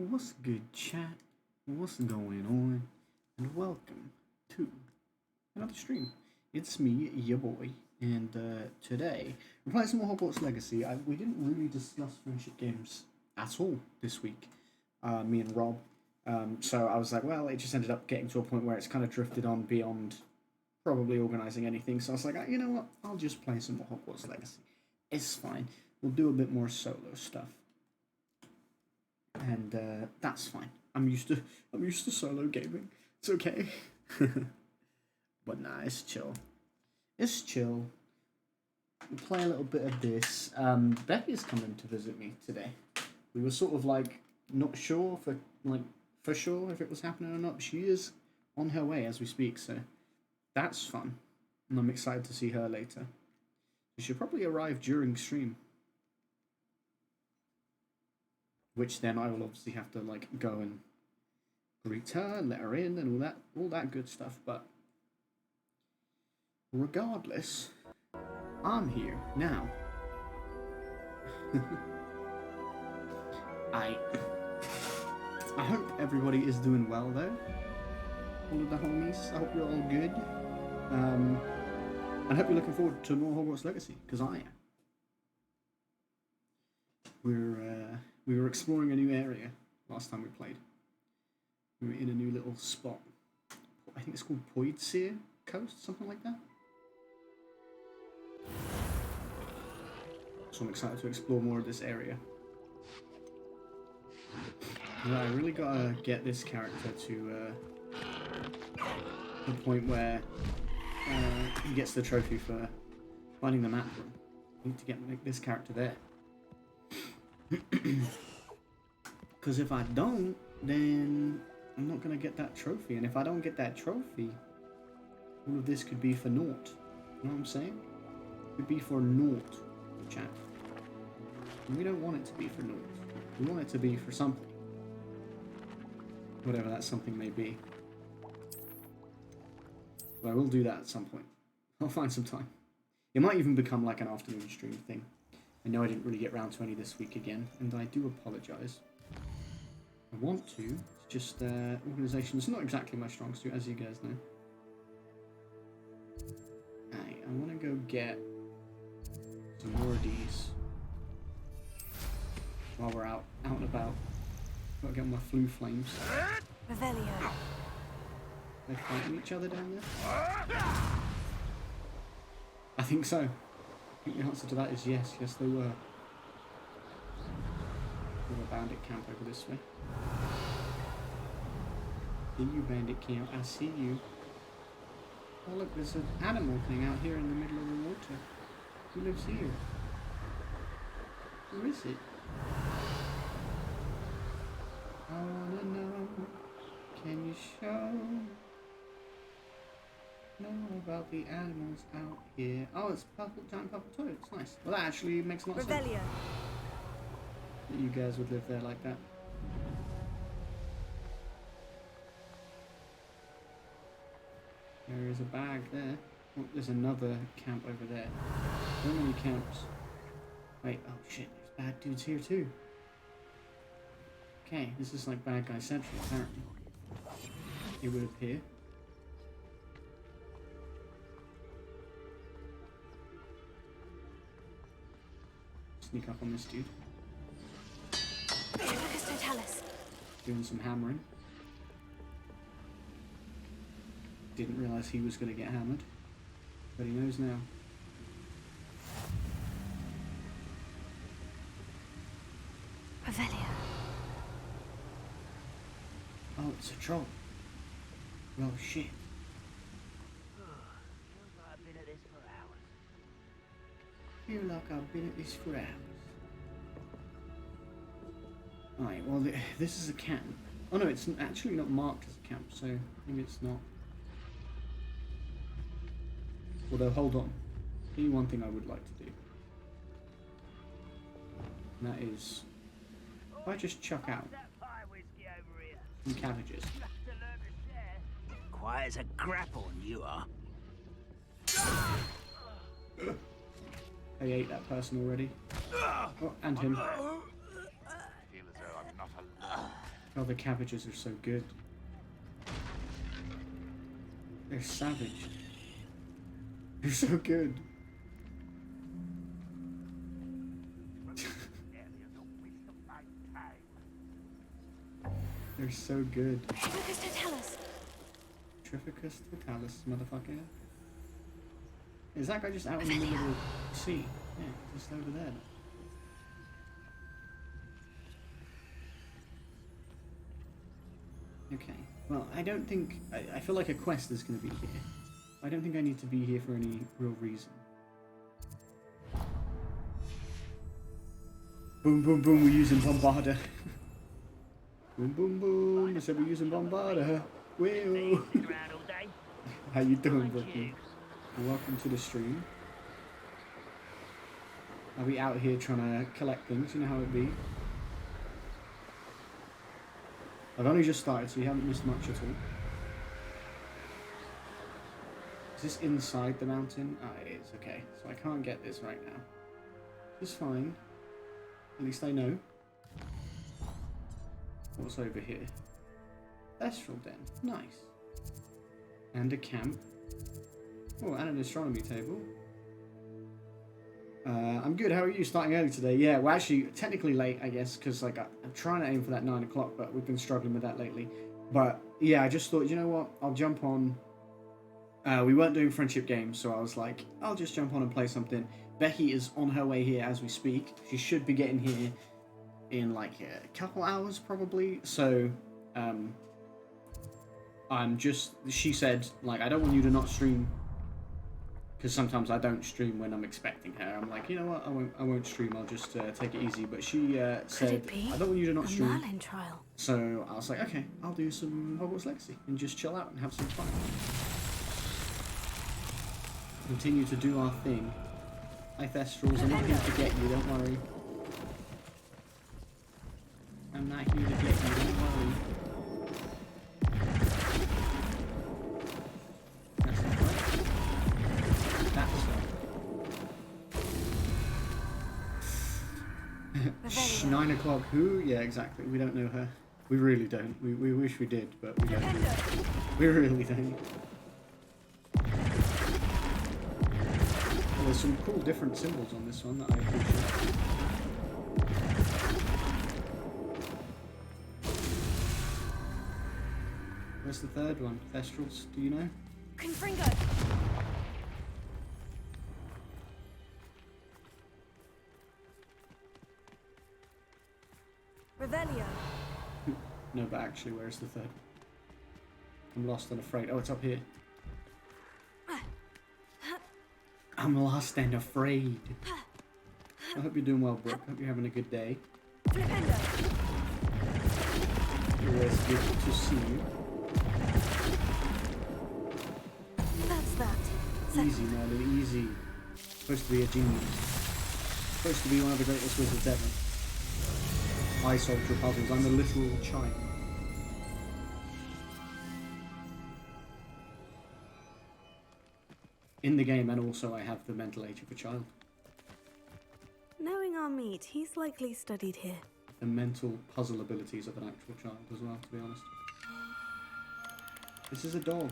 What's good, chat? What's going on? And welcome to another stream. It's me, your boy, and today we're playing some more Hogwarts Legacy. We didn't really discuss friendship games at all this week, me and Rob. So I was like, well, it just ended up getting to a point where it's kind of drifted on beyond probably organising anything. So I was like, you know what? I'll just play some more Hogwarts Legacy. It's fine. We'll do a bit more solo stuff. And that's fine. I'm used to solo gaming. It's okay. But nah, it's chill. It's chill. We'll play a little bit of this. Becky's coming to visit me today. We were sort of like not sure for sure if it was happening or not. She is on her way as we speak, so that's fun. And I'm excited to see her later. She'll probably arrive during stream. Which then I will obviously have to like go and greet her and let her in and all that good stuff. But regardless, I'm here now. I hope everybody is doing well though. All of the homies. I hope you're all good. And I hope you're looking forward to more Hogwarts Legacy, because I am. We were exploring a new area last time we played. We were in a new little spot. I think it's called Poidsir Coast, something like that. So I'm excited to explore more of this area. But I really gotta get this character to the point where he gets the trophy for finding the map room. I need to get this character there. Because if I don't, then I'm not going to get that trophy. And if I don't get that trophy, all of this could be for naught. You know what I'm saying? It could be for naught, chat. And we don't want it to be for naught. We want it to be for something. Whatever that something may be. But I will do that at some point. I'll find some time. It might even become like an afternoon stream thing. I know I didn't really get around to any this week again, and I do apologise. I want to, it's just organisation is not exactly my strong suit, as you guys know. Hey, I want to go get some more of these while we're out and about. Gotta get my flu flames. Revelio. They're fighting each other down there? I think so. I think the answer to that is yes. Yes, they were. There's a bandit camp over this way. See you, bandit camp. I see you. Oh look, there's an animal thing out here in the middle of the water. Who lives here? Who is it? I wanna know. Can you show? Know about the animals out here. Oh, it's purple, giant purple toad. It's nice. Well, that actually makes a lot of sense. Revelio. That you guys would live there like that. There is a bag there. Oh, there's another camp over there. So many camps. Wait, oh shit, there's bad dudes here too. Okay, this is like bad guy central apparently. It would appear. Sneak up on this dude. Doing some hammering. Didn't realise he was going to get hammered. But he knows now. Revelio. Oh, it's a troll. Well, shit. Feel like I've been at this for hours. Alright, well, this is a camp. Oh no, it's actually not marked as a camp, so maybe it's not. Although, hold on. Here's one thing I would like to do. And that is, if I just chuck out some cabbages. Quiet as a grapple, you are. I ate that person already. Oh, and him. I feel as though I'm not alone. Oh, the cabbages are so good. They're savage. They're so good. They're so good. Trifficus totalis. Trifficus totalis, motherfucker. Is that guy just out in the middle of the sea? Yeah, just over there. Okay. Well, I don't think... I feel like a quest is going to be here. I don't think I need to be here for any real reason. Boom, boom, boom, we're using Bombarder. Boom, boom, boom, I said we're using Bombarder. Wheel. How you doing, Brooklyn? Welcome to the stream. I'll be out here trying to collect things, you know how it be. I've only just started, so you haven't missed much at all. Is this inside the mountain? Ah, it is, okay. So I can't get this right now. It's fine. At least I know. What's over here? Thestral Den. Nice. And a camp. Oh, and an astronomy table. I'm good. How are you? Starting early today? Yeah, we're actually technically late, I guess, because like I'm trying to aim for that 9 o'clock, but we've been struggling with that lately. But yeah, I just thought, you know what? I'll jump on. We weren't doing friendship games, so I was like, I'll just jump on and play something. Becky is on her way here as we speak. She should be getting here in like a couple hours, probably. So, I'm just. She said, like, I don't want you to not stream. Because sometimes I don't stream when I'm expecting her. I'm like, you know what? I won't stream. I'll just take it easy. But she said, I don't want you to not stream. Merlin trial. So I was like, okay, I'll do some Hogwarts Legacy and just chill out and have some fun. Continue to do our thing. Hi Thestrals, I'm not here to get you. Don't worry. I'm not here to get you. Don't worry. That's not right. That's 9 o'clock. Who? Yeah, exactly. We don't know her. We really don't. We wish we did, but we don't. We really don't. Well, there's some cool different symbols on this one that I appreciate. Where's the third one? Thestrals, do you know? Confringo. Revelio. No, but actually, where's the third? I'm lost and afraid. Oh, it's up here. I'm lost and afraid. I hope you're doing well, Brooke. Hope you're having a good day. Flipendo. Always good to see you. That's that. Easy, Merlin, easy. Supposed to be a genius. Supposed to be one of the greatest wizards ever. I solved your puzzles. I'm the literal child. In the game, and also I have the mental age of a child. Knowing our meat, he's likely studied here. The mental puzzle abilities of an actual child as well, to be honest. This is a dog.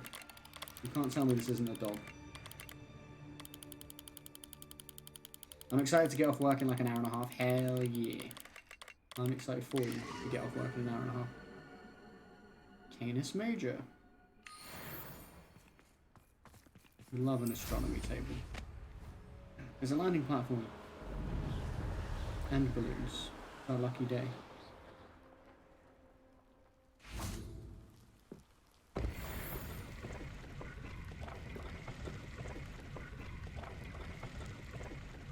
You can't tell me this isn't a dog. I'm excited to get off work in like an hour and a half. Hell yeah. I'm excited for you to get off work in an hour and a half. Canis Major. Love an astronomy table. There's a landing platform. And balloons. A lucky day.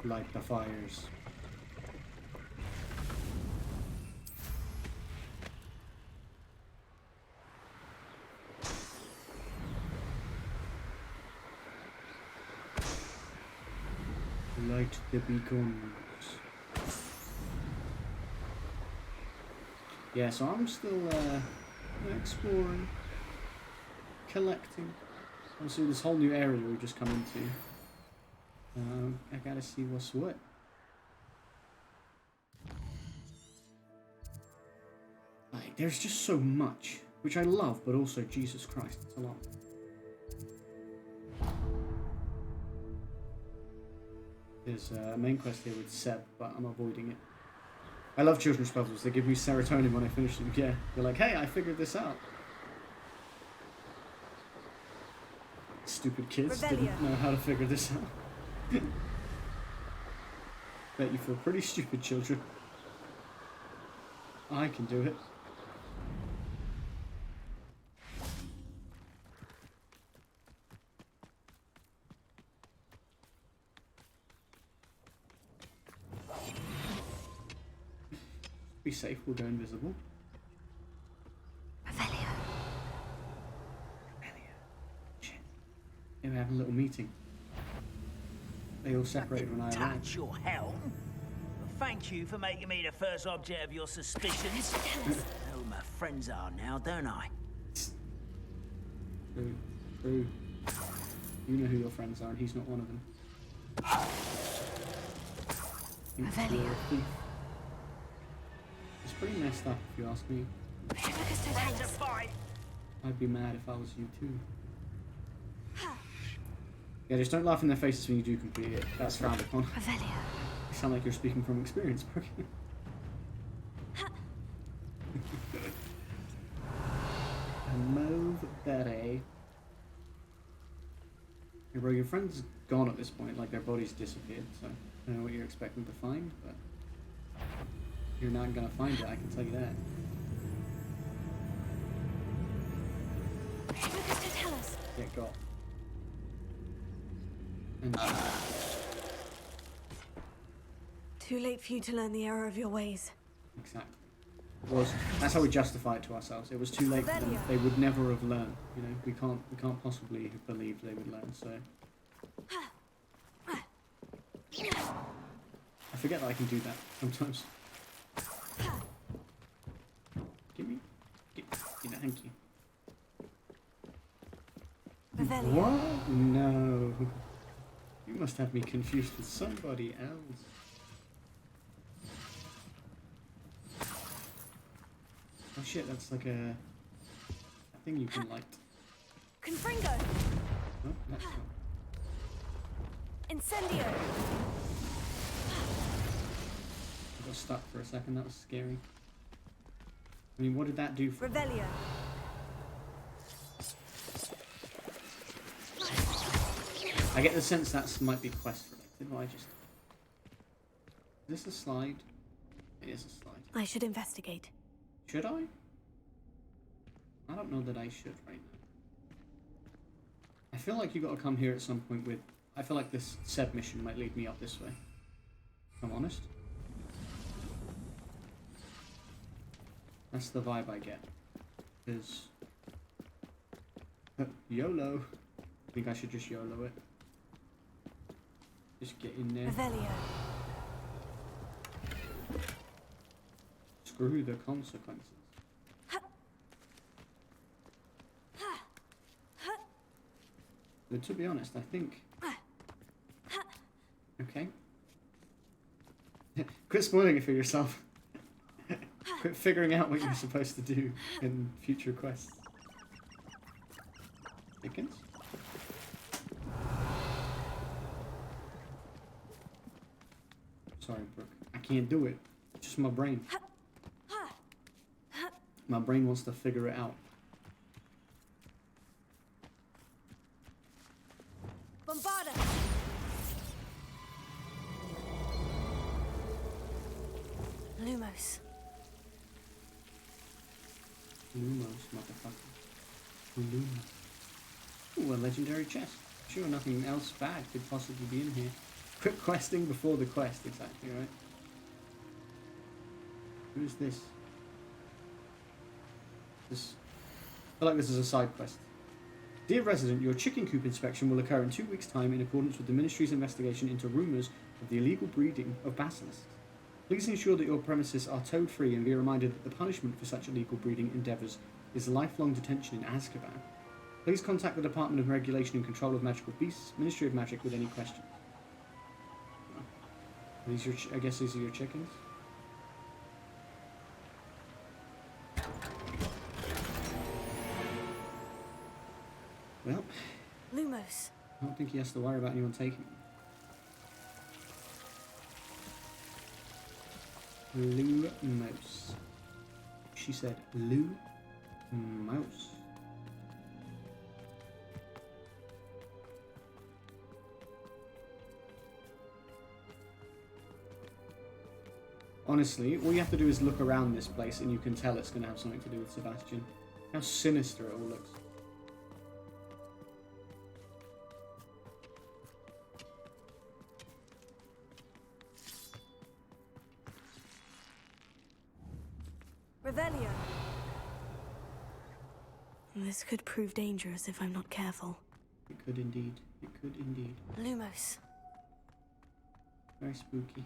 Light the fires. Light the beacons. Yeah, so I'm still exploring, collecting. Obviously, this whole new area we've just come into. I gotta see what's what. Like, there's just so much, which I love, but also, Jesus Christ, it's a lot. There's a main quest here with Seb, but I'm avoiding it. I love children's puzzles. They give me serotonin when I finish them. Yeah, they're like, hey, I figured this out. Stupid kids didn't know how to figure this out. Bet you feel pretty stupid, children. I can do it. Be safe, we'll go invisible. Revelio. Shit. They were having a little meeting. They all separated when I arrived. Touch your helm. Well, thank you for making me the first object of your suspicions. I know who my friends are now, don't I? True. You know who your friends are, and he's not one of them. Revelio. It's pretty messed up, if you ask me. Friends to fight. I'd be mad if I was you too. Yeah, just don't laugh in their faces when you do complete it. That's frowned upon. Revelio. You sound like you're speaking from experience, Brooke. A mauve beret. Hey bro, your friend's gone at this point, like their body's disappeared, so I don't know what you're expecting to find, but you're not gonna find it, I can tell you that. Focus to tell us. Get got. And Too late for you to learn the error of your ways. exactly. That's how we justify it to ourselves. It was too late for them. They would never have learned. You know, we can't possibly have believed they would learn. So I forget that I can do that sometimes. Thank you. Revelio. What? No. You must have me confused with somebody else. Oh shit, that's like a thing you can light. Confringo. Oh, that's not. Incendio. I got stuck for a second, that was scary. I mean, what did that do for me? Revelio. I get the sense that might be quest related, but I just... Is this a slide? It is a slide. I should investigate. Should I? I don't know that I should right now. I feel like you got to come here at some point with... I feel like this Seb mission might lead me up this way. If I'm honest. That's the vibe I get. Because... YOLO. I think I should just YOLO it. Just get in there. Revelio. Screw the consequences. But to be honest, I think... Okay. Quit spoiling it for yourself. Quit figuring out what you're supposed to do in future quests. Chickens? Sorry, Brooke. I can't do it. It's just my brain. My brain wants to figure it out. Bombarda. Lumos. Lumos, motherfucker. Lumos. Ooh, a legendary chest. Sure, nothing else bad could possibly be in here. Quit questing before the quest, exactly, right? Who is this? I feel like this is a side quest. Dear resident, your chicken coop inspection will occur in 2 weeks' time in accordance with the Ministry's investigation into rumours of the illegal breeding of basilisks. Please ensure that your premises are toad-free and be reminded that the punishment for such illegal breeding endeavours is lifelong detention in Azkaban. Please contact the Department of Regulation and Control of Magical Beasts, Ministry of Magic, with any questions. Are these your I guess these are your chickens? Lumos. I don't think he has to worry about anyone taking him. Lumos. She said Lumos. Honestly, all you have to do is look around this place and you can tell it's going to have something to do with Sebastian. How sinister it all looks. Revelio. This could prove dangerous if I'm not careful. It could indeed. It could indeed. Lumos. Very spooky.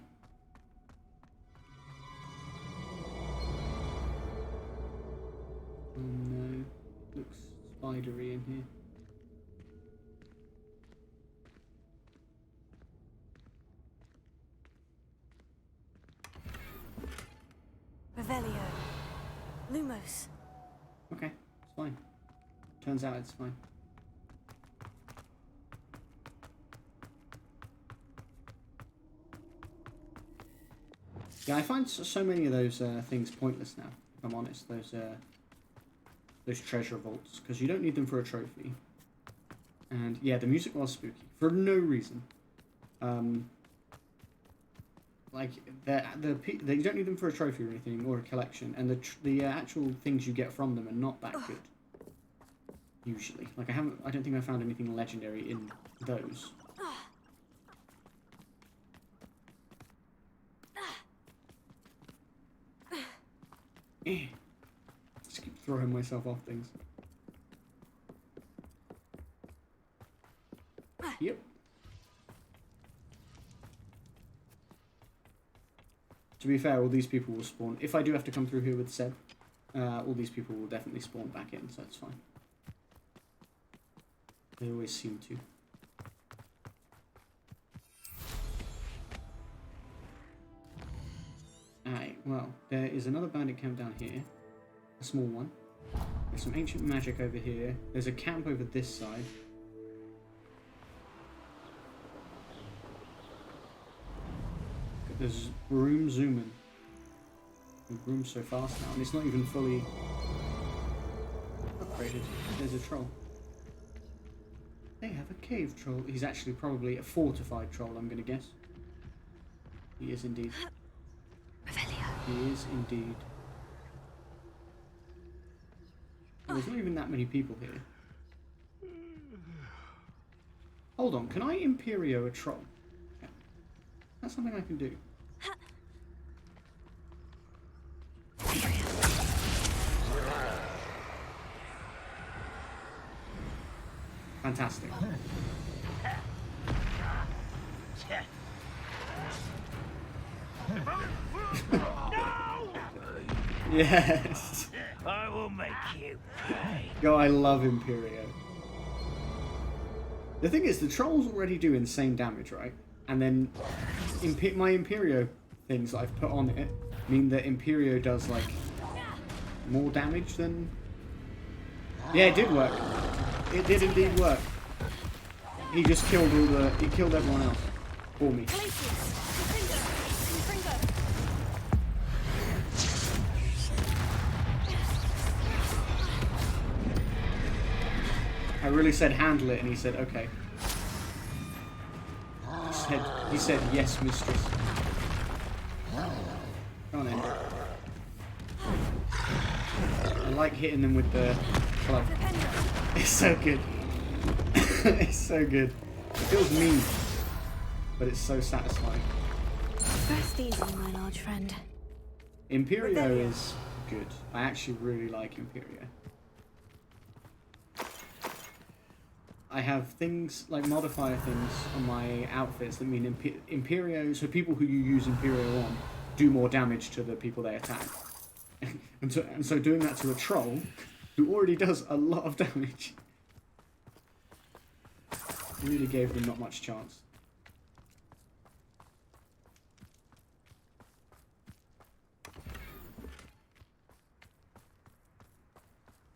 Oh no. Looks spidery in here. Revelio. Lumos. Okay, it's fine. Turns out it's fine. Yeah, I find so many of those things pointless now, if I'm honest. Those treasure vaults, because you don't need them for a trophy. And yeah, the music was spooky for no reason. Like you don't need them for a trophy or anything or a collection, and the actual things you get from them are not that good. Usually, like I don't think I found anything legendary in those. Just keep throwing myself off things. Yep. To be fair, all these people will spawn. If I do have to come through here with Seb, all these people will definitely spawn back in, so it's fine. They always seem to. Alright, well, there is another bandit camp down here. A small one. There's some ancient magic over here. There's a camp over this side. There's BROOM zooming. The BROOM's so fast now, and it's not even fully upgraded. There's a troll. They have a cave troll. He's actually probably a fortified troll, I'm going to guess. He is indeed. He is indeed. Oh, there's not even that many people here. Hold on, can I Imperio a troll? Yeah. That's something I can do. Fantastic. Yes. I will make you pay. Yo, I love Imperio. The thing is, the trolls already do insane damage, right? And then my Imperio things that I've put on it mean that Imperio does like more damage than. Yeah, it did work. It did indeed work. He just killed he killed everyone else for me. I really said handle it, and he said okay. He said yes, mistress. Go on in. I like hitting them with the club. It's so good. It's so good. It feels mean, but it's so satisfying. Rest easy, my large friend. Imperio is good. I actually really like Imperio. I have things, like modifier things on my outfits that mean Imperio, so people who you use Imperio on do more damage to the people they attack. and so doing that to a troll, who already does a lot of damage, really gave them not much chance.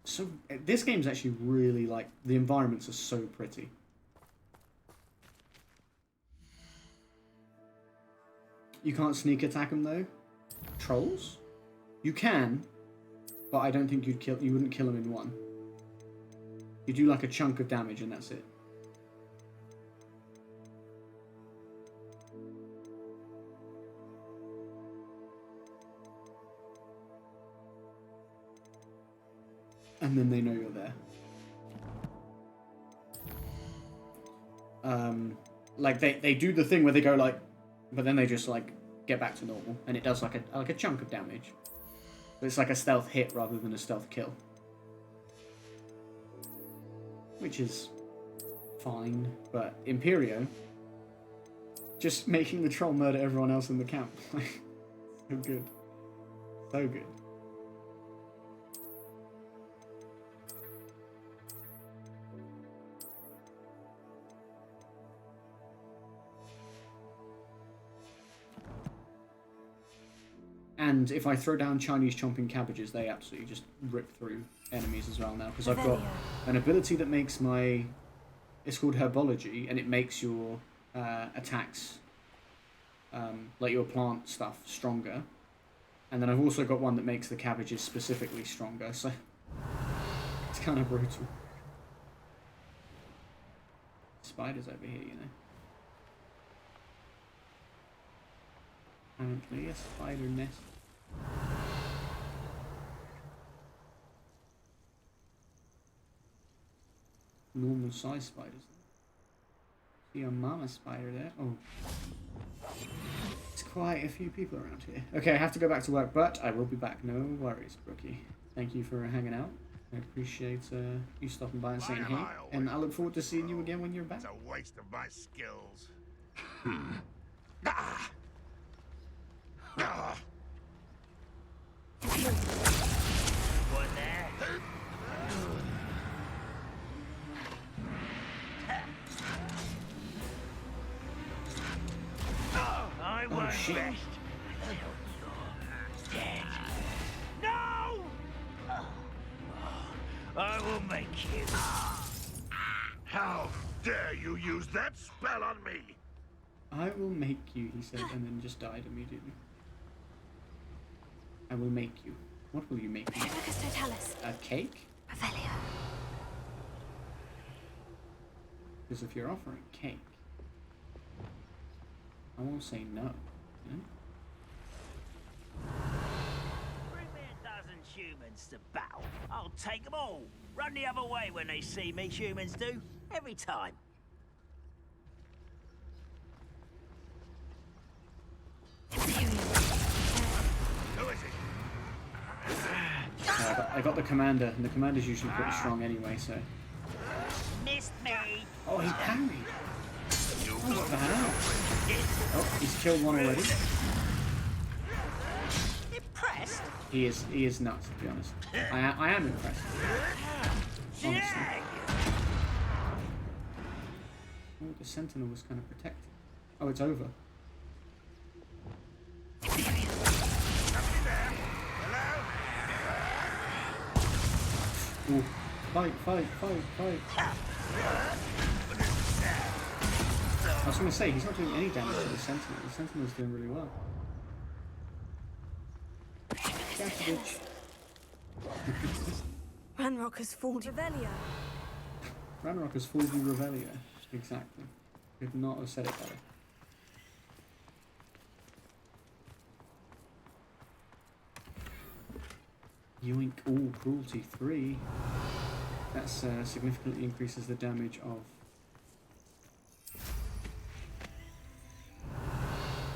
So this game's actually really, like, the environments are so pretty. You can't sneak attack them though. Trolls? You can, but I don't think you wouldn't kill them in one. You do like a chunk of damage and that's it. And then they know you're there. Like they do the thing where they go like, but then they just like get back to normal, and it does like a chunk of damage. But it's like a stealth hit rather than a stealth kill, which is fine. But Imperio, just making the troll murder everyone else in the camp, like so good, so good. And if I throw down Chinese chomping cabbages, they absolutely just rip through enemies as well now. Because I've got an ability that makes my... It's called Herbology, and it makes your attacks, like your plant stuff, stronger. And then I've also got one that makes the cabbages specifically stronger, so... It's kind of brutal. Spiders over here, you know. Apparently a spider nest. Normal size spiders. See a mama spider there. Oh. It's quite a few people around here. Okay, I have to go back to work, but I will be back. No worries, Brookie. Thank you for hanging out. I appreciate you stopping by and saying hey. And I look forward to seeing you again when you're back. It's a waste of my skills. One there. I won't rest until you're dead. No! I will make you. How dare you use that spell on me? I will make you, he said, and then just died immediately. I will make you. What will you make me? A cake? Revelio. Because if you're offering cake, I won't say no. You know? Bring me a dozen humans to battle. I'll take them all. Run the other way when they see me, humans do. Every time. Who is it? I got the commander, and the commander's usually pretty strong anyway, so... Missed me. Oh, he parried! Oh, what the hell? Oh, he's killed one already. Impressed? He is nuts, to be honest. I am impressed. Honestly. Oh, the sentinel was kind of protected. Oh, it's over. Ooh. Fight. I was going to say, he's not doing any damage to the sentinel. The sentinel's doing really well. Bitch. Ranrock has fooled Revelio. Ranrock has fooled you, Revelio. Exactly. Could not have said it better. Yoink. Ooh, Cruelty 3. That significantly increases the damage of...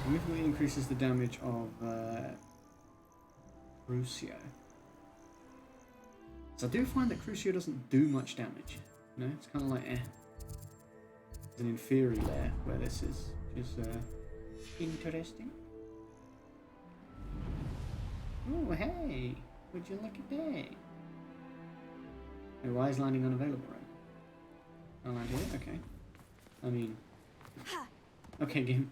Significantly increases the damage of Crucio. So I do find that Crucio doesn't do much damage. You know, it's kind of like There's an inferior there where this is interesting. Oh hey, would you look at that? Hey, why is landing unavailable, right? I'll land here? Okay. I mean... Okay, game.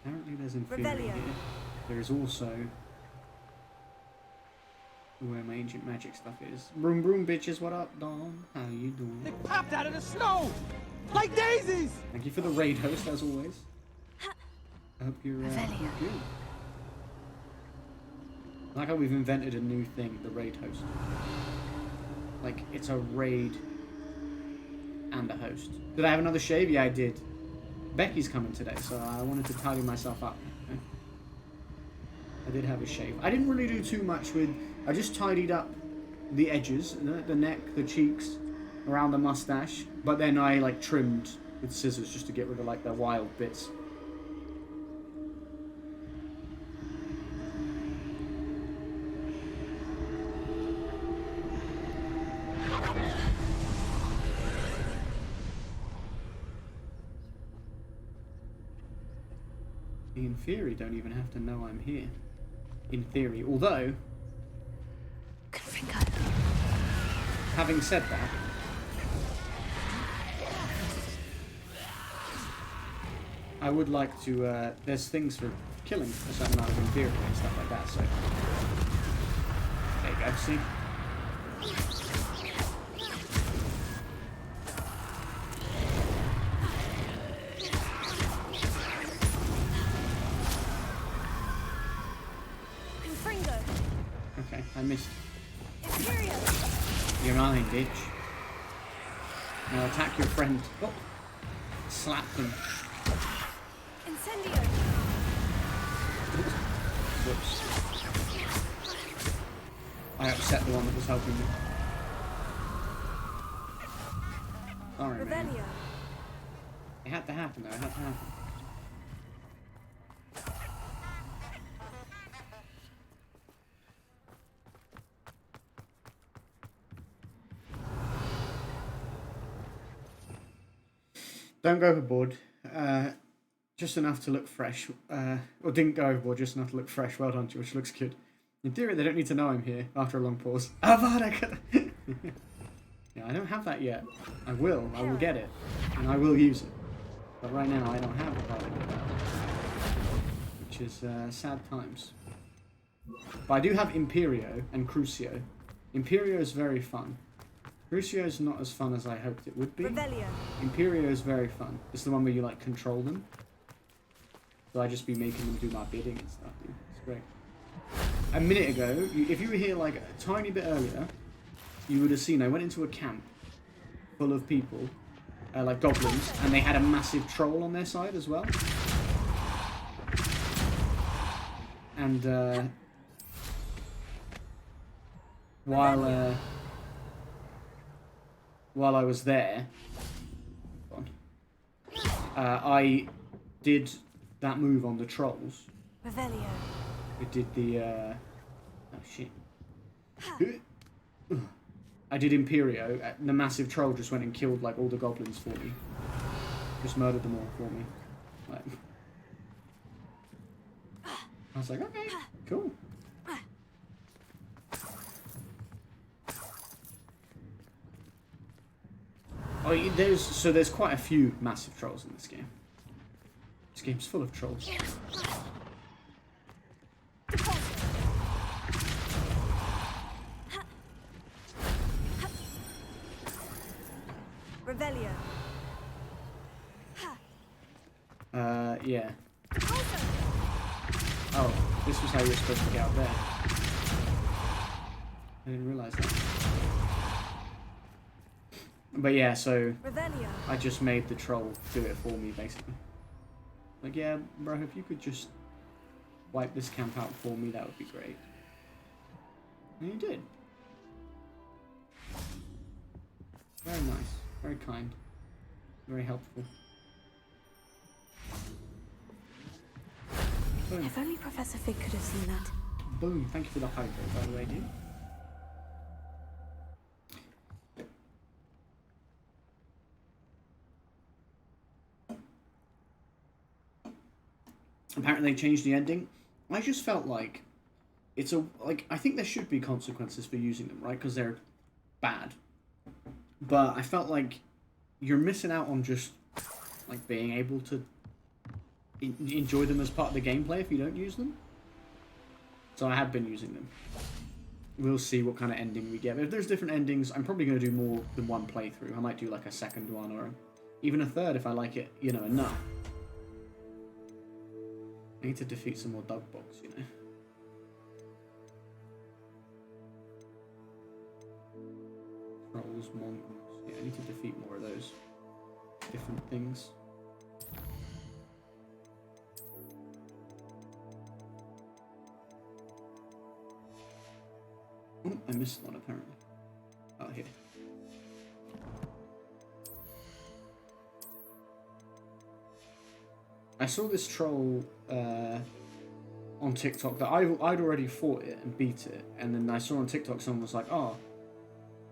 Apparently there's inferior Revelio. here. there is also where my ancient magic stuff is. Broom broom bitches, what up, Dawn? How you doing? They popped out of the snow like daisies. Thank you for the raid host, as always. I hope you're good. I like how we've invented a new thing, the raid host. Like, it's a raid and a host. Did I have another shave? Yeah, I did. Becky's coming today, so I wanted to tidy myself up. Okay? I did have a shave. I didn't really do too much with... I just tidied up the edges, the neck, the cheeks, around the mustache. But then I, like, trimmed with scissors just to get rid of, like, the wild bits. In theory, don't even have to know I'm here. In theory, although... Having said that... I would like to, there's things for killing a certain amount of inferior and stuff like that, so... There you go, see? Okay, I missed. You're mine, bitch. Now attack your friend. Oh! Slap him. Incendio. Whoops. I upset the one that was helping me. Sorry, man. Revelio. It had to happen, though. It had to happen. Don't go overboard. Just enough to look fresh. Or didn't go overboard, just enough to look fresh. Well done, George. Looks good. In theory, they don't need to know I'm here after a long pause. Avada! Yeah, I don't have that yet. I will get it. And I will use it. But right now, I don't have Avada, which is sad times. But I do have Imperio and Crucio. Imperio is very fun. Crucio is not as fun as I hoped it would be. Revelio. Imperio is very fun. It's the one where you like control them. So I just be making them do my bidding and stuff. Dude. It's great. A minute ago, if you were here like a tiny bit earlier, you would have seen I went into a camp full of people, like goblins, and they had a massive troll on their side as well. And while I was there, I did that move on the trolls. Revelio. It did the, oh shit. I did Imperio, and the massive troll just went and killed like all the goblins for me. Just murdered them all for me. Like, I was like, okay, cool. Oh, there's quite a few massive trolls in this game. This game's full of trolls. Revelio. Yeah. Oh, this was how you were supposed to get out there. I didn't realise that. But yeah, so Revelio. I just made the troll do it for me, basically. Like, yeah, bro, if you could just wipe this camp out for me, that would be great. And he did. Very nice, very kind, very helpful. Boom. If only Professor Fig could have seen that. Boom, thank you for the hydro, by the way, dude. Apparently they changed the ending. I just felt like it's I think there should be consequences for using them, right? Because they're bad. But I felt like you're missing out on just like being able to enjoy them as part of the gameplay if you don't use them. So I have been using them. We'll see what kind of ending we get. But if there's different endings, I'm probably going to do more than one playthrough. I might do like a second one or even a third if I like it, you know, enough. I need to defeat some more dog bugs, you know. Trolls, mongols. Yeah, I need to defeat more of those different things. Oh, I missed one apparently. Oh, here. I saw this troll on TikTok that I'd already fought it and beat it, and then I saw on TikTok someone was like, "Oh,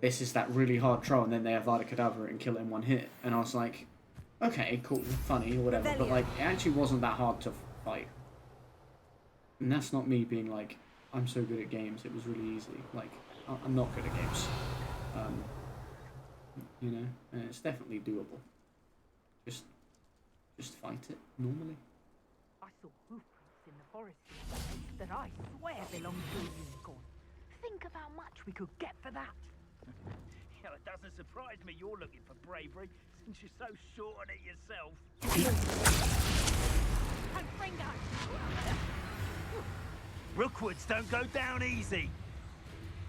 this is that really hard troll," and then they Avada Kedavra it and kill it in one hit, and I was like, "Okay, cool, funny or whatever," but like it actually wasn't that hard to fight, and that's not me being like, "I'm so good at games." It was really easy. Like I'm not good at games, you know, and it's definitely doable. Just fight it normally. I saw hoofprints in the forest that I swear belong to a unicorn. Think of how much we could get for that. Yeah, it doesn't surprise me you're looking for bravery, since you're so short on it yourself. And Fringo! Rookwoods don't go down easy.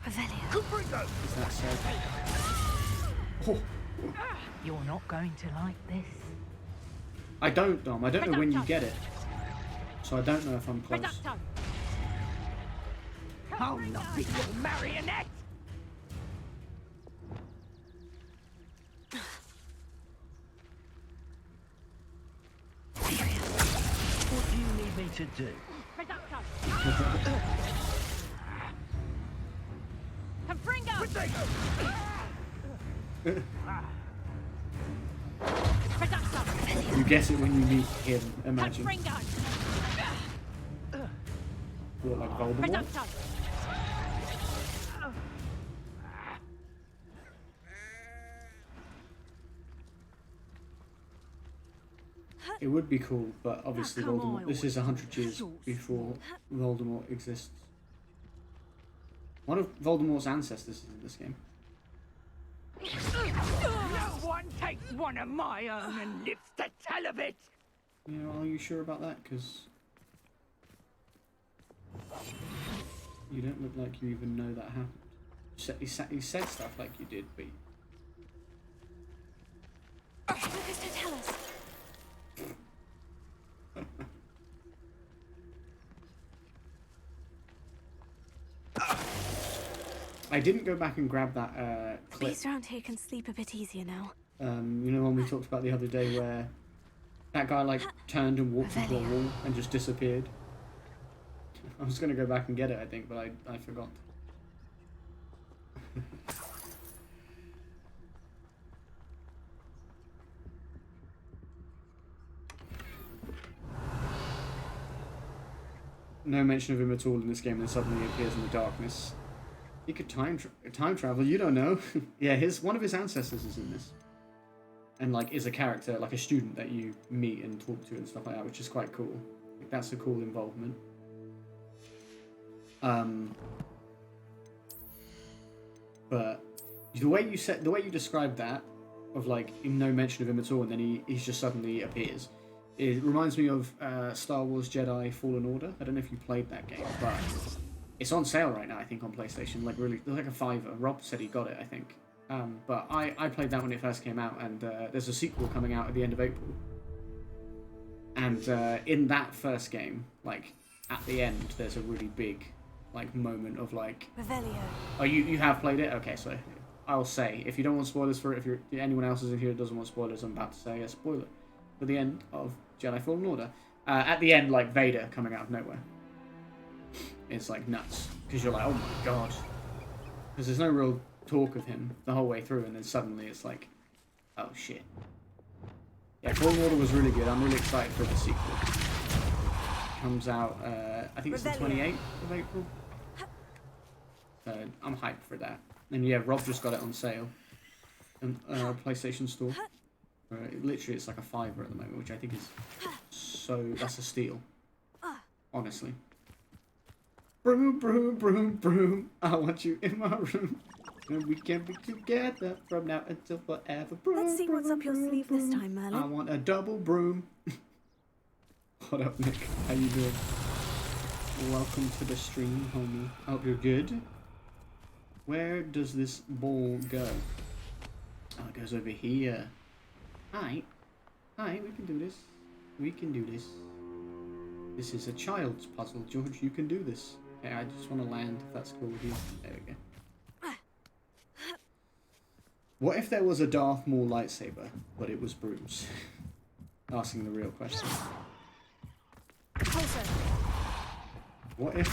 Revelio. Fringo! Is that so? Oh. You're not going to like this. I don't, Dom. I don't know when you get it. So I don't know if I'm close. Reducto! I'll not be your marionette! What do you need me to do? Reducto! Confringo! Reducto! You guess it when you meet him, imagine. Confringo! What, like Voldemort? Reducto! It would be cool, but obviously come Voldemort. on, This is 100 years before Voldemort exists. One of Voldemort's ancestors is in this game. No one takes one of my own and lives to tell of it! You know, are you sure about that? Because you don't look like you even know that happened. He said stuff like you did, but Lucas, don't tell us. I didn't go back and grab that clip. Please around here can sleep a bit easier now. You know, one we talked about the other day where that guy like turned and walked into a wall and just disappeared. I was gonna go back and get it, I think, but I forgot. No mention of him at all in this game, and then suddenly he appears in the darkness. He could time travel. You don't know. Yeah, one of his ancestors is in this, and like is a character, like a student that you meet and talk to and stuff like that, which is quite cool. Like, that's a cool involvement. But the way you described that, of like no mention of him at all, and then he just suddenly appears. It reminds me of Star Wars Jedi Fallen Order. I don't know if you played that game, but it's on sale right now, I think, on PlayStation. Like really, like a $5. Rob said he got it, I think. But I played that when it first came out, and there's a sequel coming out at the end of April. And in that first game, like at the end, there's a really big like moment of like. Revelio. Oh, you have played it? Okay, so I'll say, if you don't want spoilers for it, if anyone else is in here that doesn't want spoilers, I'm about to say a spoiler for the end of Jedi Fallen Order. At the end, like Vader coming out of nowhere. It's like nuts, because you're like, oh my god, because there's no real talk of him the whole way through, and then suddenly it's like, oh shit. Yeah, Fallen Order was really good. I'm really excited for the sequel. Comes out, I think it's the 28th of April. I'm hyped for that. And yeah, Rob just got it on sale on PlayStation Store. Literally, it's like a $5 at the moment, which I think is that's a steal. Honestly. Broom, broom, broom, broom. I want you in my room. And we can be together from now until forever. Broom, Let's see what's broom, up your broom, sleeve this broom. time, I Merlin. want a double broom. What up, Nick? How you doing? Welcome to the stream, homie. I hope you're good. Where does this ball go? Oh, it goes over here. Hi. Hi, we can do this. We can do this. This is a child's puzzle, George. You can do this. Okay, I just want to land, if that's cool with you. There we go. What if there was a Darth Maul lightsaber, but it was brooms? Asking the real question. Also, What if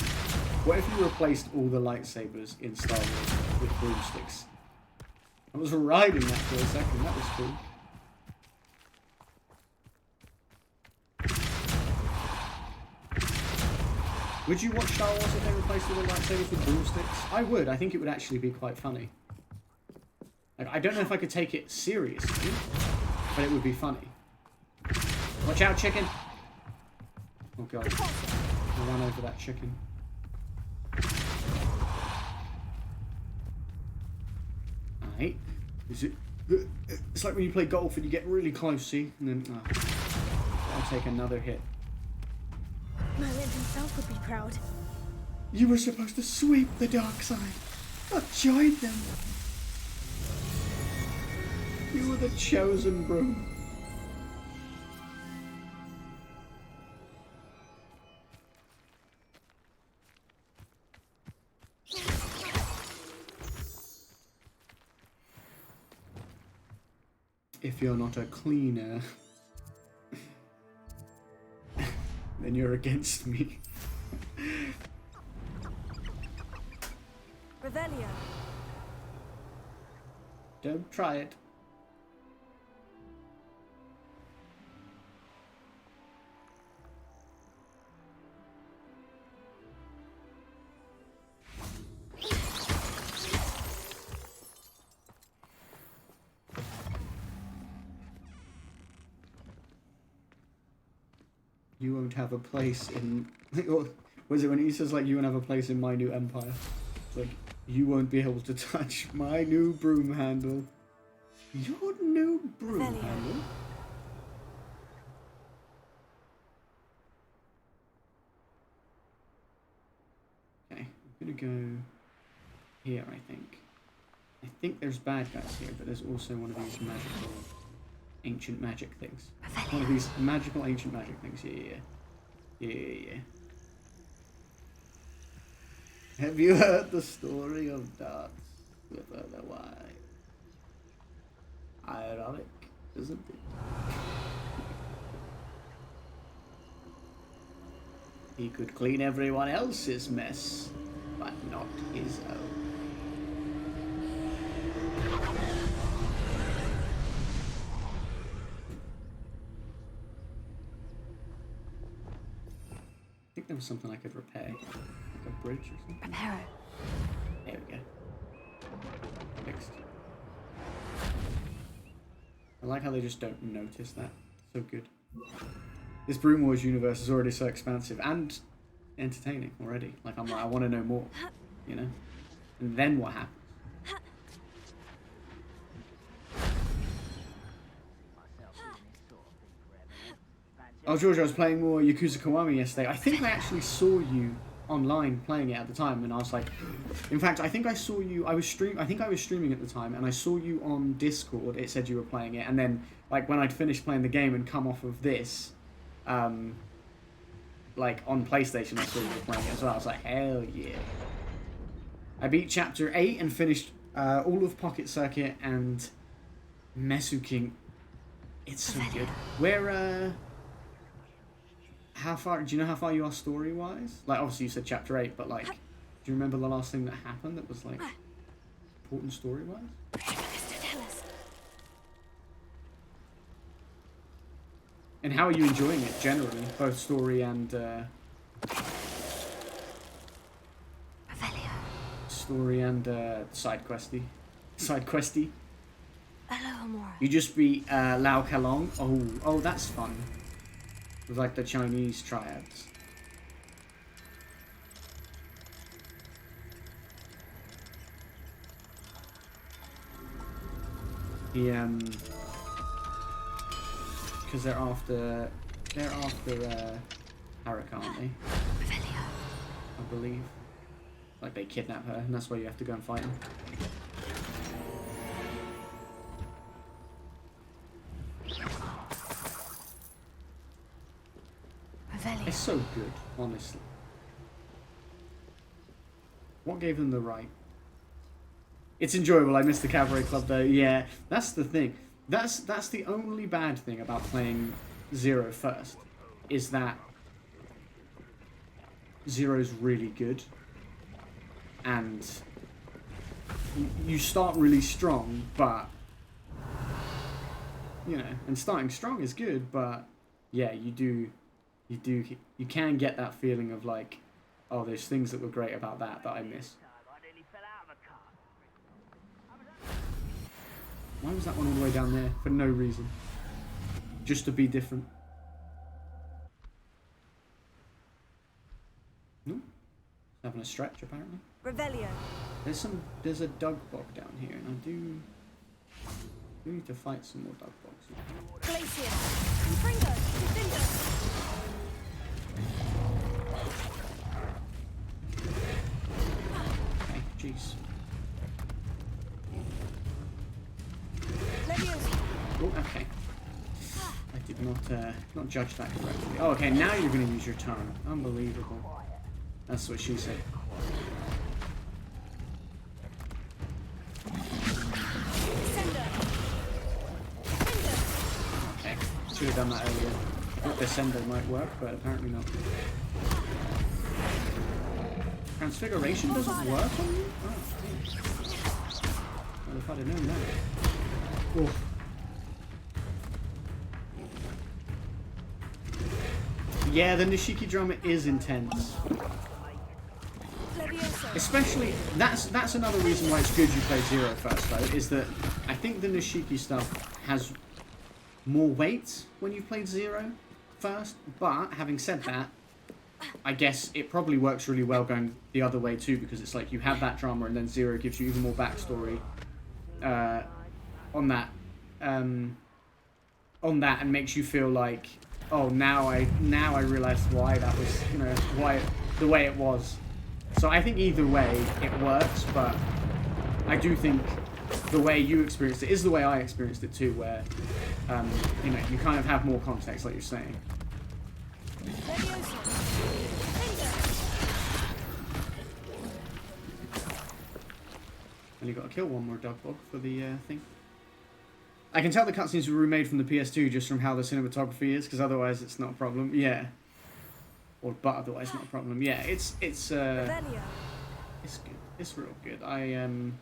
you replaced all the lightsabers in Star Wars with broomsticks? I was riding that for a second. That was cool. Would you watch Star Wars if they replaced all the lightsabers with broomsticks? I would. I think it would actually be quite funny. Like, I don't know if I could take it seriously, but it would be funny. Watch out, chicken! Oh god. I ran over that chicken. Alright. Is it... It's like when you play golf and you get really close, see? And then... I'll take another hit. Merlin himself would be proud. You were supposed to sweep the dark side, not join them. You were the chosen broom. If you're not a cleaner, then you're against me. Revelio. Don't try it. You won't have a place in... Was it when he says, like, you won't have a place in my new empire? It's like, you won't be able to touch my new broom handle. Your new broom Revelio. handle? Okay, I'm gonna go here, I think. I think there's bad guys here, but there's also one of these magical... ancient magic things. One of these magical ancient magic things. Yeah. Have you heard the story of Darts without the wife? Ironic, isn't it? He could clean everyone else's mess, but not his own. I think there was something I could repair. Like a bridge or something. Reparo. There we go. Fixed. I like how they just don't notice that. So good. This Broom Wars universe is already so expansive and entertaining already. Like, I'm like, I want to know more. You know? And then what happens? Oh, George, I was playing more Yakuza Kiwami yesterday. I think I actually saw you online playing it at the time, and I was like, in fact, I think I saw you. I think I was streaming at the time, and I saw you on Discord. It said you were playing it, and then like when I'd finished playing the game and come off of this, like on PlayStation, I saw you were playing it as well. I was like, hell yeah! I beat Chapter 8 and finished all of Pocket Circuit and Mesu King. It's so good. Where how far, do you know how far you are story-wise? Like, obviously you said Chapter 8, but, like, do you remember the last thing that happened that was, like, important story-wise? Tell us. And how are you enjoying it, generally? Both story and, Revelio. story and, side questy. Hello, Amora. You just beat, Lao Kalong. Oh, that's fun. With, like, the Chinese triads. He because they're after Haruka, aren't they? I believe. Like they kidnap her, and that's why you have to go and fight him. It's so good, honestly. What gave them the right? It's enjoyable. I missed the cabaret club though. Yeah, that's the thing. That's the only bad thing about playing Zero first, is that Zero's really good, and you start really strong, but you know, and starting strong is good, but yeah, you can get that feeling of like, oh, there's things that were great about that I miss. Why was that one all the way down there? For no reason. Just to be different. No? Having a stretch, apparently. Revelio. There's a dug bog down here, and I do need to fight some more dug bogs. Glacier. Fringo. Defender. Okay, jeez. Oh, okay. I did not judge that correctly. Oh, okay, now you're going to use your tongue. Unbelievable. That's what she said. Okay, should have done that earlier. I thought the sender might work, but apparently not. Transfiguration doesn't work on you? Oh, geez. Well, if I'd have known that. Oh. Yeah, the Nishiki drama is intense. Especially, that's another reason why it's good you play Zero first, though, is that I think the Nishiki stuff has more weight when you've played Zero first, but having said that, I guess it probably works really well going the other way too, because it's like you have that drama and then Zero gives you even more backstory on that and makes you feel like, oh, now I realized why that was, you know, why the way it was. So I think either way it works, but I do think the way you experienced it is the way I experienced it too, where you know, you kind of have more context, like you're saying. Only got to kill one more dog bug for the thing. I can tell the cutscenes were remade from the PS2 just from how the cinematography is, because otherwise it's not a problem. Yeah. But otherwise not a problem. Yeah, it's good. It's real good. I'm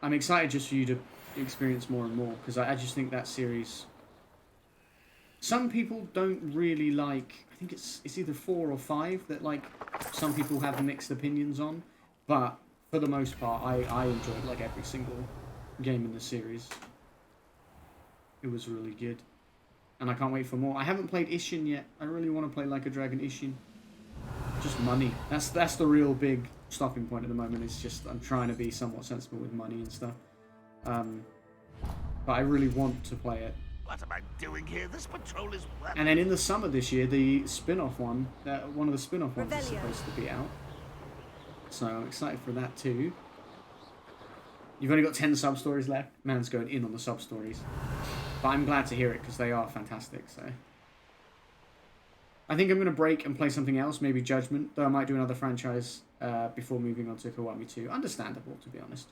excited just for you to experience more and more, because I just think that series. Some people don't really like. I think it's either 4 or 5 that like some people have mixed opinions on, but for the most part, I enjoyed like every single game in the series. It was really good. And I can't wait for more. I haven't played Ishin yet. I really want to play Like a Dragon Ishin. Just money. That's the real big stopping point at the moment. It's just I'm trying to be somewhat sensible with money and stuff. But I really want to play it. What am I doing here? This patrol is wet. And then in the summer this year, the spin-off one, one of the spin-off ones is supposed to be out. So I'm excited for that too. You've only got 10 sub-stories left. Man's going in on the sub-stories. But I'm glad to hear it, because they are fantastic, so. I think I'm going to break and play something else, maybe Judgment, though I might do another franchise before moving on to Kiwami 2. Understandable, to be honest.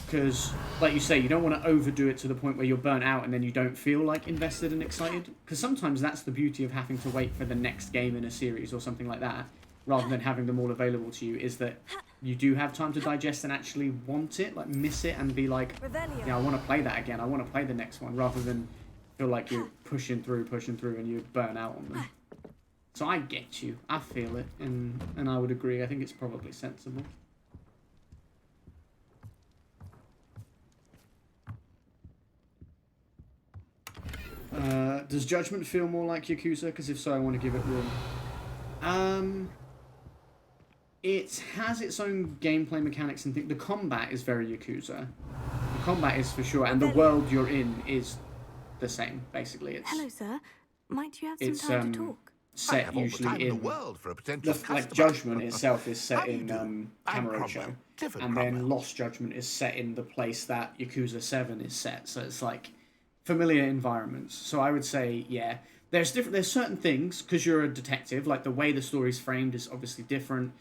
Because, like you say, you don't want to overdo it to the point where you're burnt out and then you don't feel, like, invested and excited. Because sometimes that's the beauty of having to wait for the next game in a series or something like that, rather than having them all available to you, is that you do have time to digest and actually want it, like miss it and be like, yeah, I want to play that again, I want to play the next one, rather than feel like you're pushing through and you burn out on them. So I get you, I feel it, and I would agree. I think it's probably sensible. Does Judgment feel more like Yakuza? Because if so, I want to give it room. it has its own gameplay mechanics and things. The combat is very Yakuza. The combat is for sure, and the world you're in is the same, basically. It's, Hello, sir. Might you have some time to talk? I set have all the usually time in the in world for a potential the, customer. like Judgment itself is How set do you in do? I'm Kamurocho, Cromwell, Clifford and Cromwell. then Lost Judgment is set in the place that Yakuza 7 is set. So it's like familiar environments. So I would say, yeah, there's certain things, because you're a detective, like the way the story's framed is obviously different,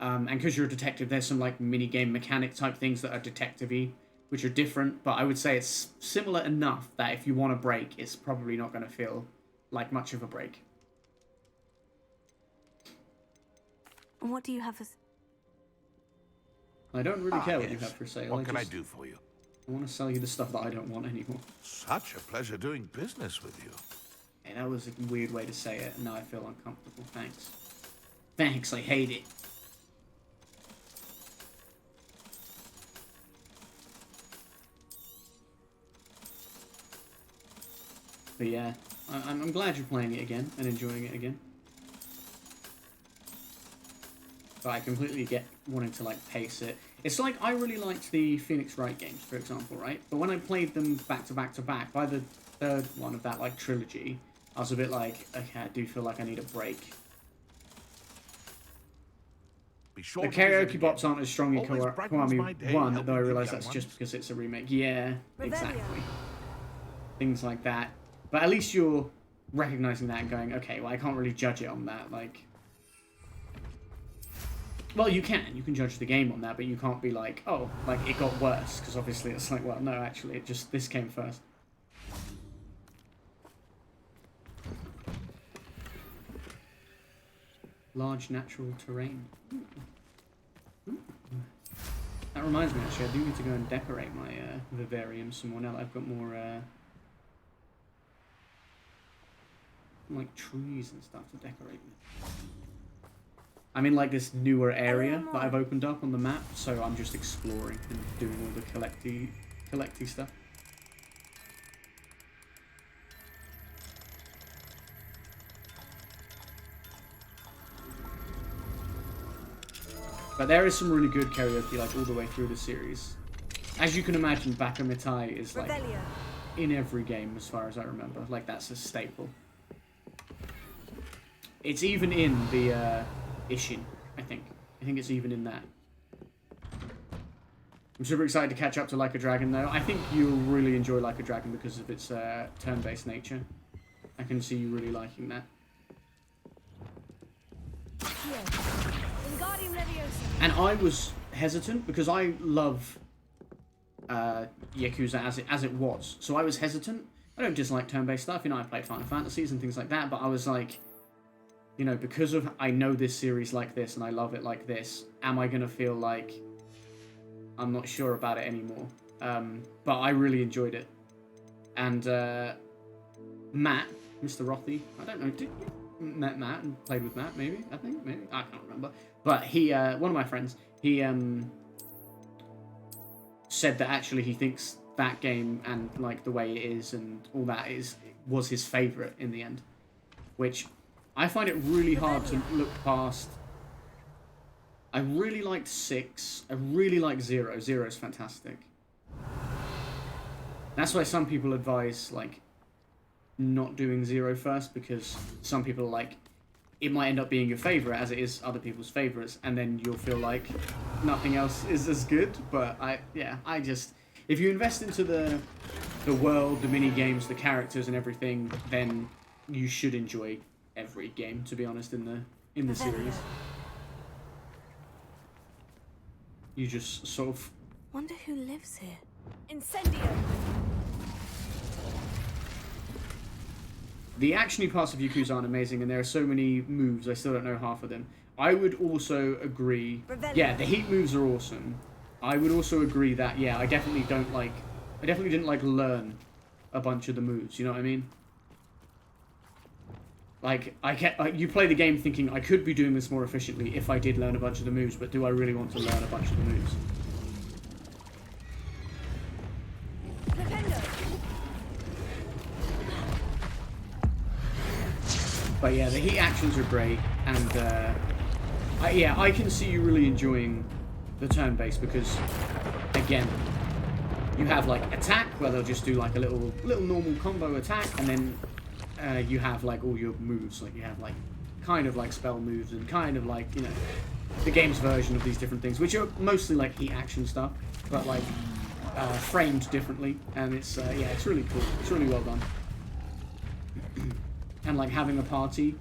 and because you're a detective, there's some like mini game mechanic type things that are detective-y, which are different. But I would say it's similar enough that if you want a break, it's probably not going to feel like much of a break. And what do you have as... I don't really care what you Yes. have for sale. What can I just, do for you? I want to sell you the stuff that I don't want anymore. Such a pleasure doing business with you. Hey, that was a weird way to say it, and now I feel uncomfortable. Thanks. Thanks, I hate it. But yeah, I'm glad you're playing it again and enjoying it again. But I completely get wanting to like pace it. It's like I really liked the Phoenix Wright games, for example, right? But when I played them back to back to back, by the third one of that like trilogy, I was a bit like, okay, I do feel like I need a break. Be sure The to visit karaoke bops aren't as strong in Always brightens my Kiwami day 1, helping though I you realise young that's just ones. because it's a remake. Yeah, Revelio. exactly. Things like that. But at least you're recognising that and going, okay, well, I can't really judge it on that. Like, well, you can. You can judge the game on that, but you can't be like, oh, like, it got worse. Because obviously it's like, well, no, actually, this came first. Large natural terrain. Ooh. That reminds me, actually, I do need to go and decorate my vivarium some more now that I've got more, like, trees and stuff to decorate with. I'm in, like, this newer area that I've opened up on the map, so I'm just exploring and doing all the collecty stuff. But there is some really good karaoke, like, all the way through the series. As you can imagine, Bakumitai is, like, Revelio. in every game, as far as I remember. Like, that's a staple. It's even in the, Ishin, I think. I think it's even in that. I'm super excited to catch up to Like a Dragon, though. I think you'll really enjoy Like a Dragon because of its, turn-based nature. I can see you really liking that. And I was hesitant because I love Yakuza as it was. So I was hesitant. I don't dislike turn-based stuff. You know, I play Final Fantasies and things like that. But I was like, you know, because of I know this series like this and I love it like this, am I going to feel like I'm not sure about it anymore? But I really enjoyed it. And Matt, Mr. Rothy, I don't know, did you met Matt and played with Matt, maybe? I think, maybe? I can't remember. But he, one of my friends, he said that actually he thinks that game and like the way it is and all that was his favourite in the end. Which I find it really hard to look past. I really liked 6. I really like 0. 0 is fantastic. That's why some people advise like not doing 0 first, because some people are like, it might end up being your favourite as it is other people's favourites, and then you'll feel like nothing else is as good. But I just, if you invest into the world, the mini games, the characters and everything, then you should enjoy every game, to be honest, in the series. You just sort of Wonder who lives here. Incendio. The actiony parts of Yakuza aren't amazing, and there are so many moves, I still don't know half of them. I would also agree... Yeah, the heat moves are awesome. I would also agree that, yeah, I definitely didn't, like, learn a bunch of the moves, you know what I mean? Like, you play the game thinking, I could be doing this more efficiently if I did learn a bunch of the moves, but do I really want to learn a bunch of the moves? But yeah, the heat actions are great, and Yeah, I can see you really enjoying the turn-based because, again, you have like attack where they'll just do like a little normal combo attack, and then you have like all your moves. Like you have like kind of like spell moves and kind of like, you know, the game's version of these different things, which are mostly like heat action stuff, but like framed differently, and it's yeah, it's really cool. It's really well done. And like having a party,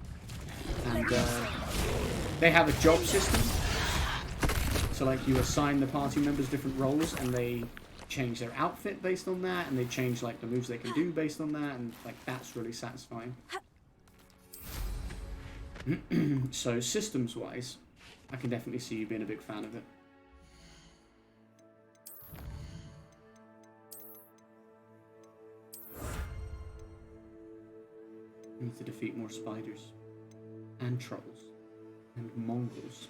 and they have a job system, so like you assign the party members different roles, and they change their outfit based on that, and they change like the moves they can do based on that, and like that's really satisfying. So systems wise, I can definitely see you being a big fan of it. We need to defeat more spiders and trolls and Mongols.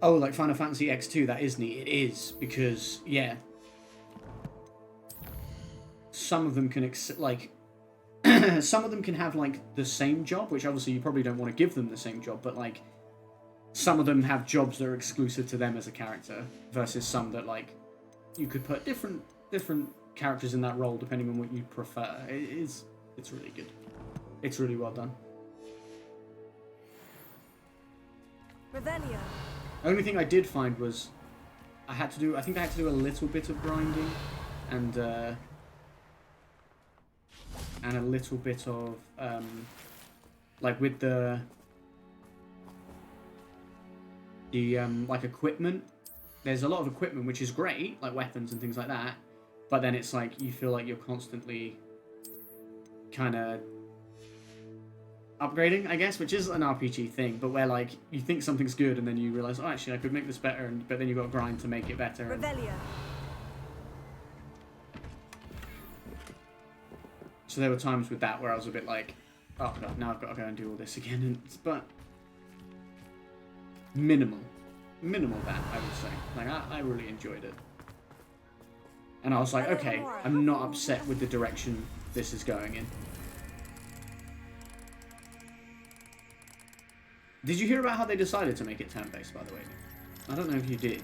Oh, like Final Fantasy X2, that is neat. It is, because, yeah, some of them can, some of them can have, like, the same job, which obviously you probably don't want to give them the same job, but, like, some of them have jobs that are exclusive to them as a character, versus some that, like, you could put different characters in that role depending on what you prefer. It's really good. It's really well done. Revelio. Only thing I did find was I think I had to do a little bit of grinding and a little bit of like with the like equipment. There's a lot of equipment which is great, like weapons and things like that, but then it's like you feel like you're constantly kind of upgrading, I guess, which is an RPG thing, but where like you think something's good and then you realize, oh, actually I could make this better, but then you've got to grind to make it better. Revelio. So there were times with that where I was a bit like, oh god, now I've got to go and do all this again, but minimal that, I would say. Like I really enjoyed it, and I was like, okay, I'm not upset with the direction this is going in. Did you hear about how they decided to make it turn-based, by the way? I don't know if you did.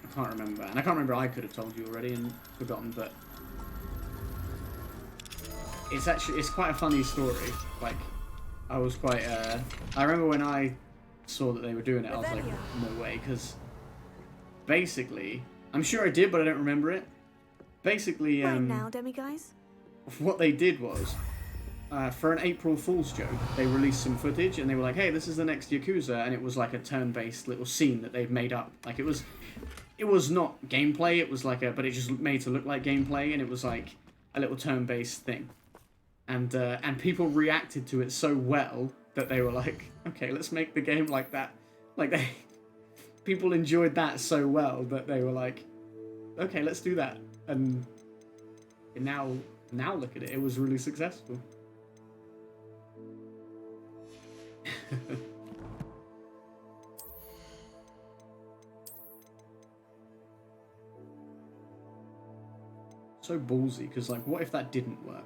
I can't remember. And I can't remember, I could have told you already and forgotten, but it's quite a funny story. Like, I was quite, I remember when I saw that they were doing it, I was like, no way, because basically, I'm sure I did, but I don't remember it. Basically, Right now, demiguys. what they did was, for an April Fool's joke, they released some footage, and they were like, hey, this is the next Yakuza, and it was like a turn-based little scene that they've made up. Like, it was not gameplay, it was like but it just made to look like gameplay, and it was like a little turn-based thing. And people reacted to it so well that they were like, okay, let's make the game like that. Like, people enjoyed that so well that they were like, okay, let's do that. And now look at it, it was really successful. So ballsy, because like, what if that didn't work?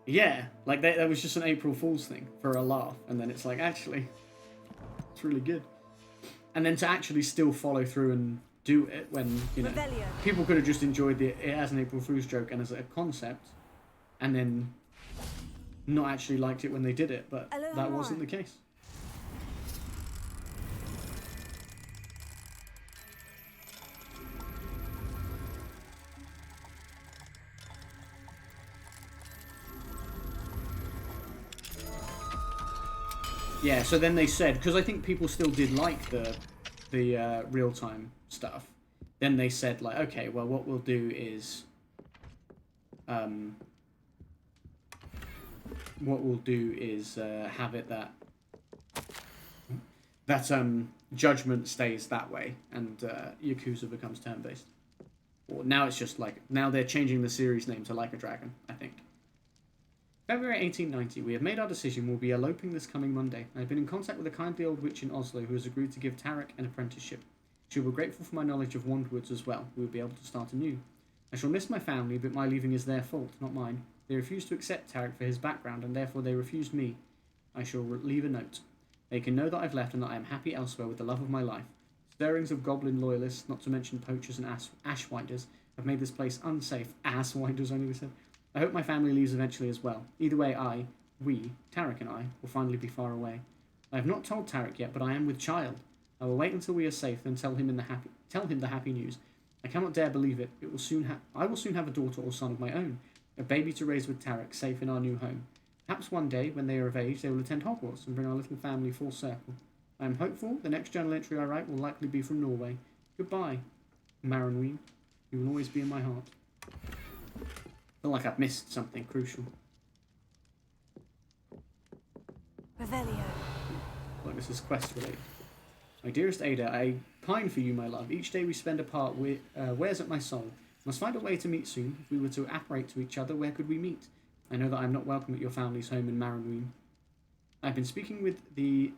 Yeah, like that was just an April Fool's thing for a laugh, and then it's like, actually, it's really good. And then to actually still follow through and do it when, you know, people could have just enjoyed it as an April Fool's joke and as a concept, and then not actually liked it when they did it, but that wasn't the case. Yeah, so then they said, because I think people still did like the real-time stuff, then they said, like, okay, well, what we'll do is have it that Judgment stays that way, and Yakuza becomes turn-based. Or now it's just like, now they're changing the series name to Like a Dragon, I think. February 1890, we have made our decision. We'll be eloping this coming Monday. I have been in contact with a kindly old witch in Oslo who has agreed to give Tarek an apprenticeship. She will be grateful for my knowledge of Wandwoods as well. We will be able to start anew. I shall miss my family, but my leaving is their fault, not mine. They refused to accept Tarek for his background, and therefore they refused me. I shall leave a note. They can know that I've left and that I am happy elsewhere with the love of my life. Stirrings of goblin loyalists, not to mention poachers and ashwinders, have made this place unsafe. Asswinders, I nearly said. I hope my family leaves eventually as well. Either way, Tarek and I, will finally be far away. I have not told Tarek yet, but I am with child. I will wait until we are safe, then tell him the happy news. I cannot dare believe it. I will soon have a daughter or son of my own, a baby to raise with Tarek, safe in our new home. Perhaps one day, when they are of age, they will attend Hogwarts and bring our little family full circle. I am hopeful the next journal entry I write will likely be from Norway. Goodbye, Maranween. You will always be in my heart. I feel like I've missed something crucial. Revelio. Like this is quest related. My dearest Ada, I pine for you, my love. Each day we spend apart wears at my soul. Must find a way to meet soon. If we were to apparate to each other, where could we meet? I know that I'm not welcome at your family's home in Maranween. I've been speaking with the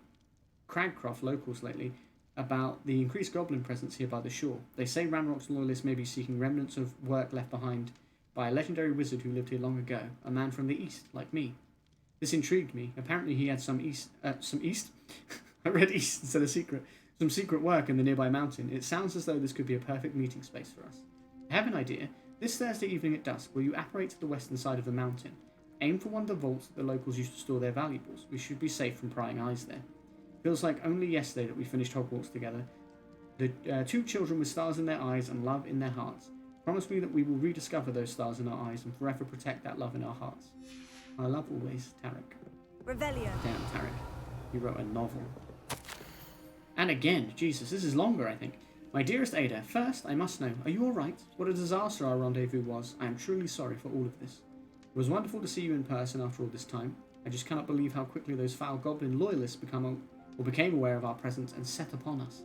Cragcroft locals lately about the increased goblin presence here by the shore. They say Ranrock's loyalists may be seeking remnants of work left behind by a legendary wizard who lived here long ago, a man from the east, like me. This intrigued me. Apparently he had some east? I read east instead of secret. Some secret work in the nearby mountain. It sounds as though this could be a perfect meeting space for us. I have an idea. This Thursday evening at dusk, will you apparate to the western side of the mountain? Aim for one of the vaults that the locals used to store their valuables. We should be safe from prying eyes there. Feels like only yesterday that we finished Hogwarts together. The two children with stars in their eyes and love in their hearts. Promise me that we will rediscover those stars in our eyes and forever protect that love in our hearts. I love always, Tarek. Revelio. Damn, Tarek. You wrote a novel. And again, Jesus, this is longer, I think. My dearest Ada, first, I must know, are you alright? What a disaster our rendezvous was. I am truly sorry for all of this. It was wonderful to see you in person after all this time. I just cannot believe how quickly those foul goblin loyalists became aware of our presence and set upon us.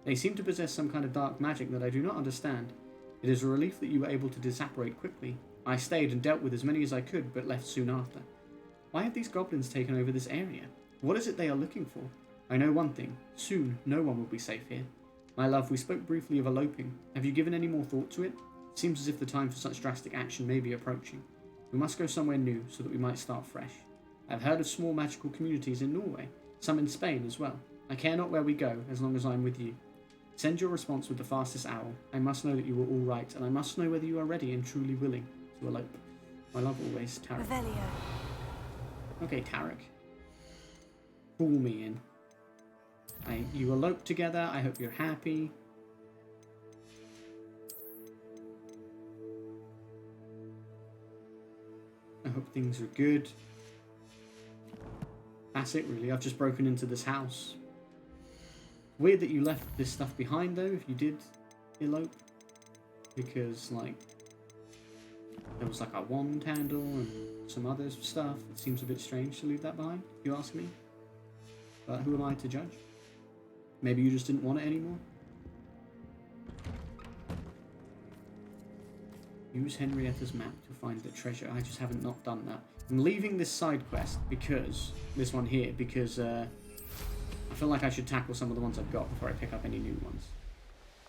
They seem to possess some kind of dark magic that I do not understand. It is a relief that you were able to disapparate quickly. I stayed and dealt with as many as I could, but left soon after. Why have these goblins taken over this area? What is it they are looking for? I know one thing. Soon, no one will be safe here. My love, we spoke briefly of eloping. Have you given any more thought to it? It seems as if the time for such drastic action may be approaching. We must go somewhere new, so that we might start fresh. I've heard of small magical communities in Norway, some in Spain as well. I care not where we go, as long as I'm with you. Send your response with the fastest owl. I must know that you are all right, and I must know whether you are ready and truly willing to elope. My love always, Tarek. Revelio. Okay, Tarek. Pull me in. You elope together. I hope you're happy. I hope things are good. That's it, really. I've just broken into this house. Weird that you left this stuff behind, though, if you did elope. Because, like, there was, like, a wand handle and some other stuff. It seems a bit strange to leave that behind, if you ask me. But who am I to judge? Maybe you just didn't want it anymore? Use Henrietta's map to find the treasure. I just haven't not done that. I'm leaving this side quest because... this one here, because I feel like I should tackle some of the ones I've got before I pick up any new ones.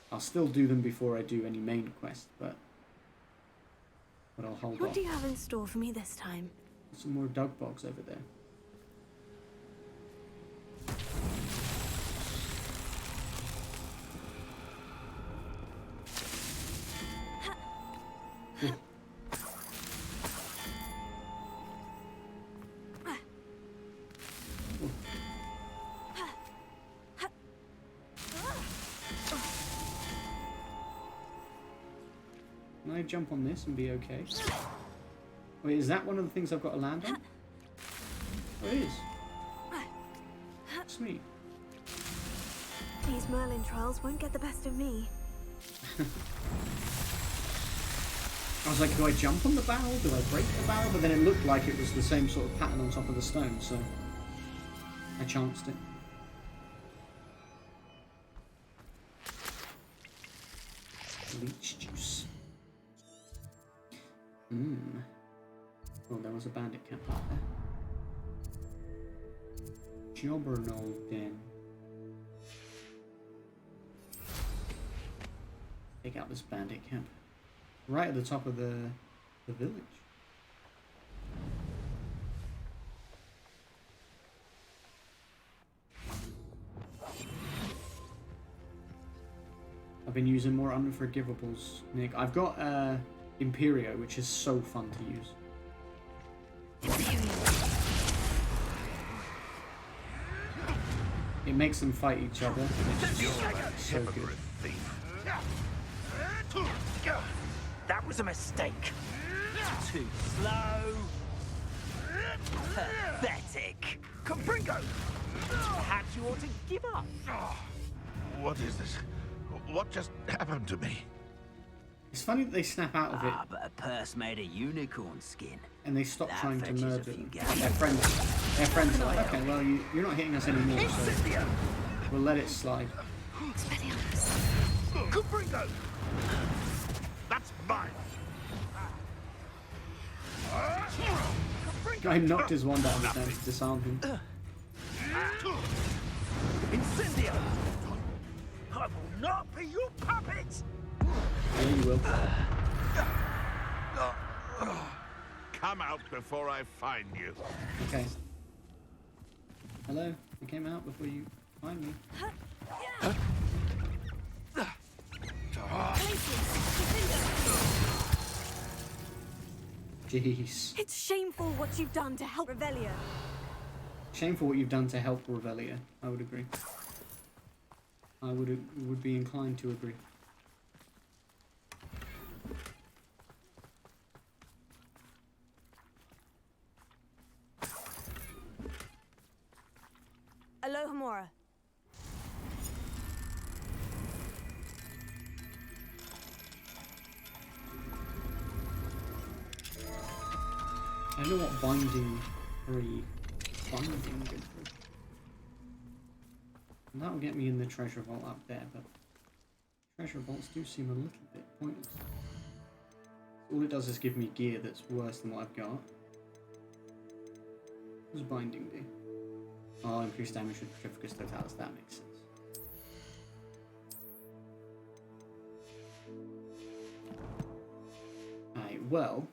I'll still do them before I do any main quest, but I'll hold off. What do you have in store for me this time? Some more dug bogs over there. Can I jump on this and be okay? Wait, is that one of the things I've got to land on? Oh, it is. Sweet. These Merlin trials won't get the best of me. I was like, do I jump on the barrel? Do I break the barrel? But then it looked like it was the same sort of pattern on top of the stone, so I chanced it. Leech juice. Oh, there was a bandit camp out there. Jobberknoll Den. Take out this bandit camp. Right at the top of the village. I've been using more unforgivables, Nick. I've got Imperio, which is so fun to use. It makes them fight each other. It's just so good. That was a mistake. Too slow. Pathetic. Compringo! Perhaps you ought to give up. What is this? What just happened to me? It's funny that they snap out of it Ah, but a purse made of unicorn skin. and they stop That trying to fetches a murder few them. games. Their friends are like, okay, well, you're not hitting us anymore, so we'll let it slide. Compringo! That's mine! Guy knocked his wand out of his hand to disarm him. Incendio! I will not be your puppet! Yeah, you will. Come out before I find you. Okay. Hello? You came out before you find me. Jeez. It's shameful what you've done to help Revelia. Shameful what you've done to help Revelia. I would agree. I would be inclined to agree. Alohomora. I don't know what binding good for. And that'll get me in the treasure vault up there, but treasure vaults do seem a little bit pointless. All it does is give me gear that's worse than what I've got. What does binding do? Oh, increased damage with Petrificus Totalis, that makes sense. Alright, well.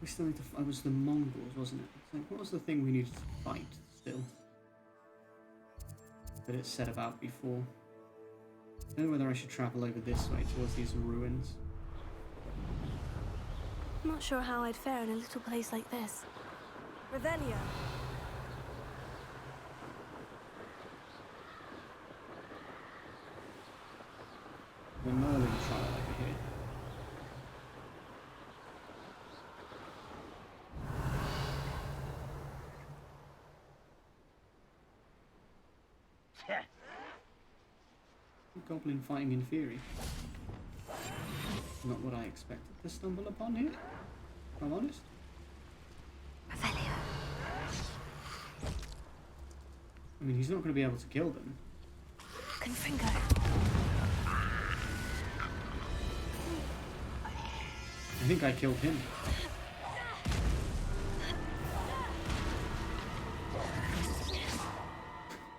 We still need to. It was the Mongols, wasn't it? It's like, what was the thing we needed to fight still? That it said about before. I don't know whether I should travel over this way towards these ruins. I'm not sure how I'd fare in a little place like this. Revelia. The Merlin trial over here. Goblin fighting in theory. Not what I expected to stumble upon here, if I'm honest. Revelia. I mean, he's not going to be able to kill them. Confringo. I think I killed him.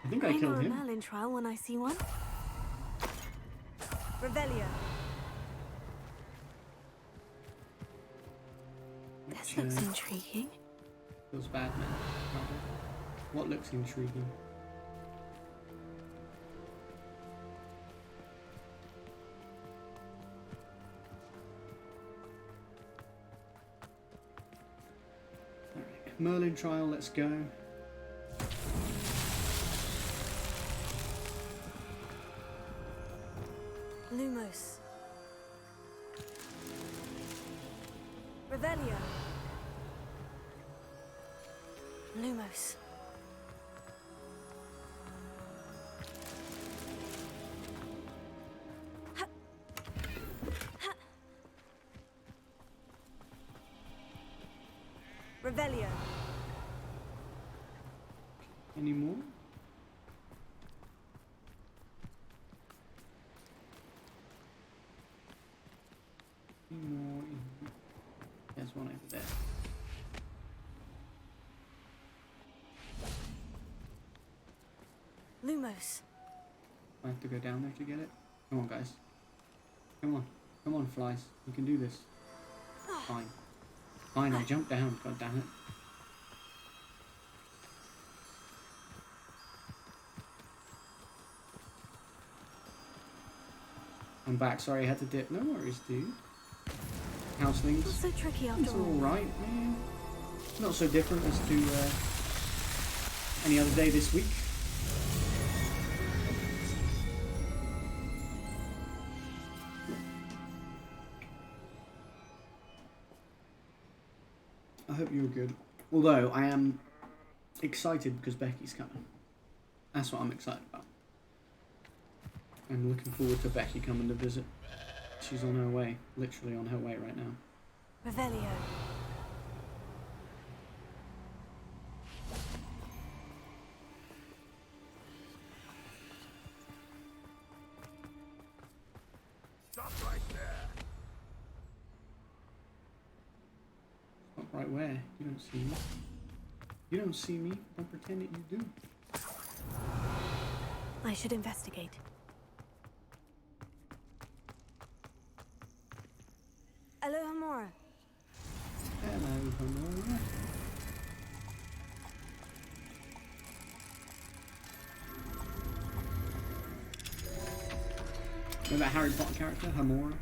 I think I killed a him. Merlin trial when I see one. Revelia. This looks intriguing. Feels bad, man. What looks intriguing? Alright, Merlin trial, let's go. Lumos. Revelia. Lumos. Ha. Ha. Revelia. Any more? More. There's one over there. Lumos. I have to go down there to get it. Come on, guys. Come on. Come on, flies. You can do this. Fine. Fine, I jumped down, god damn it. I'm back, sorry I had to dip. No worries, dude. Houselings. Not so tricky It's after all. alright, man. Not so different as to any other day this week. I hope you're good. Although, I am excited because Becky's coming. That's what I'm excited about. I'm looking forward to Becky coming to visit. She's on her way. Literally on her way right now. Revelio. Stop right there. Stop right where? You don't see me. You don't see me. Don't pretend that you do. I should investigate. Aloha Mora. Hello, Honora. Know that Harry Potter character, Hamora?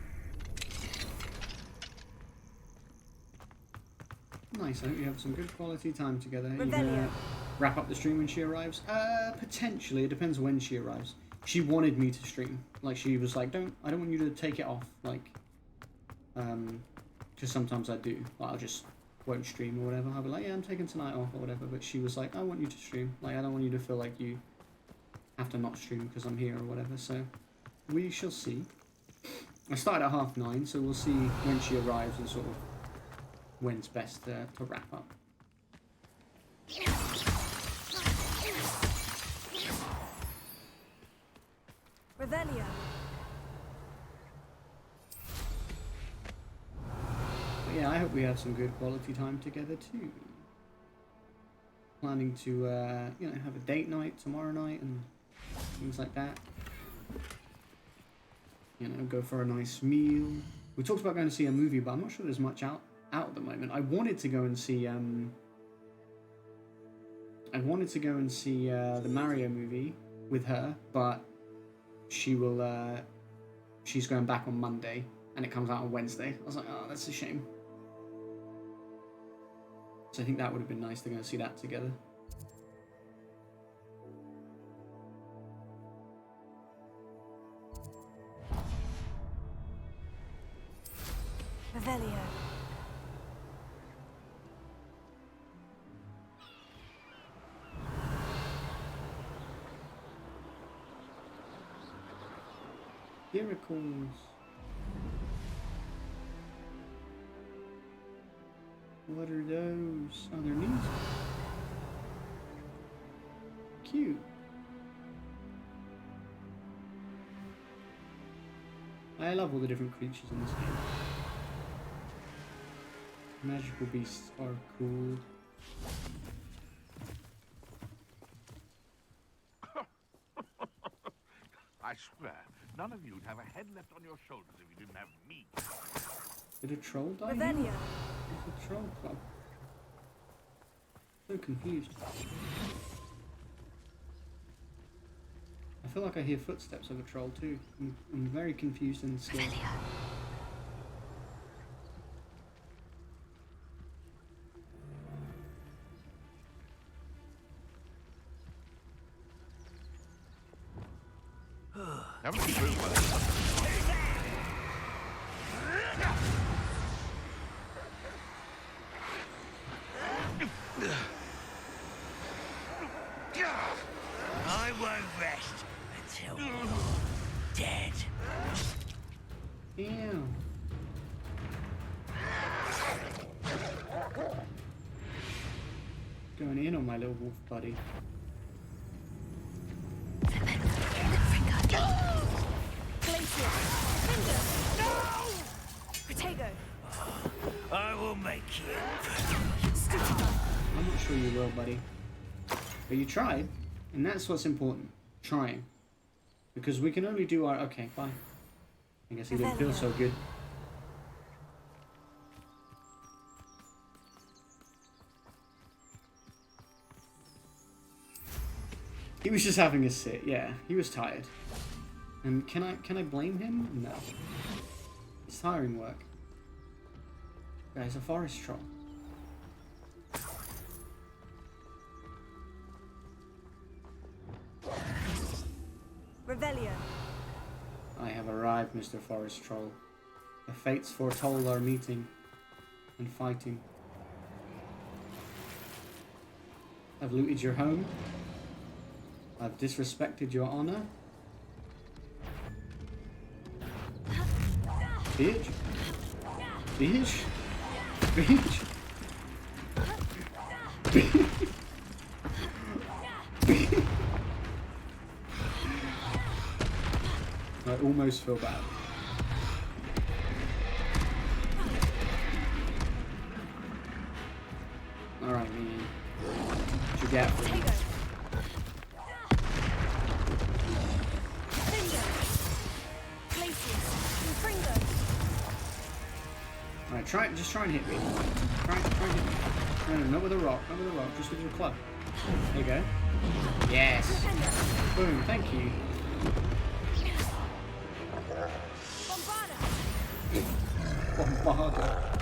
Nice, I hope you have some good quality time together. Are you gonna wrap up the stream when she arrives? Potentially, it depends when she arrives. She wanted me to stream. Like, she was like, I don't want you to take it off. Like, because sometimes I do. Like, I'll just won't stream or whatever. I'll be like, yeah, I'm taking tonight off or whatever. But she was like, I want you to stream. Like, I don't want you to feel like you have to not stream because I'm here or whatever. So, we shall see. I started at 9:30, so we'll see when she arrives and sort of when's best to wrap up. Revelio. But yeah, I hope we have some good quality time together too. Planning to, you know, have a date night tomorrow night and things like that. You know, go for a nice meal. We talked about going to see a movie, but I'm not sure there's much out at the moment. I wanted to go and see, the Mario movie with her, but she will, she's going back on Monday, and it comes out on Wednesday. I was like, oh, that's a shame. So I think that would have been nice to go and see that together. Revelio. Miracles. What are those? Oh, they're knees. Cute. I love all the different creatures in this game. Magical beasts are cool. I swear, none of you'd have a head left on your shoulders if you didn't have me. Did a troll die? Revelio. Here? It's a troll club. So confused. I feel like I hear footsteps of a troll too. I'm very confused and scared. Haven't you realized? I won't rest until you're dead. Damn. Going in on my little wolf buddy. Glacier. Finger. No! Protego. I will make you. I'm not sure you will, buddy. But you tried, and that's what's important. Trying. Because we can only do our... Okay, fine. I guess he didn't feel so good. He was just having a sit, yeah. He was tired. And can I blame him? No. It's tiring work. Guy's a forest troll. Revelio. I have arrived, Mr. Forest Troll. The fates foretold our meeting and fighting. I've looted your home. I've disrespected your honor. Bitch. Bitch. Bitch. Bitch. I almost feel bad. Alright, man. What you got for me? Alright, just try and hit me. Try and hit me. No, not with a rock, just with your club. There you go. Yes. Boom, thank you. Bombarda.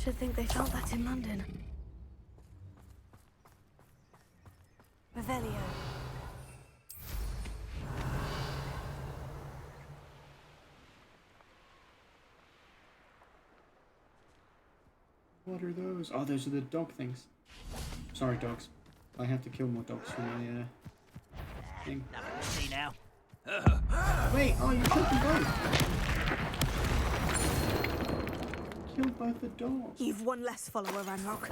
Should think they felt that in London. Revelio. What are those? Oh, those are the dog things. Sorry, dogs. I have to kill more dogs for my thing. Nothing to see now. Wait, oh, you killed them both. Killed both the dogs. You've one less follower, Ranrock.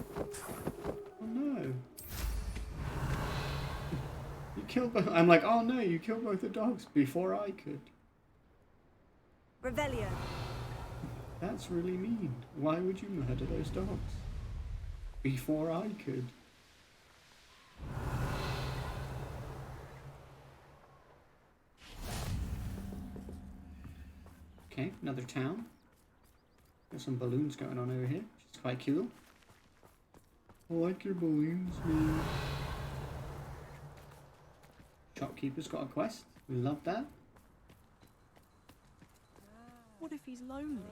Oh no. You killed both. I'm like, oh no, you killed both the dogs before I could. Revelio. That's really mean. Why would you murder those dogs? Before I could. Okay, another town. Got some balloons going on over here, which is quite cool. I like your balloons, man. Shopkeeper's got a quest. We love that. What if he's lonely?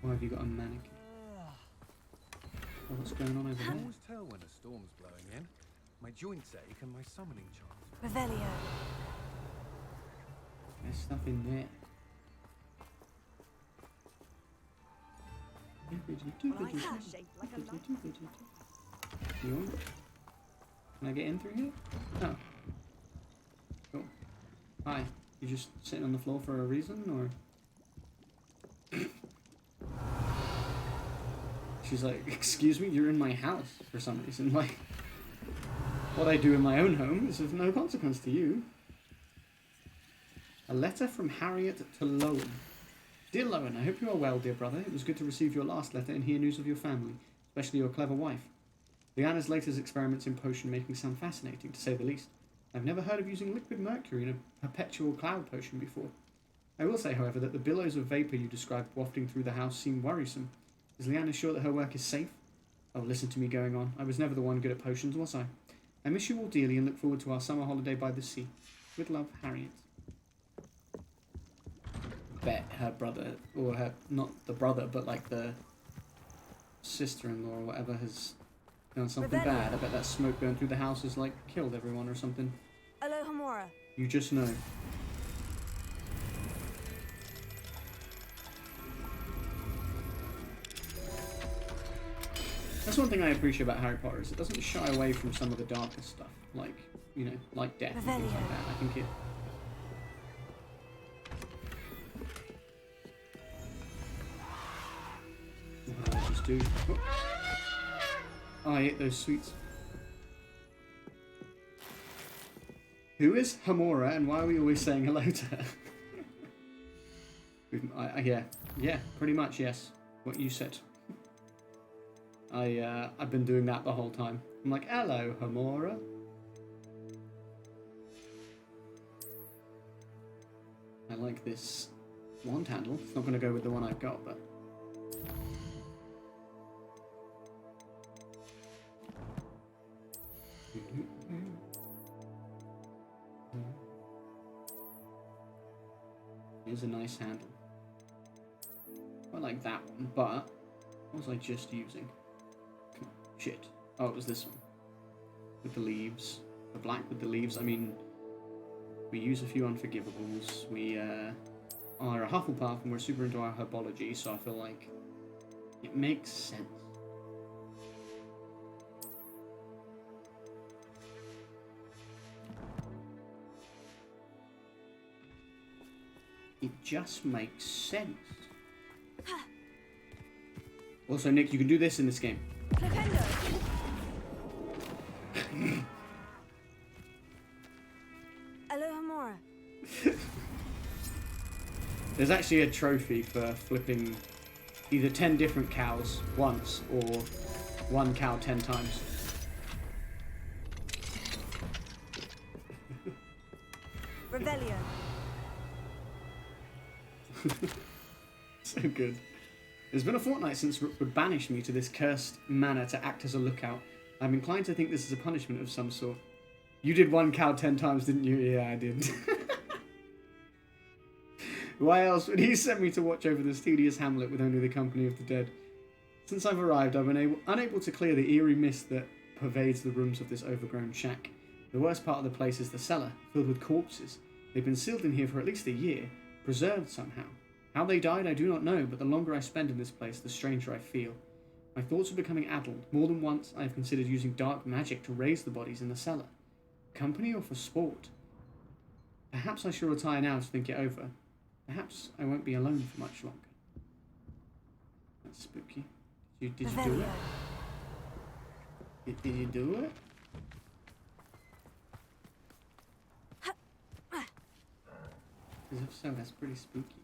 Why have you got a mannequin? Oh, what's going on over I there? always tell when a storm's blowing in. My joints ache and my summoning charms. Revelio. There's stuff in there. Can I get in through here? No. Cool. Hi. You just sitting on the floor for a reason, or? She's like, excuse me, you're in my house for some reason. Like, what I do in my own home is of no consequence to you. A letter from Harriet to Lowen. Dear Lowen, I hope you are well, dear brother. It was good to receive your last letter and hear news of your family, especially your clever wife. Leanna's latest experiments in potion making sound fascinating, to say the least. I've never heard of using liquid mercury in a perpetual cloud potion before. I will say, however, that the billows of vapour you described wafting through the house seem worrisome. Is Leanna sure that her work is safe? Oh, listen to me going on. I was never the one good at potions, was I? I miss you all dearly and look forward to our summer holiday by the sea. With love, Harriet. Bet her brother, or her, not the brother, but like the sister-in-law or whatever has done something bad. I bet that smoke going through the house has like killed everyone or something. Alohomora. You just know. That's one thing I appreciate about Harry Potter is it doesn't shy away from some of the darker stuff, like, you know, like death and things like that. I think it... What did I just do? Oh, I ate those sweets. Who is Hamora and why are we always saying hello to her? Yeah, pretty much, yes. What you said. I've been doing that the whole time. I'm like, hello, Hamora. I like this wand handle. It's not going to go with the one I've got, but... Here's a nice handle. I like that one, but what was I just using? Shit. Oh, it was this one. With the leaves. The black with the leaves. I mean, we use a few unforgivables. We are a Hufflepuff and we're super into our herbology, so I feel like it makes sense. It just makes sense. Also, Nick, you can do this in this game. Alohomora. There's actually a trophy for flipping either 10 different cows once or one cow 10 times. Revelio. So good. It's been a fortnight since Rookwood banished me to this cursed manor to act as a lookout. I'm inclined to think this is a punishment of some sort. You did one cow 10 times, didn't you? Yeah, I did. Why else would he send me to watch over this tedious hamlet with only the company of the dead? Since I've arrived, I've been unable to clear the eerie mist that pervades the rooms of this overgrown shack. The worst part of the place is the cellar, filled with corpses. They've been sealed in here for at least a year, preserved somehow. How they died, I do not know, but the longer I spend in this place, the stranger I feel. My thoughts are becoming addled. More than once, I have considered using dark magic to raise the bodies in the cellar. Company or for sport? Perhaps I shall retire now to think it over. Perhaps I won't be alone for much longer. That's spooky. Did you do it? Did you do it? Because if so, that's pretty spooky.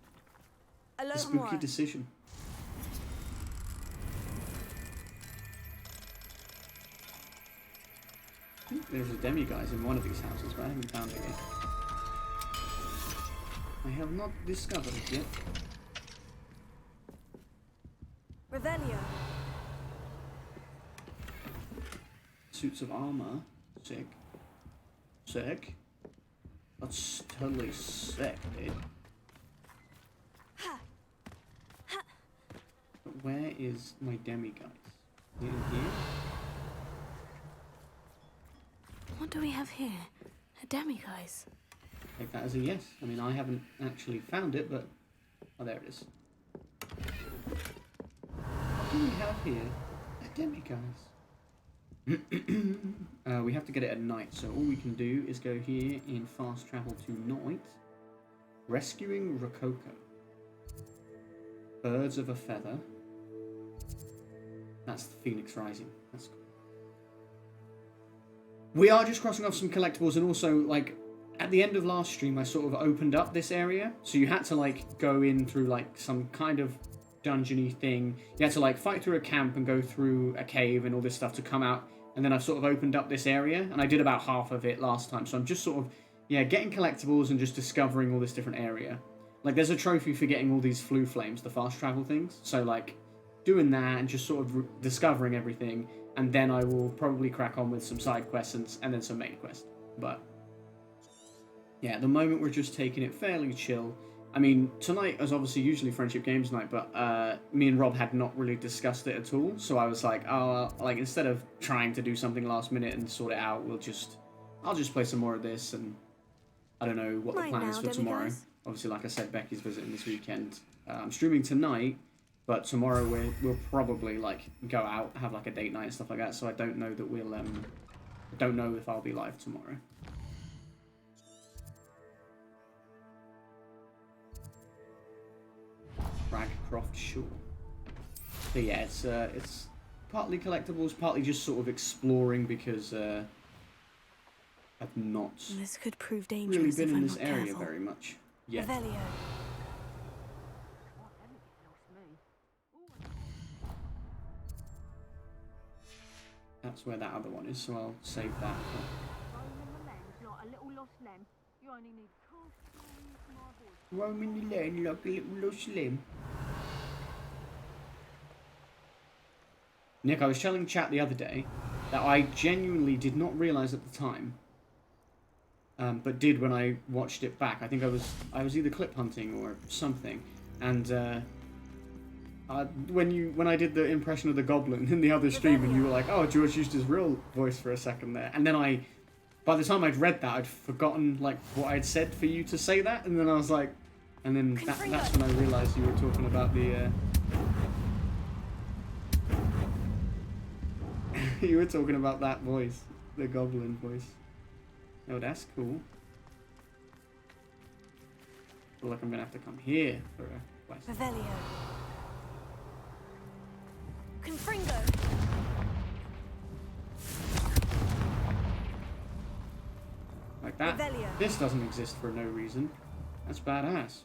A spooky decision. I think there's a demiguise in one of these houses, but I haven't found it yet. I have not discovered it yet. Revelio. Suits of armor. Sick. Sick. That's totally sick, dude. But where is my demiguise? Is it in here? What do we have here? A demiguise. Take that as a yes. I mean, I haven't actually found it, but... Oh, there it is. What do we have here? A demiguise. We have to get it at night, so all we can do is go here in fast travel to night. Rescuing Rococo. Birds of a feather. That's the Phoenix Rising. That's cool. We are just crossing off some collectibles, and also, like, at the end of last stream, I sort of opened up this area. So you had to, like, go in through, like, some kind of dungeon-y thing. You had to, like, fight through a camp and go through a cave and all this stuff to come out. And then I've sort of opened up this area, and I did about half of it last time. So I'm just sort of, yeah, getting collectibles and just discovering all this different area. Like, there's a trophy for getting all these flue flames, the fast travel things. So, like, doing that and just sort of discovering everything. And then I will probably crack on with some side quests and then some main quests. But, yeah, at the moment we're just taking it fairly chill. I mean, tonight was obviously usually Friendship Games night, but me and Rob had not really discussed it at all. So I was like, oh, like, instead of trying to do something last minute and sort it out, I'll just play some more of this, and I don't know what the plan is for tomorrow. Obviously, like I said, Becky's visiting this weekend. I'm streaming tonight, but tomorrow we'll probably, like, go out, have, like, a date night and stuff like that, so I don't know that we'll, don't know if I'll be live tomorrow. Cragcroft Shore. So yeah, it's partly collectibles, partly just sort of exploring, because I've not This could prove dangerous really been if in I'm this not area careful. very much yet. Revelio. That's where that other one is, so I'll save that. Roaming the land like a little lost lamb. Nick, I was telling chat the other day that I genuinely did not realise at the time but did when I watched it back. I think I was either clip hunting or something, and when I did the impression of the goblin in the other stream, and you were like, "Oh, George used his real voice for a second there," and then by the time I'd read that, I'd forgotten like what I'd said for you to say that, and then I was like, and then that's when I realised you were talking about the. You were talking about that voice, the goblin voice. Oh, that's cool. I feel like I'm gonna have to come here for a quest. Revelio. Confringo. Like that. Revelio. This doesn't exist for no reason. That's badass.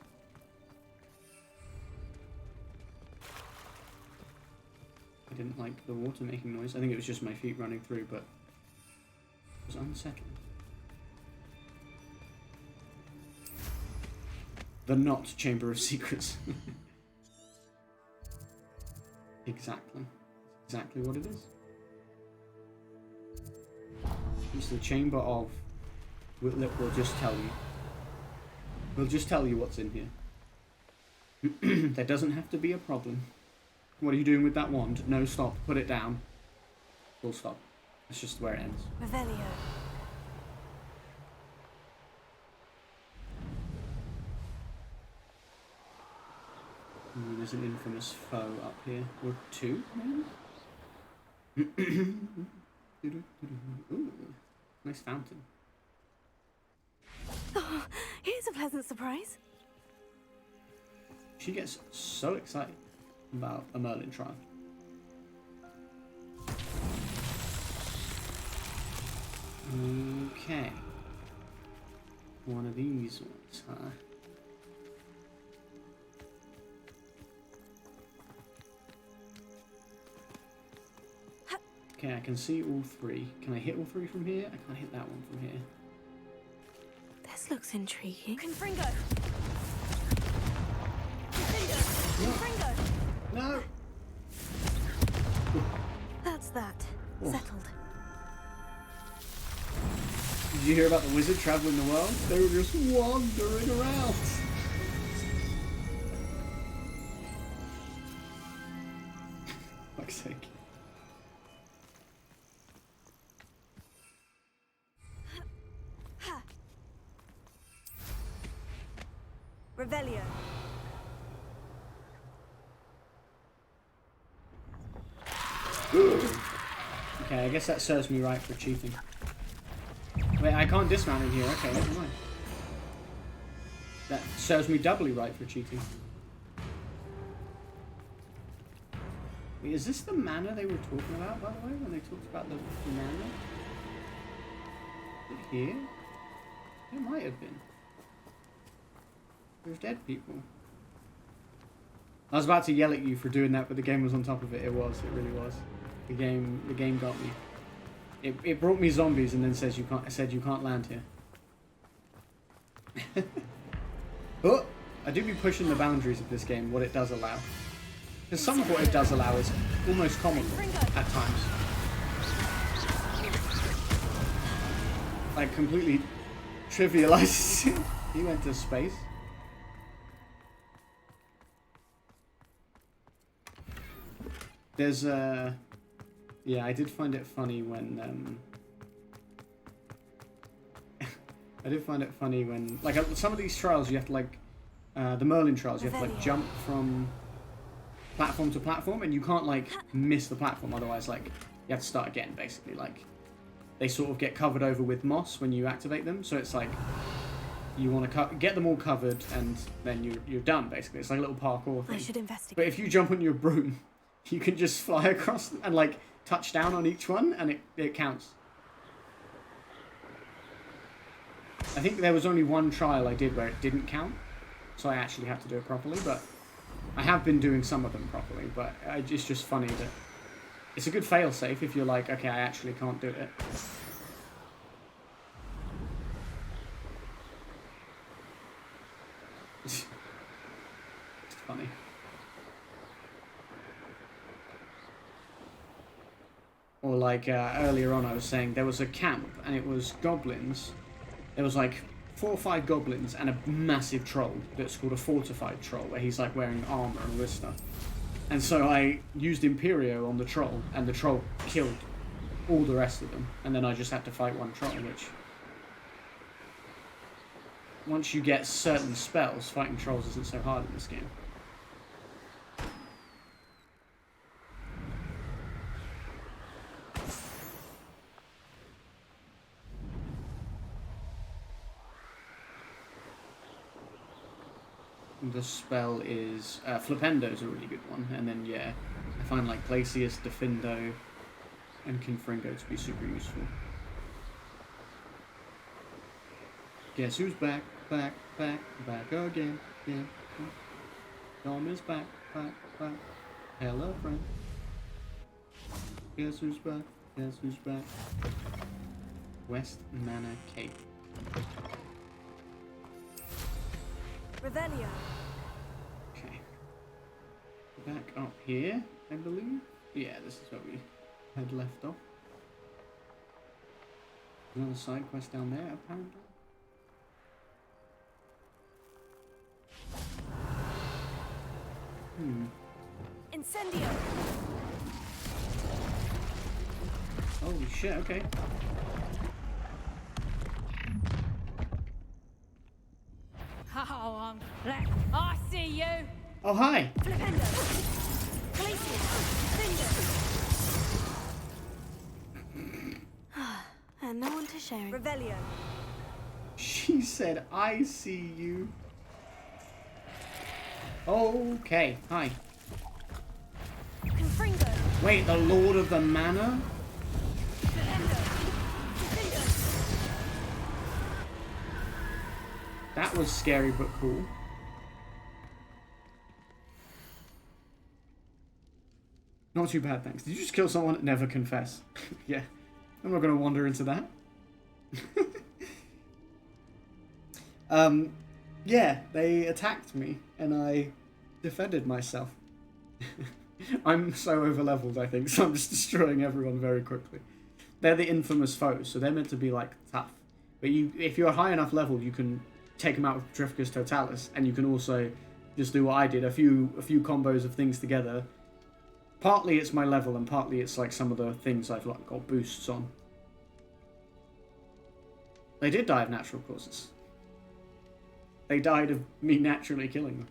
I didn't like the water making noise. I think it was just my feet running through, but it was unsettling. The not Chamber of Secrets. Exactly. Exactly what it is. It's the Chamber of... We'll just tell you. We'll just tell you what's in here. There doesn't have to be a problem. What are you doing with that wand? No, stop. Put it down. Full stop. That's just where it ends. Revelio. Ooh, there's an infamous foe up here. Or two, maybe? Ooh, nice fountain. Oh, here's a pleasant surprise. She gets so excited about a Merlin trial. Okay. One of these ones, huh? Okay, I can see all three. Can I hit all three from here? I can't hit that one from here. This looks intriguing. Confringo. Confringo. No! That's that. Oh. Settled. Did you hear about the wizard traveling the world? They were just wandering around. Fuck's sake. Revelio. Okay, I guess that serves me right for cheating. Wait, I can't dismount in here. Okay, never mind. That serves me doubly right for cheating. Wait, is this the mana they were talking about, by the way, when they talked about the mana? Is it here? It might have been. There's dead people. I was about to yell at you for doing that, but the game was on top of it. It was. It really was. The game got me. It brought me zombies and then said you can't land here. But I do be pushing the boundaries of this game, what it does allow. Because some of what it does allow is almost comical at times. Like completely trivializes it. He went to space. There's yeah, I did find it funny when I did find it funny when like some of these trials you have to like the Merlin trials you have to like jump from platform to platform and you can't like miss the platform, otherwise like you have to start again basically. Like they sort of get covered over with moss when you activate them, so it's like you want to get them all covered and then you're done basically. It's like a little parkour thing. I should investigate. But if you jump on your broom, you can just fly across and like touch down on each one and it counts. I think there was only one trial I did where it didn't count, so I actually had to do it properly, but I have been doing some of them properly, but it's just funny that it's a good fail-safe if you're like, okay, I actually can't do it. It's funny. Or like earlier on I was saying there was a camp and it was goblins. there was like 4 or 5 goblins and a massive troll that's called a fortified troll, where he's like wearing armor and all this stuff. And so I used Imperio on the troll, and the troll killed all the rest of them. And then I just had to fight one troll, which... Once you get certain spells, fighting trolls isn't so hard in this game. The spell is... Flipendo's a really good one. And then, yeah, I find like Glacius, Defindo, and Confringo to be super useful. Guess who's back, back, back, back again, yeah. Dom is back, back, back. Hello, friend. Guess who's back, guess who's back. West Manor Cape. Revelio. Okay. Back up here, I believe. Yeah, this is where we had left off. Another side quest down there, apparently. Incendio. Holy shit, okay. Oh, I'm black. I see you. Oh, hi! Flipendo. Glacius. Finger. And no one to share it. Revelio. She said, I see you. Okay, hi. Confringo. Wait, the Lord of the Manor? Flipendo. Finger. That was scary but cool. Not too bad, thanks. Did you just kill someone and never confess? Yeah. I'm not going to wander into that. Yeah, they attacked me and I defended myself. I'm so over-leveled, I think, so I'm just destroying everyone very quickly. They're the infamous foes, so they're meant to be, like, tough. But if you're high enough level, you can take them out with Drifkus Totalis, and you can also just do what I did, a few combos of things together. Partly it's my level, and partly it's, like, some of the things I've like, got boosts on. They did die of natural causes. They died of me naturally killing them.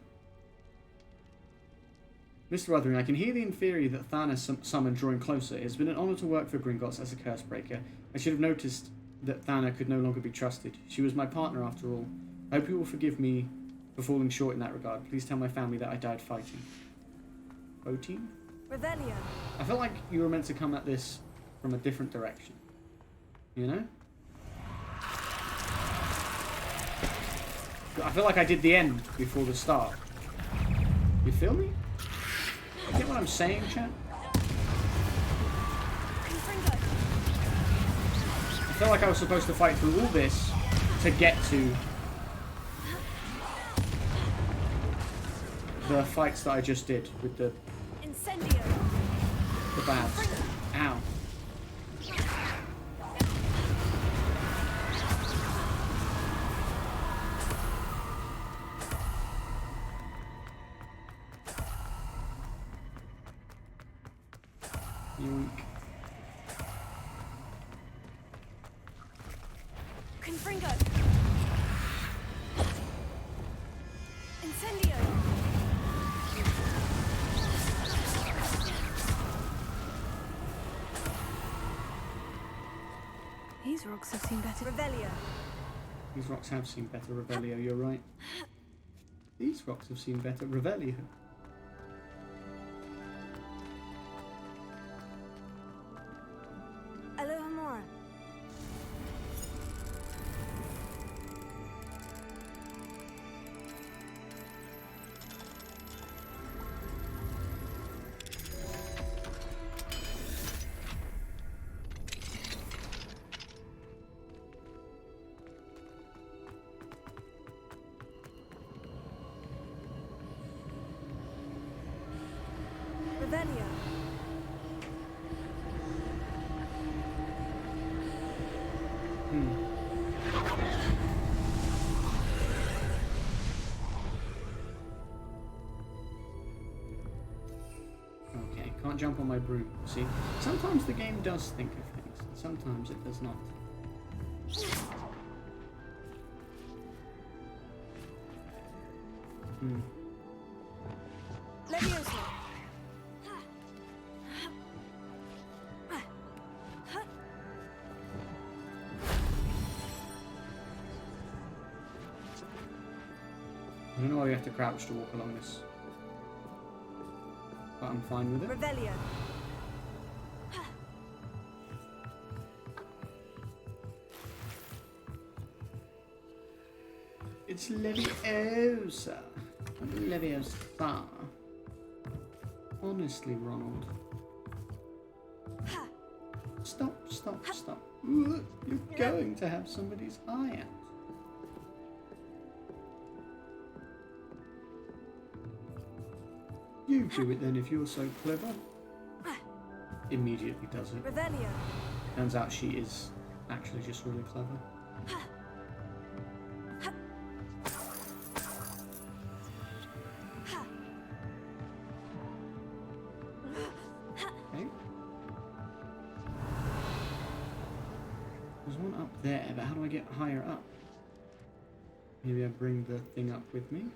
Mr. Ruthering, I can hear the inferi that Thanos summoned drawing closer. It has been an honor to work for Gringotts as a curse breaker. I should have noticed that Thana could no longer be trusted. She was my partner after all. I hope you will forgive me for falling short in that regard. Please tell my family that I died fighting. Voting? Revelio. I feel like you were meant to come at this from a different direction. You know? I feel like I did the end before the start. You feel me? You get what I'm saying, chat? I feel like I was supposed to fight through all this to get to the fights that I just did with the bads. Ow. Yoink. Confringo. Incendio. These rocks have seen better. Revelio. These rocks have seen better, Revelio, you're right. These rocks have seen better, Revelio. Alohomora. Can't jump on my broom. See, sometimes the game does think of things, and sometimes it does not. Leviosa. I don't know why we have to crouch to walk along this, but I'm fine with it. Revelio. It's Leviosa. Not Leviosa. Honestly, Ronald. Stop, stop, stop. You're going to have somebody's eye out. You do it then if you're so clever. Immediately does it. Revelio. Turns out she is actually just really clever. Okay. There's one up there, but how do I get higher up? Maybe I bring the thing up with me.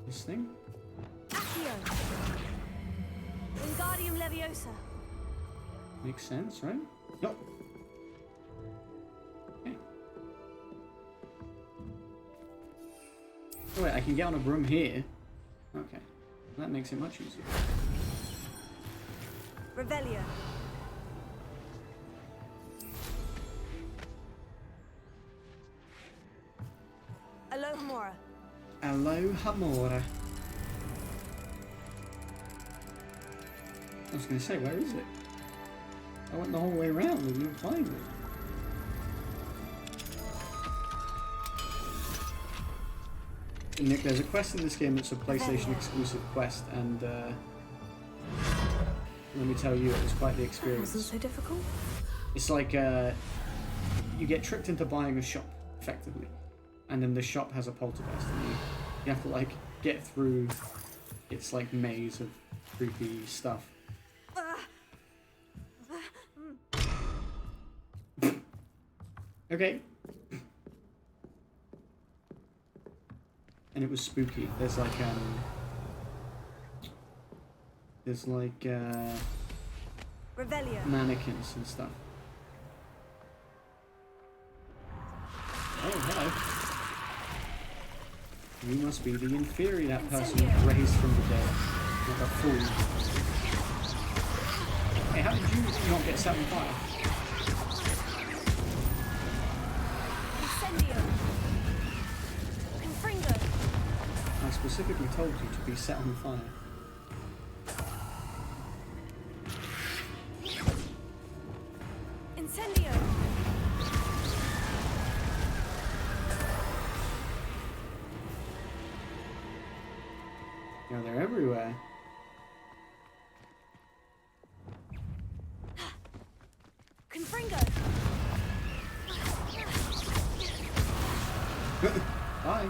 This thing? Accio. Wingardium Leviosa. Makes sense, right? Nope. Okay. Oh wait, I can get on a broom here. Okay. That makes it much easier. Revelio. Alohomora. Alohomora. I was going to say, where is it? I went the whole way around and you were fine with it. Nick, there's a quest in this game that's a PlayStation exclusive quest, and let me tell you, it was quite the experience. Wasn't so difficult. It's like you get tricked into buying a shop, effectively, and then the shop has a poltergeist, and you have to like get through its like maze of creepy stuff. Okay. And it was spooky. There's like Revelio. mannequins and stuff. Oh, hello. You must be the inferior, that person who raised from the dead. Like a fool. Hey, how did you not get set on fire? Incendio. Confringo. I specifically told you to be set on fire. Incendio. You know, they're everywhere. Confringo. Bye.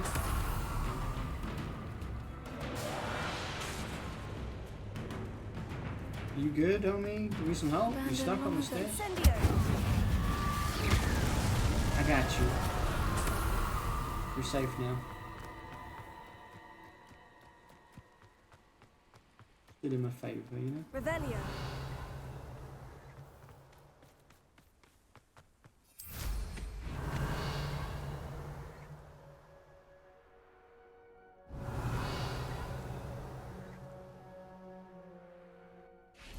You good, homie? Give me some help? You stuck on the stairs? Incendio. I got you. You're safe now. Did him a favor, you know? Revelio.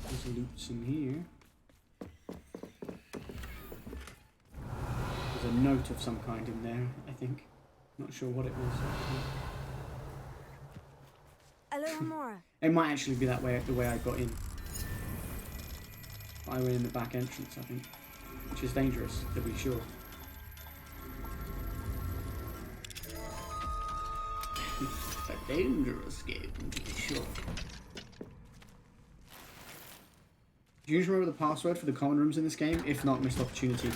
There's loops in here. There's a note of some kind in there, I think. Not sure what it was. Alohomora. It might actually be that way, the way I got in. I went in the back entrance, I think. Which is dangerous, to be sure. It's a dangerous game, to be sure. Do you remember the password for the common rooms in this game? If not, missed opportunity.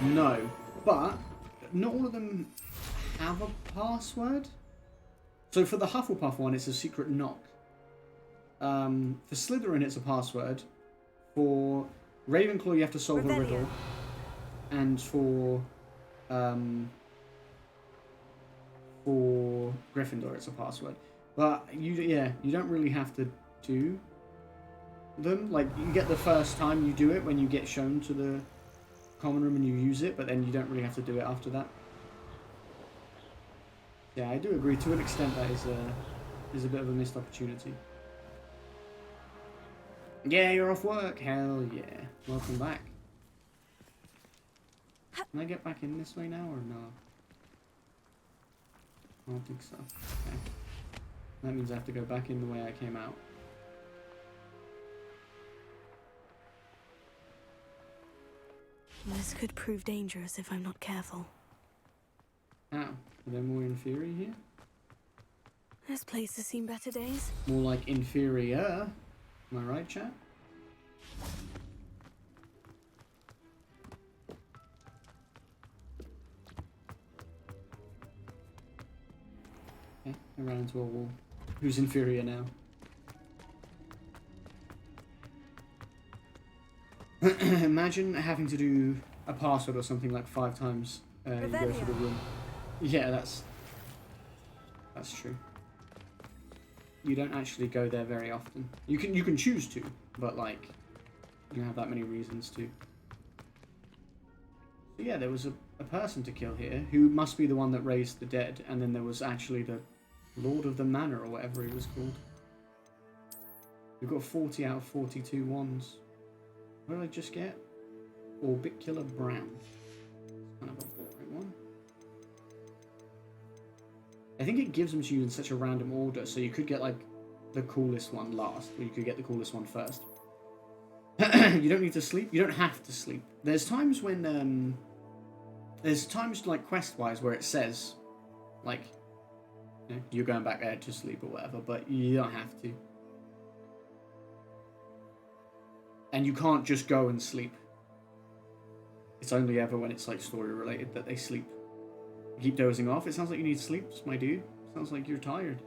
No. But, not all of them have a password. So for the Hufflepuff one, it's a secret knock. For Slytherin, it's a password. For Ravenclaw, you have to solve a riddle. And for Gryffindor, it's a password. But you don't really have to do them. Like, you get the first time you do it when you get shown to the common room and you use it, but then you don't really have to do it after that. Yeah, I do agree. To an extent, that is a bit of a missed opportunity. Yeah, you're off work. Hell yeah. Welcome back. Can I get back in this way now or no? I don't think so. Okay. That means I have to go back in the way I came out. This could prove dangerous if I'm not careful. How? Are there more inferi here? This place has seen better days. More like inferior. Am I right, chat? Okay, I ran into a wall. Who's inferior now? Imagine having to do a password or something like 5 times you go through the room. Yeah, that's true. You don't actually go there very often. You can choose to, but like you don't have that many reasons to. So yeah, there was a person to kill here who must be the one that raised the dead, and then there was actually the Lord of the Manor or whatever he was called. We've got 40 out of 42 wands. What did I just get? Orbicular Brown. It's kind of a boring one. I think it gives them to you in such a random order, so you could get like the coolest one last, or you could get the coolest one first. You don't need to sleep. You don't have to sleep. There's times when like quest-wise where it says like you're going back there to sleep or whatever, but you don't have to. And you can't just go and sleep. It's only ever when it's like story related that they sleep. You keep dozing off. It sounds like you need sleep, my dude. Sounds like you're tired.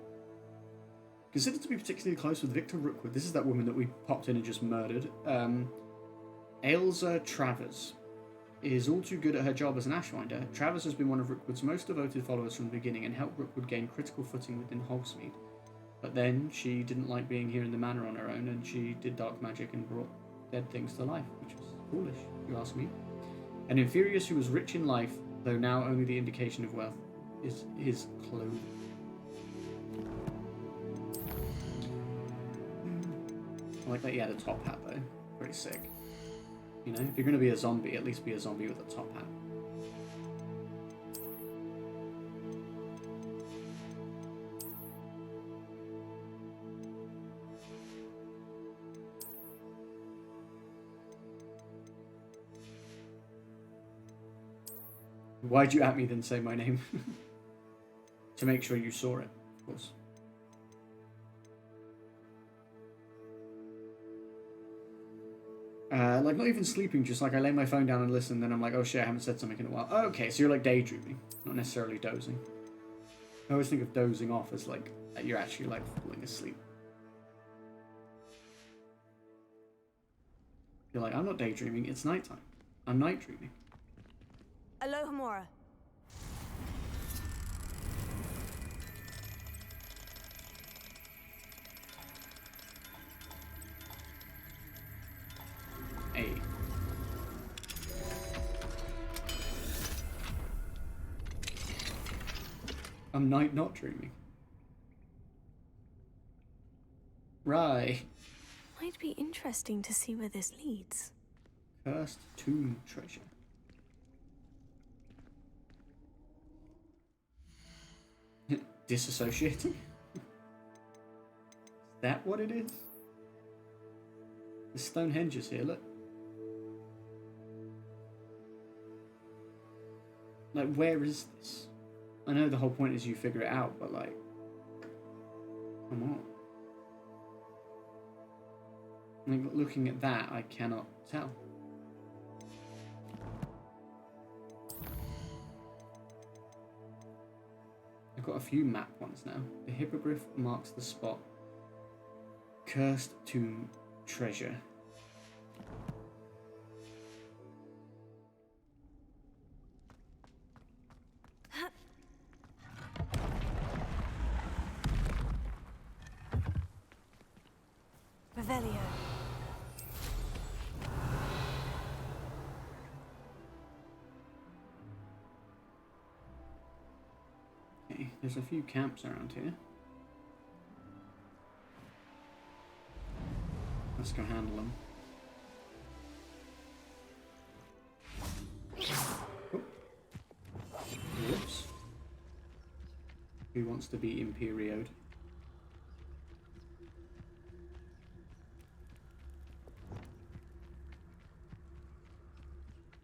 Considered to be particularly close with Victor Rookwood. This is that woman that we popped in and just murdered. Ailsa Travers is all too good at her job as an Ashwinder. Travers has been one of Rookwood's most devoted followers from the beginning and helped Rookwood gain critical footing within Hogsmeade. But then she didn't like being here in the manor on her own, and she did dark magic and brought dead things to life, which was foolish, if you ask me. An Inferius who was rich in life, though now only the indication of wealth is his clothing. I like that he had a top hat though. Pretty sick. You know, if you're going to be a zombie, at least be a zombie with a top hat. Why'd you at me then say my name? To make sure you saw it, of course. Like, not even sleeping, just like I lay my phone down and listen, then I'm like, oh shit, I haven't said something in a while. Oh, okay, so you're like daydreaming, not necessarily dozing. I always think of dozing off as like, you're actually like falling asleep. You're like, I'm not daydreaming, it's nighttime. I'm night dreaming. Alohomora. Hey. I'm not dreaming. Right. Might be interesting to see where this leads. Cursed tomb treasure. Disassociating? Is that what it is? The Stonehenge is here, look. Like, where is this? I know the whole point is you figure it out, but like, come on. Like, looking at that, I cannot tell. I've got a few map ones now. The hippogriff marks the spot. Cursed tomb treasure. Revelio. Okay, there's a few camps around here. Let's go handle them. Oh. Whoops. Who wants to be Imperioed?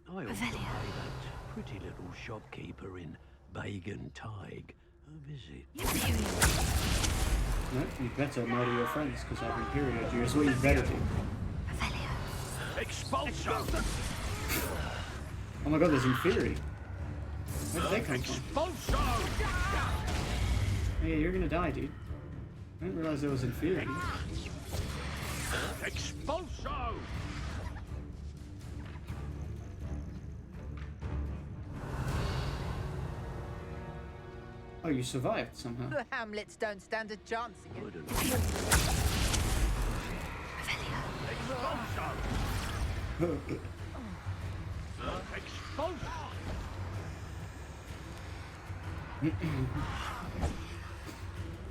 I ought to pay that pretty little shopkeeper in Bagan Tig a visit. No, you better murder your friends because I've Imperioed you. Is what you better do. Expulso! Oh my god, there's Inferi. Where did they come from? Expulso! Hey, you're gonna die, dude. I didn't realize there was Inferi. Expulso! Oh, you survived somehow. The Hamlets don't stand a chance against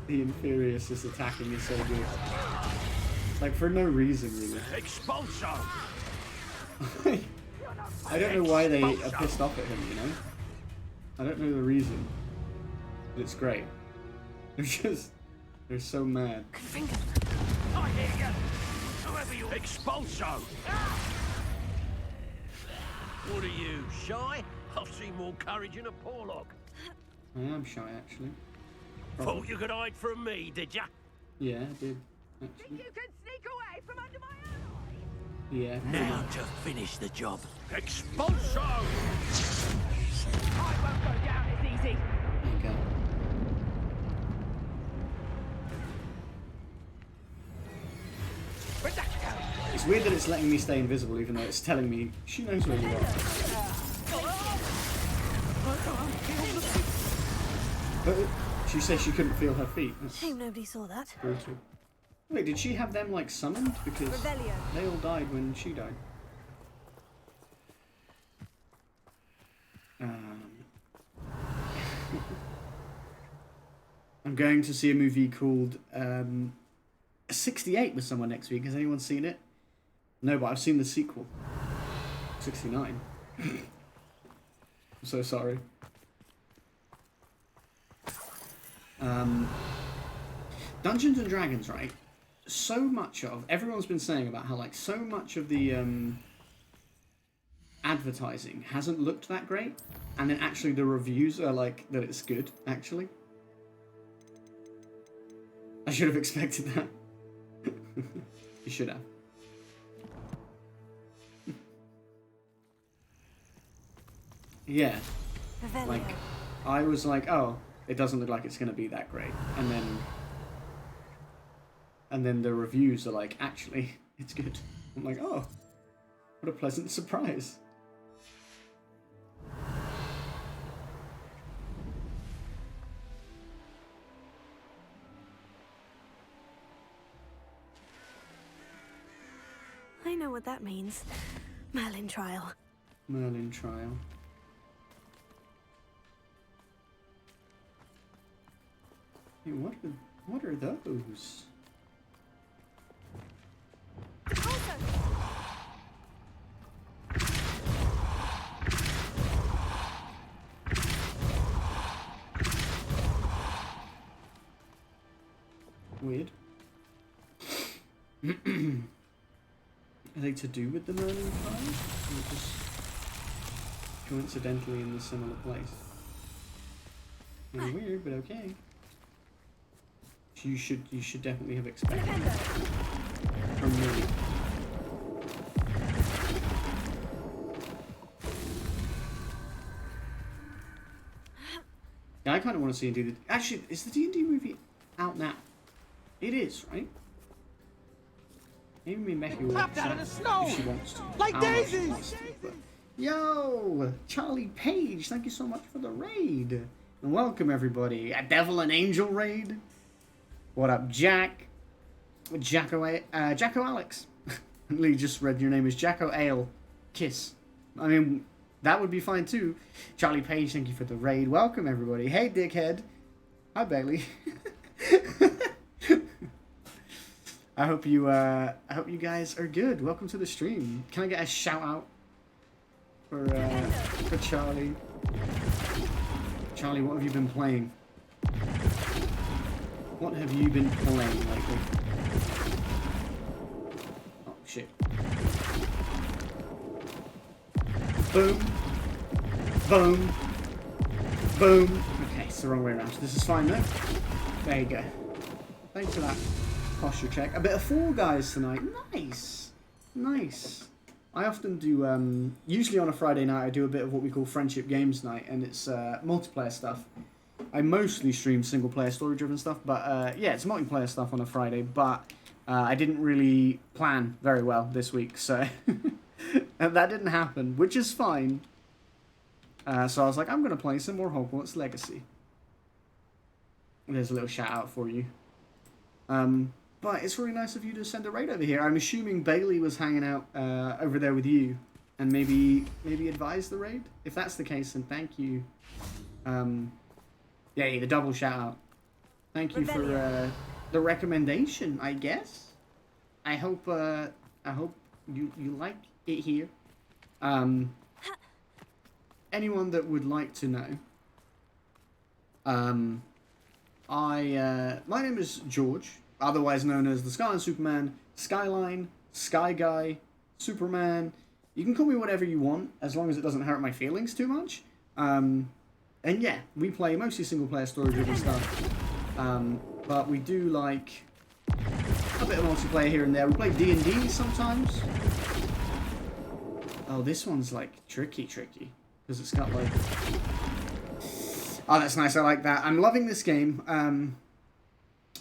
The Inferius is attacking is so good. Like, for no reason, really. Expulso! I don't know why they are pissed off at him, you know? I don't know the reason. But it's great. They're so mad. I hear you! Whoever you Expulso! What are you, shy? I've seen more courage in a Porlock. I am shy, actually. Thought you could hide from me, did ya? Yeah, I did, actually. You can sneak away from under my eye. Yeah. Now to finish the job. Expulso! I won't go down as easy. There you go. It's weird that it's letting me stay invisible even though it's telling me she knows where you are. But she says she couldn't feel her feet. That's Shame nobody saw that. brutal. Wait, did she have them like summoned? Because Revelio. they all died when she died. I'm going to see a movie called 68 with someone next week. Has anyone seen it? No, but I've seen the sequel. 69. I'm so sorry. Dungeons and Dragons, right? So much of everyone's been saying about how like so much of the advertising hasn't looked that great, and then actually the reviews are like that it's good. Actually, I should have expected that. You should have. Yeah, Revelio. like I was like, oh, it doesn't look like it's gonna be that great, and then the reviews are like, actually, it's good. I'm like, oh, what a pleasant surprise. I know what that means. Merlin trial. Merlin trial. Hey, what are those? Weird. Are they to do with the Merlin trial? Or just coincidentally in the similar place? Really weird, but okay. You should definitely have expected that from me. Yeah, I kind of want to see D&D. Actually, is the D&D movie out now? It is, right? Maybe me Becky will Popped out of the snow if she wants to. like I don't know if she daisies. wants to, but- Yo, Charlie Page, thank you so much for the raid. And welcome everybody. A Devil and Angel raid. What up, Jack? Jacko Alex. Lee just read your name is Jacko Ale. Kiss. I mean, that would be fine too. Charlie Page, thank you for the raid. Welcome everybody. Hey, dickhead. Hi, Bailey. I hope you guys are good. Welcome to the stream. Can I get a shout out for Charlie? Charlie, what have you been playing? What have you been playing lately? Oh shit. Boom. Boom. Boom. Okay, it's the wrong way around. This is fine though. There you go. Thanks for that posture check. A bit of Fall Guys tonight. Nice. Nice. I often do, usually on a Friday night, I do a bit of what we call Friendship Games Night, and it's multiplayer stuff. I mostly stream single-player story-driven stuff, but yeah, it's multiplayer stuff on a Friday, but I didn't really plan very well this week, so that didn't happen, which is fine. So I was like, I'm going to play some more Hogwarts Legacy. There's a little shout-out for you. But it's really nice of you to send a raid over here. I'm assuming Bailey was hanging out over there with you, and maybe advised the raid. If that's the case, then thank you. Yeah, the double shout out. Thank you for the recommendation. I guess. I hope you like it here. Anyone that would like to know. My name is George. Otherwise known as the Skyline Superman, Skyline, Sky Guy, Superman. You can call me whatever you want, as long as it doesn't hurt my feelings too much. And yeah, we play mostly single-player story-driven stuff. But we do like a bit of multiplayer here and there. We play D&D sometimes. Oh, this one's like tricky. Because it's got like... Oh, that's nice. I like that. I'm loving this game.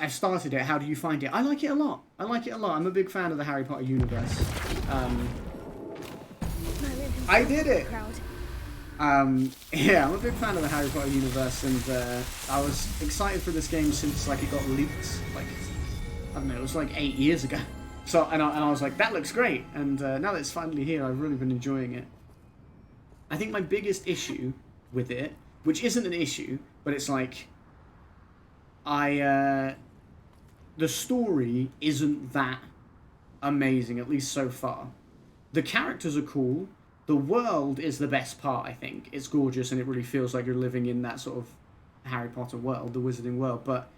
I've started it. How do you find it? I like it a lot. I'm a big fan of the Harry Potter universe. I did it! Yeah, I'm a big fan of the Harry Potter universe, and I was excited for this game since like it got leaked. Like, I don't know, it was like 8 years ago. So, and I was like, that looks great. And now that it's finally here, I've really been enjoying it. I think my biggest issue with it, which isn't an issue, but it's like, the story isn't that amazing, at least so far. The characters are cool. The world is the best part, I think. It's gorgeous, and it really feels like you're living in that sort of Harry Potter world, the wizarding world. But,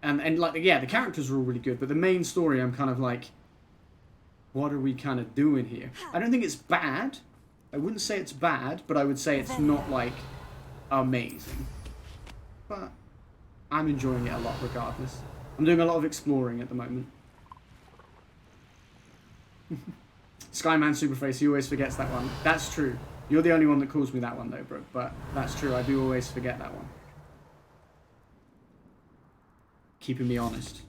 and like, yeah, the characters are all really good, but the main story, I'm kind of like, what are we kind of doing here? I don't think it's bad. I wouldn't say it's bad, but I would say it's not, like, amazing. But I'm enjoying it a lot regardless. I'm doing a lot of exploring at the moment. Skyman Superface, he always forgets that one. That's true. You're the only one that calls me that one though, Brooke, but that's true. I do always forget that one. Keeping me honest.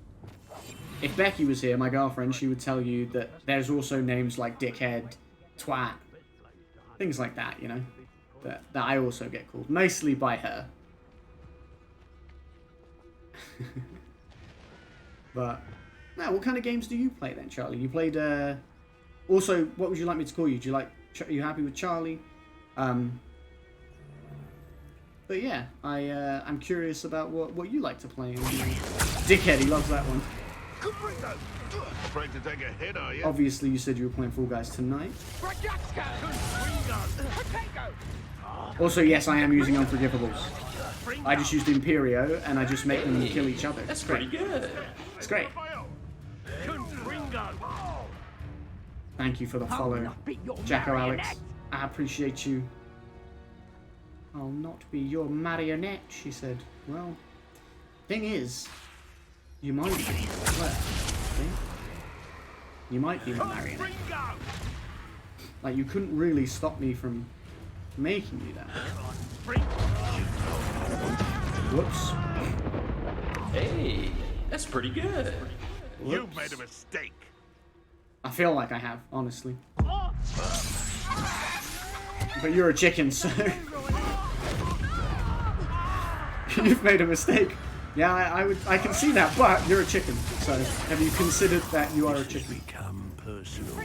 If Becky was here, my girlfriend, she would tell you that there's also names like Dickhead, Twat, things like that, you know, that I also get called, mostly by her. But, no, what kind of games do you play then, Charlie? You played, also, what would you like me to call you? Are you happy with Charlie? But yeah, I'm curious about what you like to play. Dickhead, he loves that one. Afraid to take a hit, are you? Obviously, you said you were playing Fall Guys tonight. Also, yes, I am using Unforgivables. I just used Imperio, and I just make them kill each other. That's pretty good. It's great. Thank you for the follow, Jacko Alex. I appreciate you. I'll not be your marionette, she said. Well, thing is, you might be. Well, see? You might be my marionette. Like, you couldn't really stop me from making you that. Whoops. Hey, that's pretty good. You've made a mistake. I feel like I have, honestly. But you're a chicken, so you've made a mistake. Yeah, I can see that, but you're a chicken. So have you considered that you are a chicken? Become personal.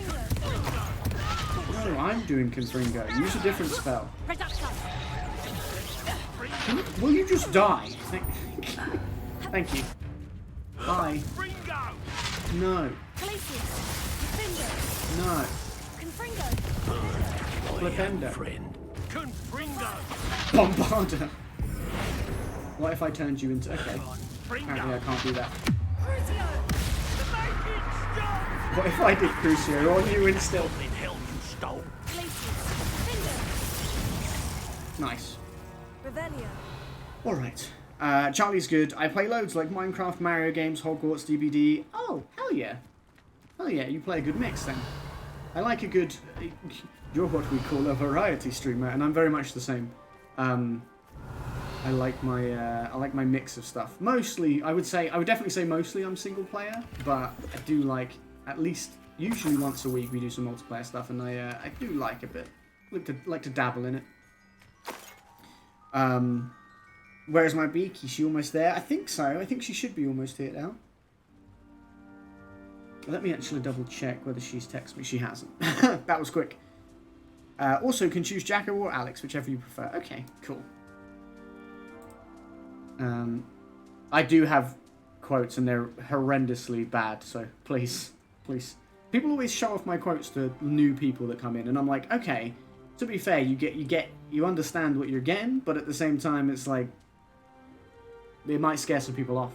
No, I'm doing Confringo. Use a different spell. Will you just die? Thank you. Bye. No. No. Flipendo. Friend. Bombarder. What if I turned you into... Okay. Apparently I can't do that. What if I did Crucio on you instead? Nice. Alright. Charlie's good. I play loads like Minecraft, Mario games, Hogwarts, DBD. Oh, hell yeah. Hell yeah, you play a good mix then. I like a good... You're what we call a variety streamer, and I'm very much the same. I like my mix of stuff. Mostly, I would definitely say mostly I'm single player, but I do like, at least, usually once a week we do some multiplayer stuff, and I do like a bit. Like to dabble in it. Where's my beak? Is she almost there? I think so. I think she should be almost here now. Let me actually double check whether she's texted me. She hasn't. That was quick. Also, can choose Jacko or Alex, whichever you prefer. Okay, cool. I do have quotes, and they're horrendously bad, so please. People always show off my quotes to new people that come in, and I'm like, okay, to be fair, you understand what you're getting, but at the same time, it's like, it might scare some people off.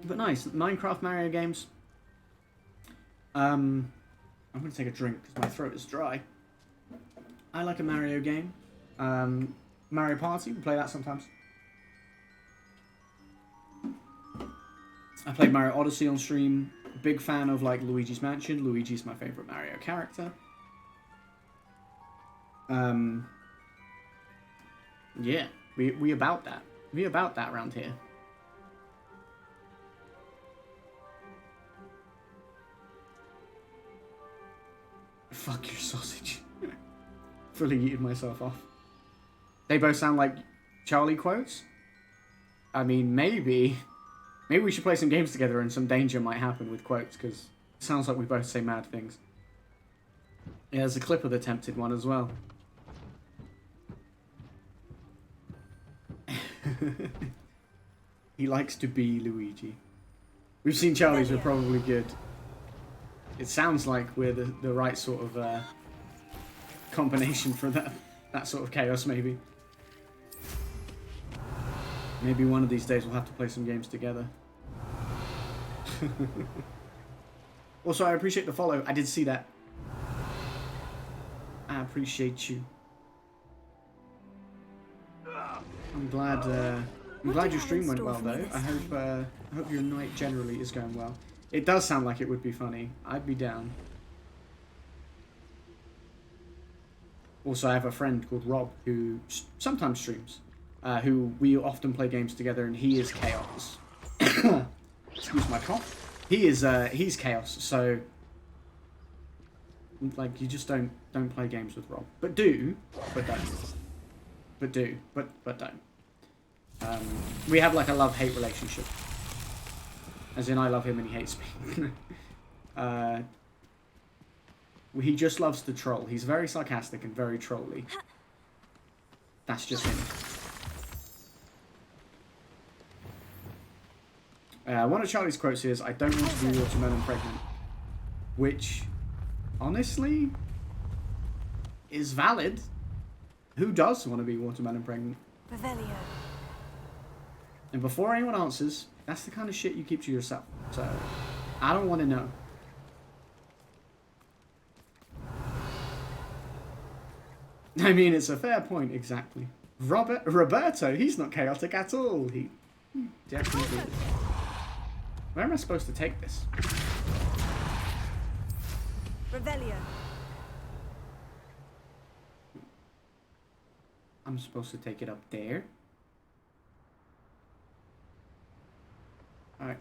But nice, Minecraft, Mario games. I'm going to take a drink because my throat is dry. I like a Mario game. Mario Party, we play that sometimes. I played Mario Odyssey on stream. Big fan of like Luigi's Mansion. Luigi's my favourite Mario character. Yeah, we about that. We about that around here. Fuck your sausage. Fully eaten myself off. They both sound like Charlie quotes. I mean, maybe we should play some games together and some danger might happen with quotes, because it sounds like we both say mad things. Yeah, there's a clip of the Tempted one as well. He likes to be Luigi. We've seen Charlie's, we're probably good. It sounds like we're the right sort of combination for that sort of chaos, maybe. Maybe one of these days we'll have to play some games together. Also, I appreciate the follow. I did see that. I appreciate you. I'm glad your stream went well, though. I hope your night generally is going well. It does sound like it would be funny. I'd be down. Also, I have a friend called Rob who sometimes streams, who we often play games together, and he is chaos. Excuse my cough. He's chaos. So, like, you just don't play games with Rob, but do, but don't, but do, but don't. We have like a love-hate relationship. As in, I love him and he hates me. He just loves to troll. He's very sarcastic and very trolly. That's just him. One of Charlie's quotes is, "I don't want to be watermelon pregnant." Which, honestly, is valid. Who does want to be watermelon pregnant? Revelio. And before anyone answers, that's the kind of shit you keep to yourself. So, I don't want to know. I mean, it's a fair point, exactly. Roberto, he's not chaotic at all. He definitely is. Where am I supposed to take this? Revelio. I'm supposed to take it up there. I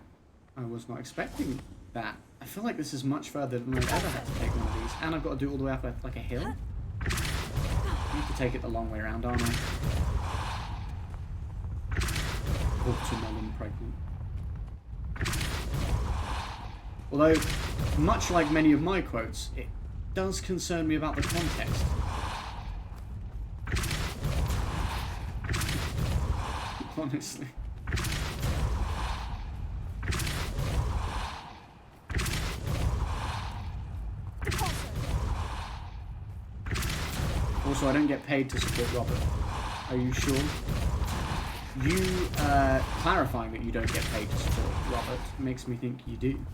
was not expecting that. I feel like this is much further than I've ever had to take one of these. And I've got to do it all the way up like a hill. I need to take it the long way around, aren't I? Watermelon pregnant. Although, much like many of my quotes, it does concern me about the context. Honestly. Also, I don't get paid to support Robert. Are you sure? You clarifying that you don't get paid to support Robert makes me think you do.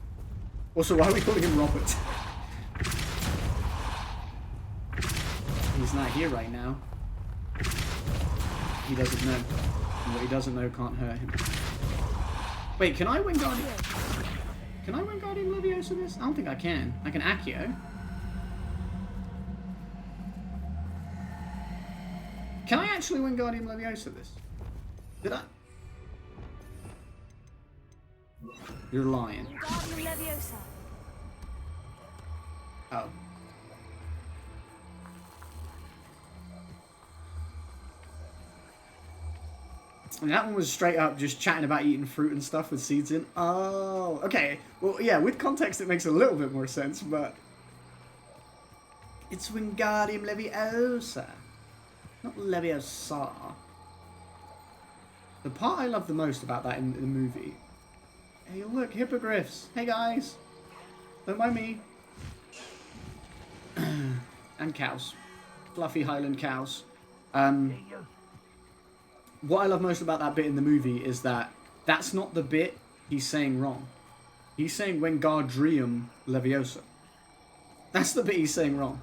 Also, why are we calling him Robert? He's not here right now. He doesn't know. And what he doesn't know can't hurt him. Wait, can I Wingardium? Can I Wingardium Leviosa this? I don't think I can. I can Accio. Can I actually Wingardium Leviosa this? Did I? You're lying. Wingardium Leviosa. Oh. And that one was straight up just chatting about eating fruit and stuff with seeds in. Oh, okay. Well, yeah, with context it makes a little bit more sense, but... It's Wingardium Leviosa. Not Leviosa. The part I love the most about that in the movie... Hey, look, hippogriffs. Hey, guys. Don't mind me. And cows. Fluffy Highland cows. What I love most about that bit in the movie is that that's not the bit he's saying wrong. He's saying Wingardium Leviosa. That's the bit he's saying wrong.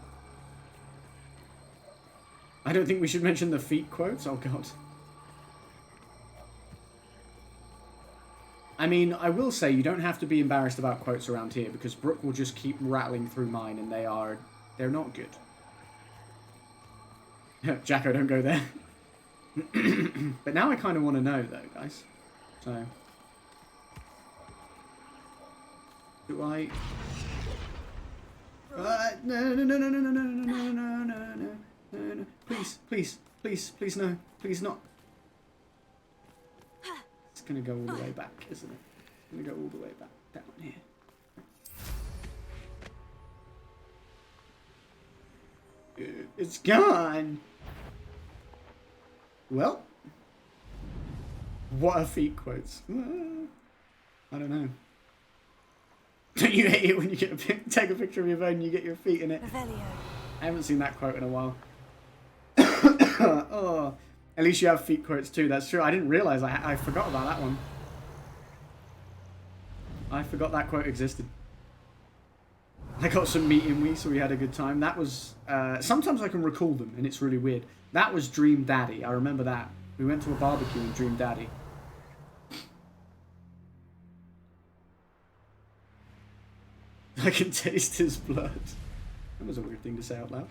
I don't think we should mention the feet quotes. Oh, God. I mean, I will say you don't have to be embarrassed about quotes around here because Brooke will just keep rattling through mine and they're not good. Jacko, don't go there. But now I kind of want to know, though, guys. So, do I? No. Please, please, please, please, no, please not. It's gonna go all the way back, isn't it? It's gonna go all the way back down here. It's gone. Well, what are feet quotes? I don't know. Don't you hate it when you get take a picture of your phone and you get your feet in it? Revelio. I haven't seen that quote in a while. Oh, at least you have feet quotes too. That's true. I didn't realize. I forgot about that one. I forgot that quote existed. I got some meat in me, so we had a good time. That was... sometimes I can recall them, and it's really weird. That was Dream Daddy. I remember that. We went to a barbecue in Dream Daddy. I can taste his blood. That was a weird thing to say out loud.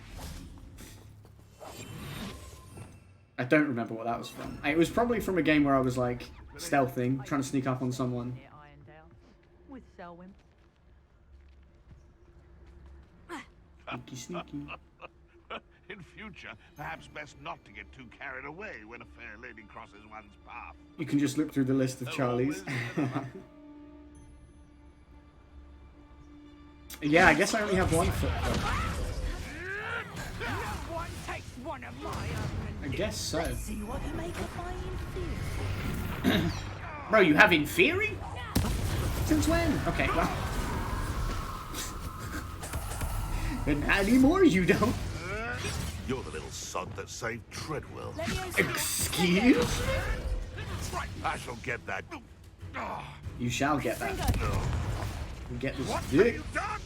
I don't remember what that was from. It was probably from a game where I was like stealthing, trying to sneak up on someone. With Selwyn. Sneaky, sneaky. In future, perhaps best not to get too carried away when a fair lady crosses one's path. You can just look through the list of Charlies. Yeah, I guess I only have one foot though. One takes one of my I guess so. Let's see what you make of my inferior. Bro, you have Inferi? Since when? Okay, well. And not anymore, you don't. You're the little sod that saved Treadwell. Excuse? Right, I shall get that. You shall get that. You get this What have dick. you done?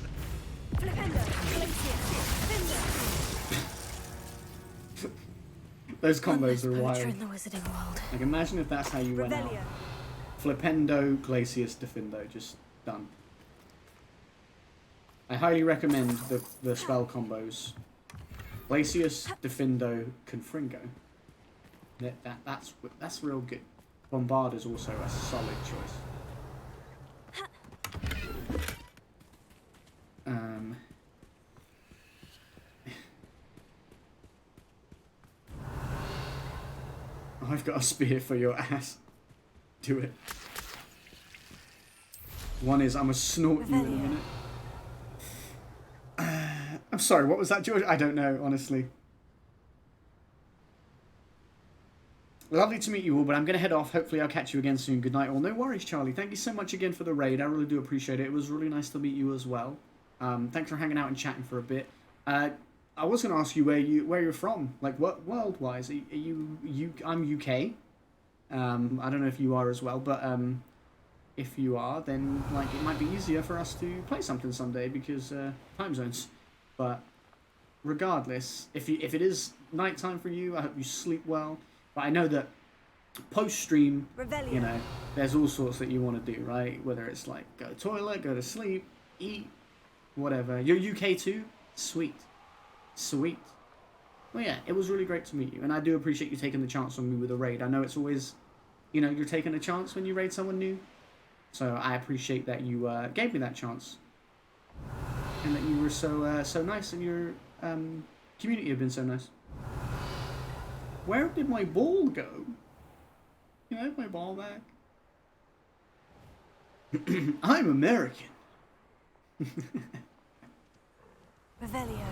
Those combos are Poacher wild. in the wizarding world. Like, imagine if that's how you went out. Revelio. Flipendo, Glacius, Defindo, just done. I highly recommend the spell combos. Glacius, Defindo, Confringo. That's real good. Bombard is also a solid choice. I've got a spear for your ass. Do it. One is, I'm gonna snort you in a minute. I'm sorry, what was that, George? I don't know, honestly. Lovely to meet you all, but I'm going to head off. Hopefully I'll catch you again soon. Good night all. No worries, Charlie. Thank you so much again for the raid. I really do appreciate it. It was really nice to meet you as well. Thanks for hanging out and chatting for a bit. I was going to ask you where you're from. Like, what world-wise? Are you I'm UK. I don't know if you are as well, but if you are, then like it might be easier for us to play something someday because time zones. But regardless, if it is nighttime for you, I hope you sleep well. But I know that post-stream, you know, there's all sorts that you want to do, right? Whether it's like go to the toilet, go to sleep, eat, whatever. You're UK too? Sweet. Sweet. Well, yeah, it was really great to meet you. And I do appreciate you taking the chance on me with a raid. I know it's always, you know, you're taking a chance when you raid someone new. So I appreciate that you gave me that chance. And that you were so nice and your community have been so nice. Where did my ball go? Can I have my ball back? I'm American. Revelio.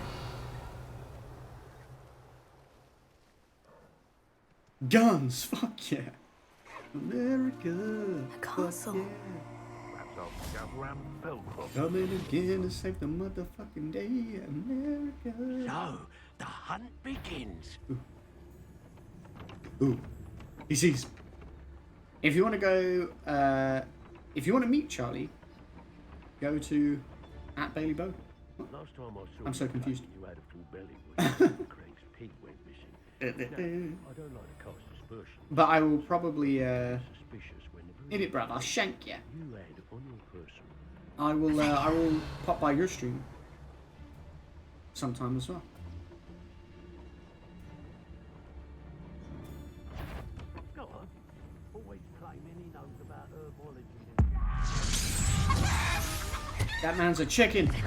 Guns, fuck yeah. America. A castle. Yeah. Coming again to save the motherfucking day, America. So, the hunt begins. Ooh. He sees. If you want to go, if you want to meet Charlie, go to @BaileyBow. Last time I saw I'm so confused. You had a full belly when Craig's pig went missing. Now, I don't like to cast aspersions. But I will probably, Suspicious whenever in it, brother, I'll shank ya. you had on your person. I will pop by your stream sometime as well. Go on. Always claiming he knows about herbology. That man's a chicken. Better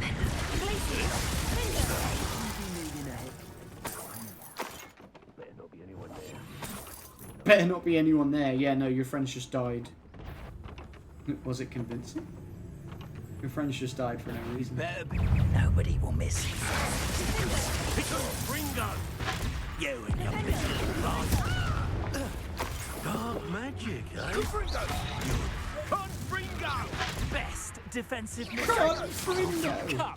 not be anyone there. Better not be anyone there. Yeah, no, your friend's just died. Was it convincing? Your friend's just died for no reason. Better be. Nobody will miss you. It's a Ringo! You and your big bastard. Dark magic, eh? Confringo! Best defensive Confringo! Come now.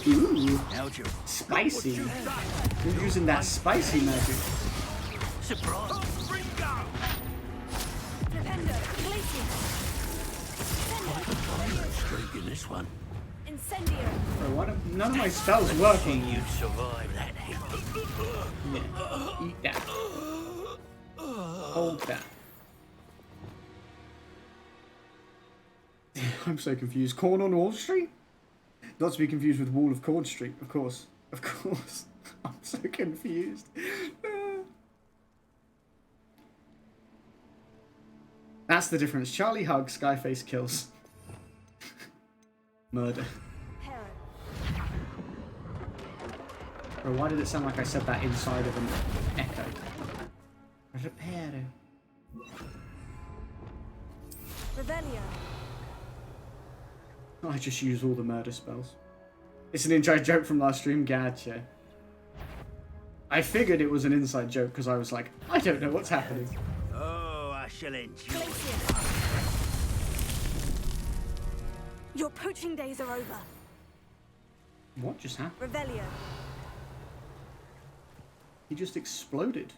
Ooh, How'd you? spicy. You're using that spicy magic. Surprise! Confringo! Defender. Glacier. Streak in this one. Incendio. Bro, none of my spells work on you. You'd survive that heat. Yeah. Eat that. Hold that. I'm so confused. Corn on Wall Street? Not to be confused with Wall of Corn Street, of course. Of course. I'm so confused. That's the difference. Charlie hugs, Skyface kills. Murder. Bro, why did it sound like I said that inside of an echo? Reparo. Revelio. I just use all the murder spells. It's an inside joke from last stream, gotcha. I figured it was an inside joke because I was like, I don't know what's happening. Oh, I shall enjoy it. Your poaching days are over. What just happened? Revelio. He just exploded.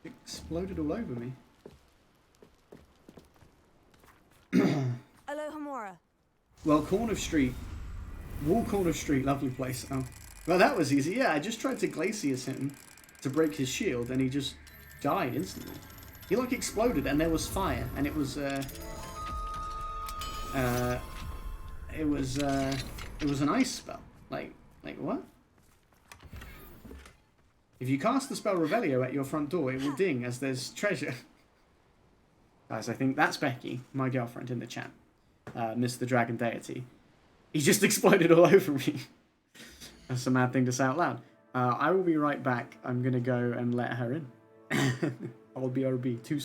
Exploded all over me. Alohomora. Well, Corner Street. Wall Corner Street, lovely place. Oh. Well, that was easy. Yeah, I just tried to Glacius him to break his shield, and he just died instantly. He, like, exploded, and there was fire, and it was an ice spell. Like what? If you cast the spell Revelio at your front door, it will ding as there's treasure. Guys, I think that's Becky, my girlfriend, in the chat. Miss the Dragon Deity. He just exploded all over me. That's a mad thing to say out loud. I will be right back. I'm gonna go and let her in. I'll BRB. Two.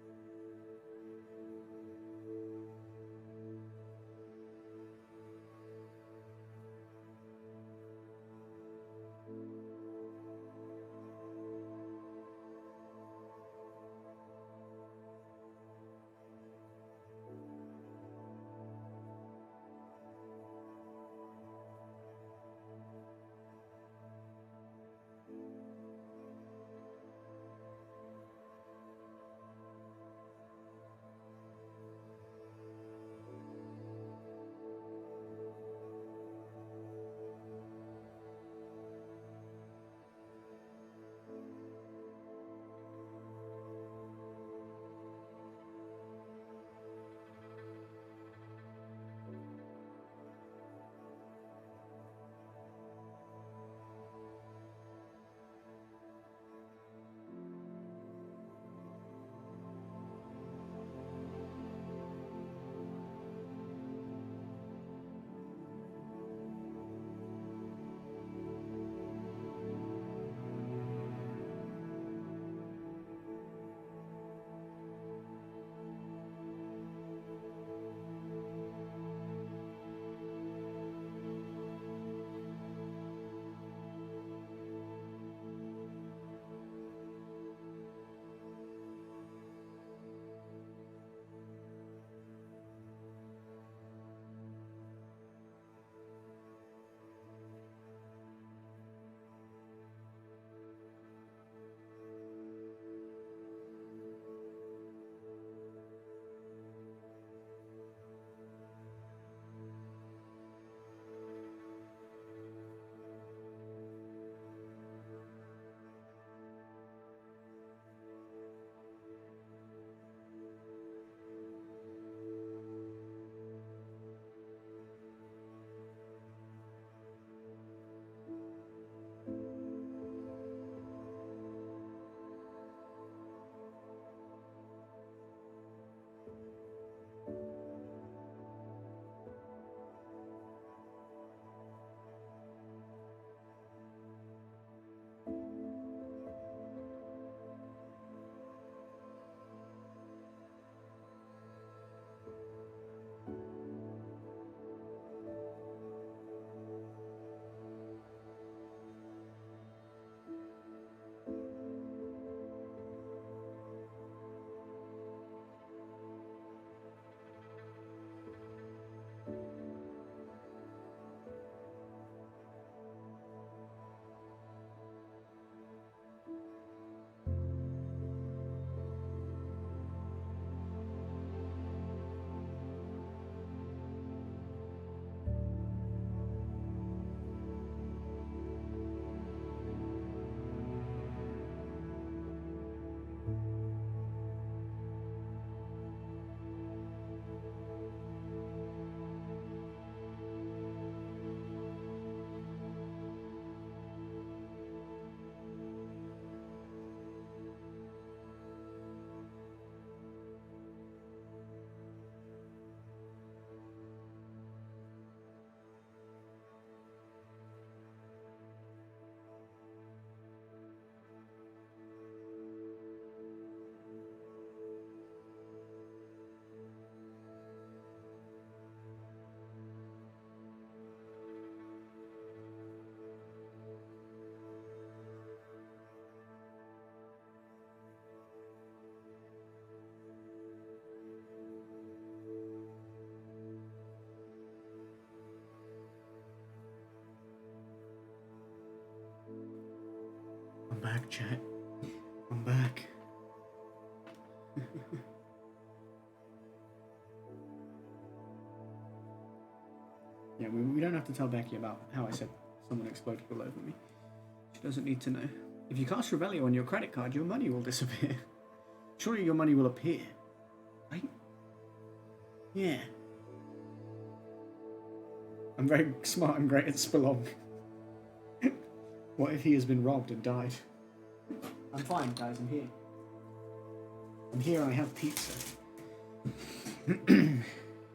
I'm back, chat. I'm back. Yeah, we don't have to tell Becky about how I said someone exploded all over me. She doesn't need to know. If you cast Revelio on your credit card, your money will disappear. Surely your money will appear, right? Yeah. I'm very smart and great at Spelunk. What if he has been robbed and died? I'm fine, guys. I'm here. I'm here and I have pizza.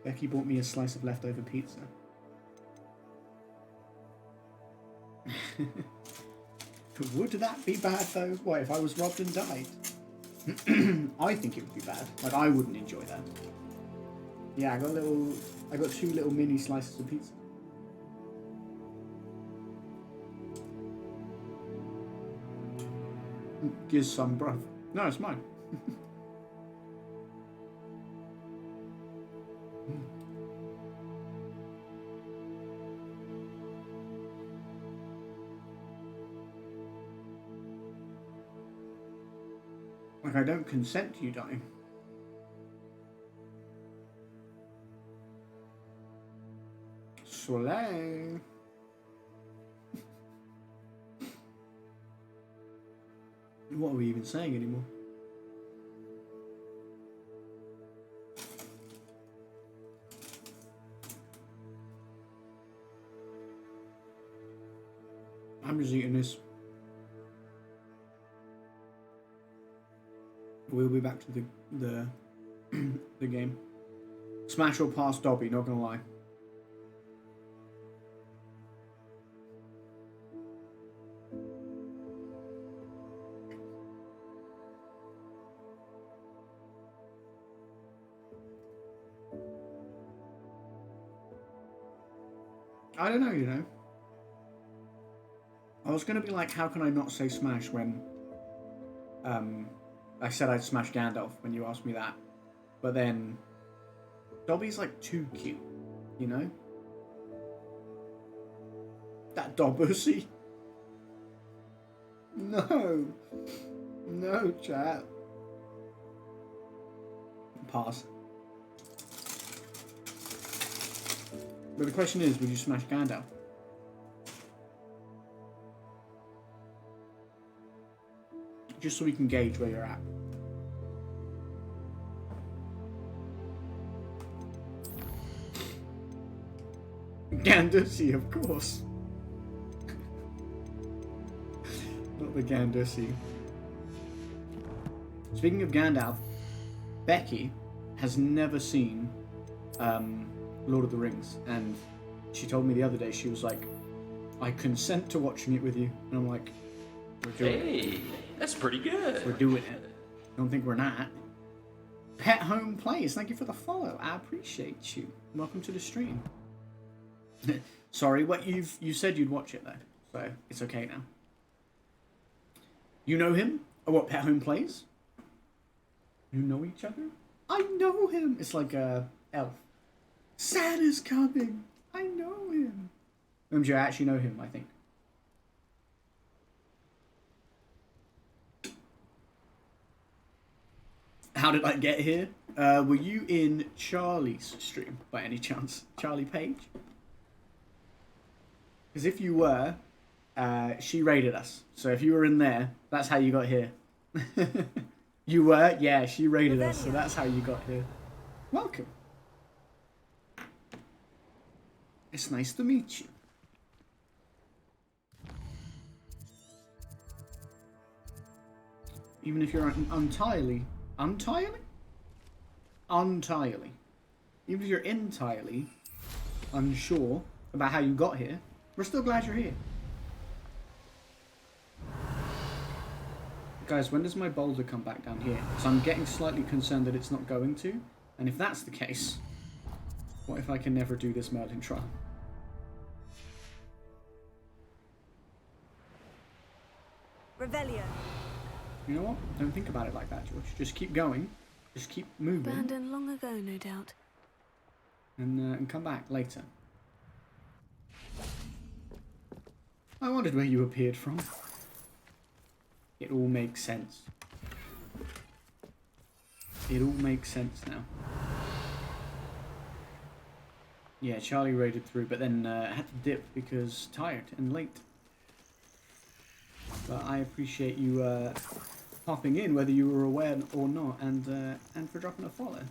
Becky bought me a slice of leftover pizza. Would that be bad though? What if I was robbed and died? I think it would be bad. Like I wouldn't enjoy that. Yeah, I got 2 little mini slices of pizza. Give some, bruv. No, it's mine. Like, I don't consent to you dying. Soleil. What are we even saying anymore? I'm just eating this. We'll be back to the the game. Smash or pass Dobby, not gonna lie. I don't know, you know. I was gonna be like, how can I not say Smash when I said I'd smash Gandalf when you asked me that. But then Dobby's like too cute, you know? That Dobbussy. No. No, chat. Pass. But the question is, would you smash Gandalf? Just so we can gauge where you're at. Gandussy, of course. Not the Gandussy. Speaking of Gandalf, Becky has never seen Lord of the Rings, and she told me the other day, she was like, I consent to watching it with you. And I'm like, we're doing it. That's pretty good. We're doing it. Don't think we're not. Pet Home Plays, thank you for the follow. I appreciate you. Welcome to the stream. Sorry, what you said you'd watch it though, so it's okay now. You know him? Or what, Pet Home Plays? You know each other? I know him. It's like a elf. Santa's coming. I know him. I actually know him, I think. How did I get here? Were you in Charlie's stream by any chance? Charlie Page? Because if you were, she raided us. So if you were in there, that's how you got here. You were? Yeah, she raided us, so that's how you got here. Welcome. It's nice to meet you. Even if you're entirely... Entirely? Entirely. Even if you're entirely unsure about how you got here, we're still glad you're here. Guys, when does my boulder come back down here? So I'm getting slightly concerned that it's not going to. And if that's the case, what if I can never do this Merlin trial? Revelio. You know what? Don't think about it like that, George. Just keep going. Just keep moving. Abandoned long ago, no doubt. And come back later. I wondered where you appeared from. It all makes sense. It all makes sense now. Yeah, Charlie raided through, but then had to dip because tired and late. But I appreciate you popping in, whether you were aware or not, and for dropping a follow.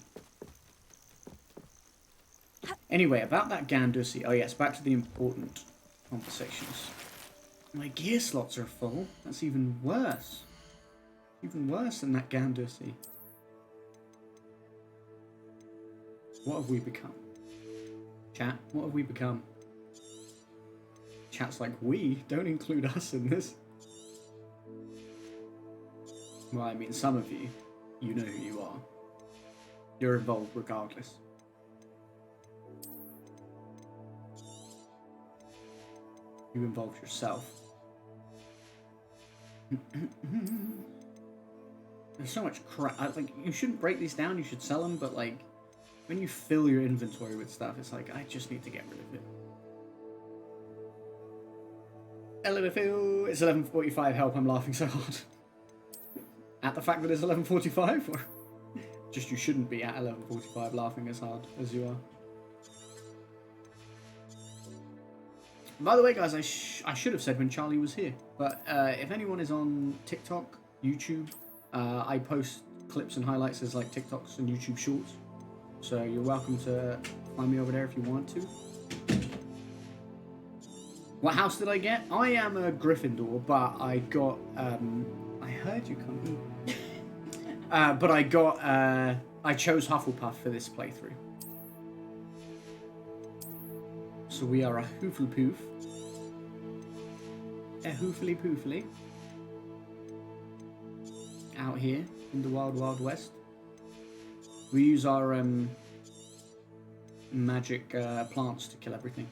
Anyway, about that Gandussy. Oh yes, back to the important conversations. My gear slots are full. That's even worse. Even worse than that Gandussy. What have we become? Chat, what have we become? Chat's like, we? Don't include us in this. Well, I mean, some of you, you know who you are. You're involved regardless. You involve yourself. There's so much crap. Like, you shouldn't break these down, you should sell them, but like, when you fill your inventory with stuff, it's like, I just need to get rid of it. LMFO, it's 11:45, help, I'm laughing so hard. At the fact that it's 11:45? Or just you shouldn't be at 11:45 laughing as hard as you are. By the way, guys, I should have said when Charlie was here, but if anyone is on TikTok, YouTube, I post clips and highlights as like TikToks and YouTube shorts. So you're welcome to find me over there if you want to. What house did I get? I am a Gryffindor, but I got, I heard you come in. But I got, I chose Hufflepuff for this playthrough. So we are a Hufflepoof. A Hoofly Poofly. Out here in the Wild Wild West. We use our magic plants to kill everything.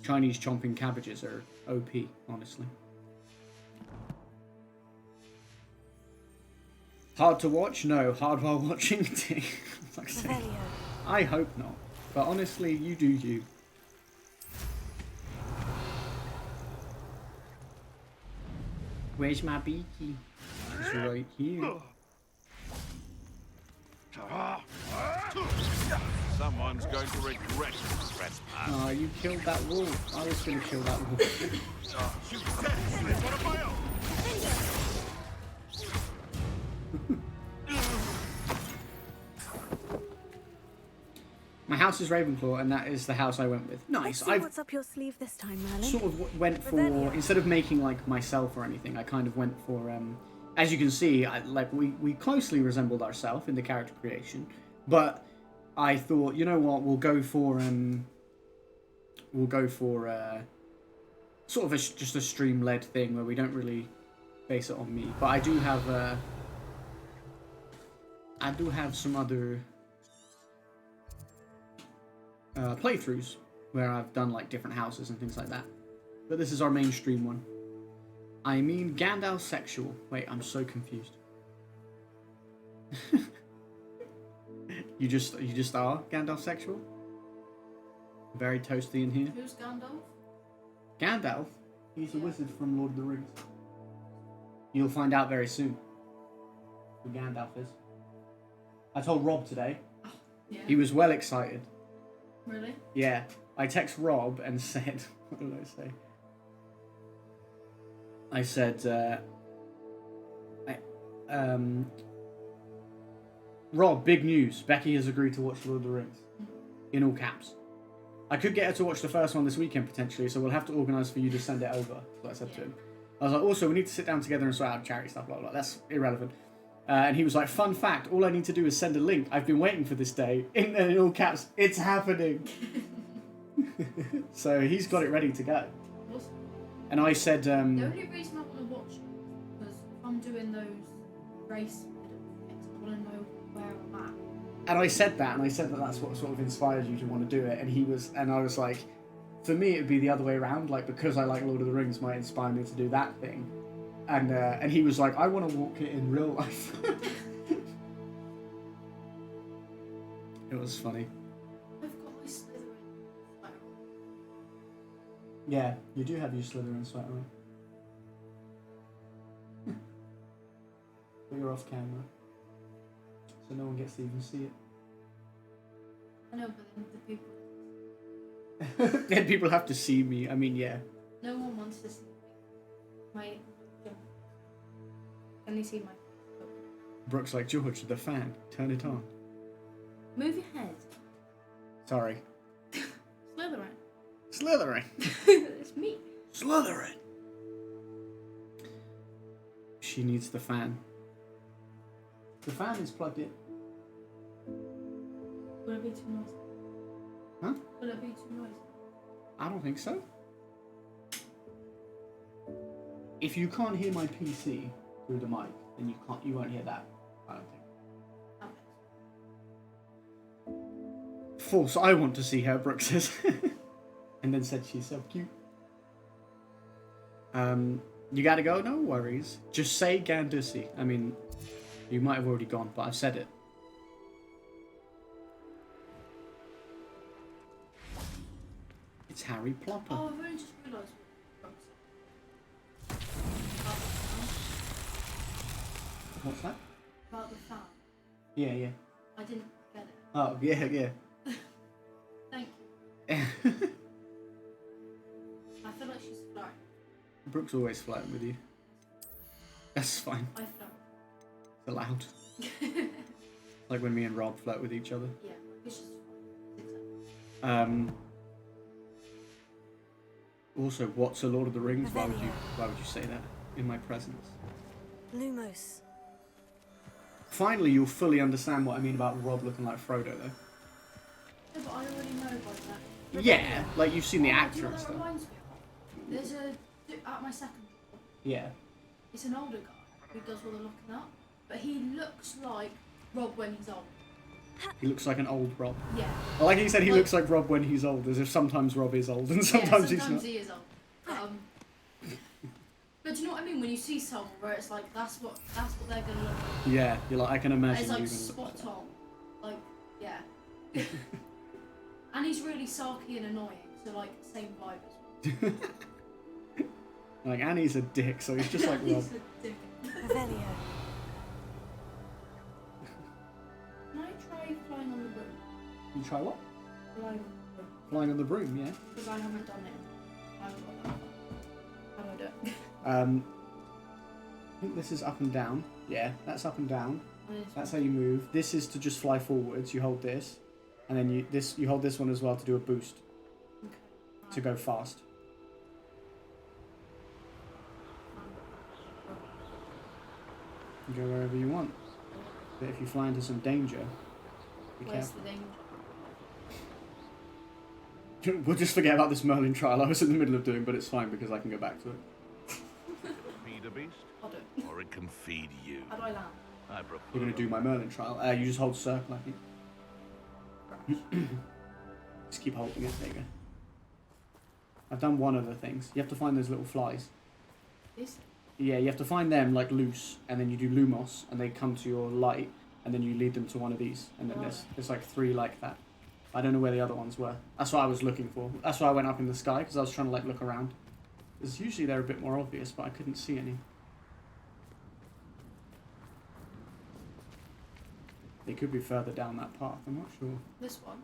Chinese chomping cabbages are OP, honestly. Hard to watch? No. Hard while watching? Like I hope not. But honestly, you do you. Where's my beaky? It's right here. Someone's going to regret this trespass. Oh, you killed that wolf. I was going to kill that wolf. You dead, one of my own. My house is Ravenclaw, and that is the house I went with. Nice. Let's see what's up your sleeve this time, Merlin. Sort of went for, instead of making like myself or anything, I kind of went for, as you can see, we closely resembled ourselves in the character creation, but I thought, you know what, we'll go for sort of just a stream-led thing where we don't really base it on me. But I do have some other playthroughs where I've done like different houses and things like that. But this is our mainstream one. I mean Gandalf sexual. Wait, I'm so confused. You just are Gandalf sexual? Very toasty in here. Who's Gandalf? Gandalf? He's a wizard from Lord of the Rings. You'll find out very soon who Gandalf is. I told Rob today. Oh, yeah. He was well excited. Really? Yeah. I text Rob and said, what did I say? I said, Rob, big news. Becky has agreed to watch Lord of the Rings. In all caps. I could get her to watch the first one this weekend, potentially, so we'll have to organise for you to send it over. That's what I said to him. I was like, also, we need to sit down together and sort out charity stuff, blah, blah, blah. That's irrelevant. And he was like, fun fact, all I need to do is send a link. I've been waiting for this day. In all caps, it's happening. So he's got it ready to go. Awesome. And I said... the only reason I want to watch it is because if I'm doing those race videos, I want to know where I'm at. And I said that, and I said that that's what sort of inspired you to want to do it. And I was like, for me, it would be the other way around. Like, because I like Lord of the Rings might inspire me to do that thing. And he was like, I want to walk it in real life. It was funny. I've got my Slytherin sweater on. Yeah, you do have your Slytherin sweater on. But you're off camera. So no one gets to even see it. I know, but then the people... Then people have to see me. I mean, yeah. No one wants to see my... Can you see my... Brooke's like, George, the fan. Turn it on. Move your head. Sorry. Slytherin. Slytherin. It's me. Slytherin. She needs the fan. The fan is plugged in. Will it be too noisy? Huh? Will it be too noisy? I don't think so. If you can't hear my PC through the mic, then you won't hear that. I don't think. False. I want to see her, Brooke says. And then said she's so cute. You gotta go? No worries. Just say Gandussy. I mean, you might have already gone, but I've said it. It's Harry Plopper. Oh, I've only just realised What's that? about the fan. Yeah, yeah. I didn't get it. Oh, yeah, yeah. Thank you. I feel like she's flirting. Brooke's always flirting with you. That's fine. I flirt. It's allowed. Like when me and Rob flirt with each other. Yeah, it's just fine. Also, what's a Lord of the Rings? Why would you say that in my presence? Lumos. Finally, you'll fully understand what I mean about Rob looking like Frodo, though. Yeah, but I already know about that. Yeah, like you've seen the Do you actor know and what that stuff. reminds me of? There's at my second job, Yeah. it's an older guy who does all the looking up, but he looks like Rob when he's old. He looks like an old Rob. Yeah. Like he said, he looks like Rob when he's old, as if sometimes Rob is old and sometimes he's not. he is old. But do you know what I mean? When you see someone where it's like that's what they're gonna look like. Yeah, you're like, I can imagine It's you like gonna spot look like on. Like, yeah. And he's really sarky and annoying, so like same vibe as well. that. Like Annie's a dick, so he's just like Rob. He's a dick. Revelio. Can I try flying on the broom? You try what? Flying on the broom. Flying on the broom, yeah. Because I haven't done it. I haven't got that far. How do I do it? I think this is up and down. Yeah, that's up and down. That's how you move. This is to just fly forwards. You hold this, and then you hold this one as well to do a boost. Okay. To go fast. You go wherever you want. But if you fly into some danger, be Where's careful. the danger? We'll just forget about this Merlin trial I was in the middle of doing, but it's fine because I can go back to it. Feed a beast, I'll do it. or it can feed you. How do I land? I prefer. You're going to do my Merlin trial. You just hold circle, I think. Just keep holding it. There you go. I've done one of the things. You have to find those little flies. This? Yeah, you have to find them like loose, and then you do Lumos, and they come to your light, and then you lead them to one of these, and then there's like 3 like that. I don't know where the other ones were. That's what I was looking for. That's why I went up in the sky, because I was trying to like look around. Because usually they're a bit more obvious, but I couldn't see any. They could be further down that path, I'm not sure. This one?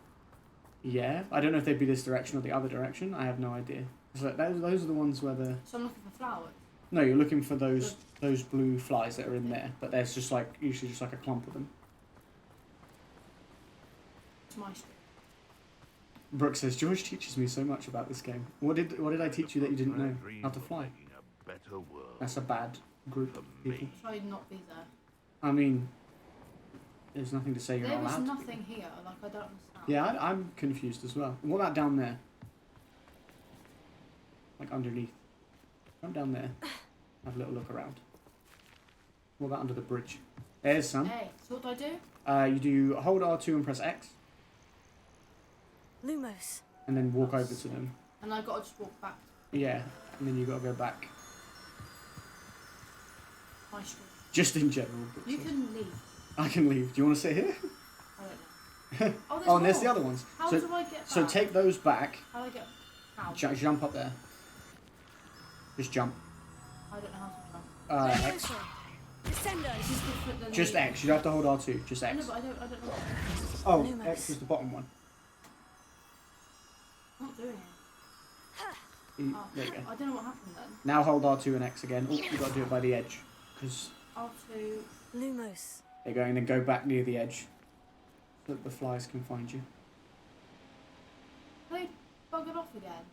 Yeah, I don't know if they'd be this direction or the other direction. I have no idea. So those are the ones where the... So I'm looking for flowers? No, you're looking for those blue flies that are in there, but there's just like, usually just like a clump of them. It's my street. Brooke says, George teaches me so much about this game. What did I teach you that you didn't know? How to fly. A better world. That's a bad group of people. Try not be there. I mean, there's nothing to say you're not There is allowed nothing here, like I don't understand. Yeah, I'm confused as well. What about down there? Like underneath. Come down there. Have a little look around. What about under the bridge? There's some. Hey, so what do I do? You do hold R2 and press X. Lumos. And then walk over to them. And I've got to just walk back. Yeah, and then you got to go back. My street. Just in general. You can leave. I can leave. Do you want to sit here? I don't know. Oh, and there's the other ones. How so, do I get back? So take those back. How do I get... How? Jump up there. Just jump. I don't know how to jump. X. Descendo. This is different than Just the... X. You don't have to hold R2. Just X. No, but I don't know what X is. Oh, Lumos. X is the bottom one. I'm not doing it. Oh, There you go. I don't know what happened then. Now hold R2 and X again. Oh, you've got to do it by the edge. Because R2... Lumos. they're going, and then go back near the edge. So that the flies can find you. They buggered off again.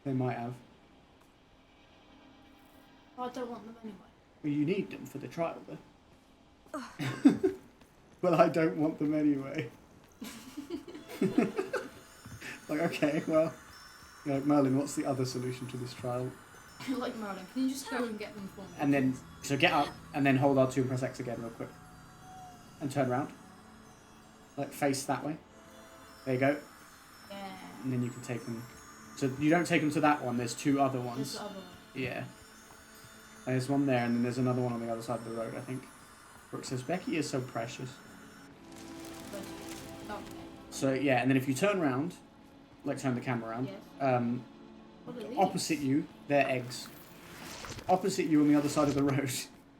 They might have. Oh, I don't want them anyway. Well, you need them for the trial, though. Well, I don't want them anyway. Like, okay, well... Like, Merlin, what's the other solution to this trial? Like Merlin, can you just go and get them for me? And then, so get up, and then hold R2 and press X again real quick. And turn around. Like, face that way. There you go. Yeah. And then you can take them. So you don't take them to that one, there's 2 other ones. There's the other one. Yeah. There's one there, and then there's another one on the other side of the road, I think. Brooke says, Becky is so precious. But, okay. So, yeah, and then if you turn around, like turn the camera around, Yes. What are these? opposite you, they're eggs. Opposite you on the other side of the road.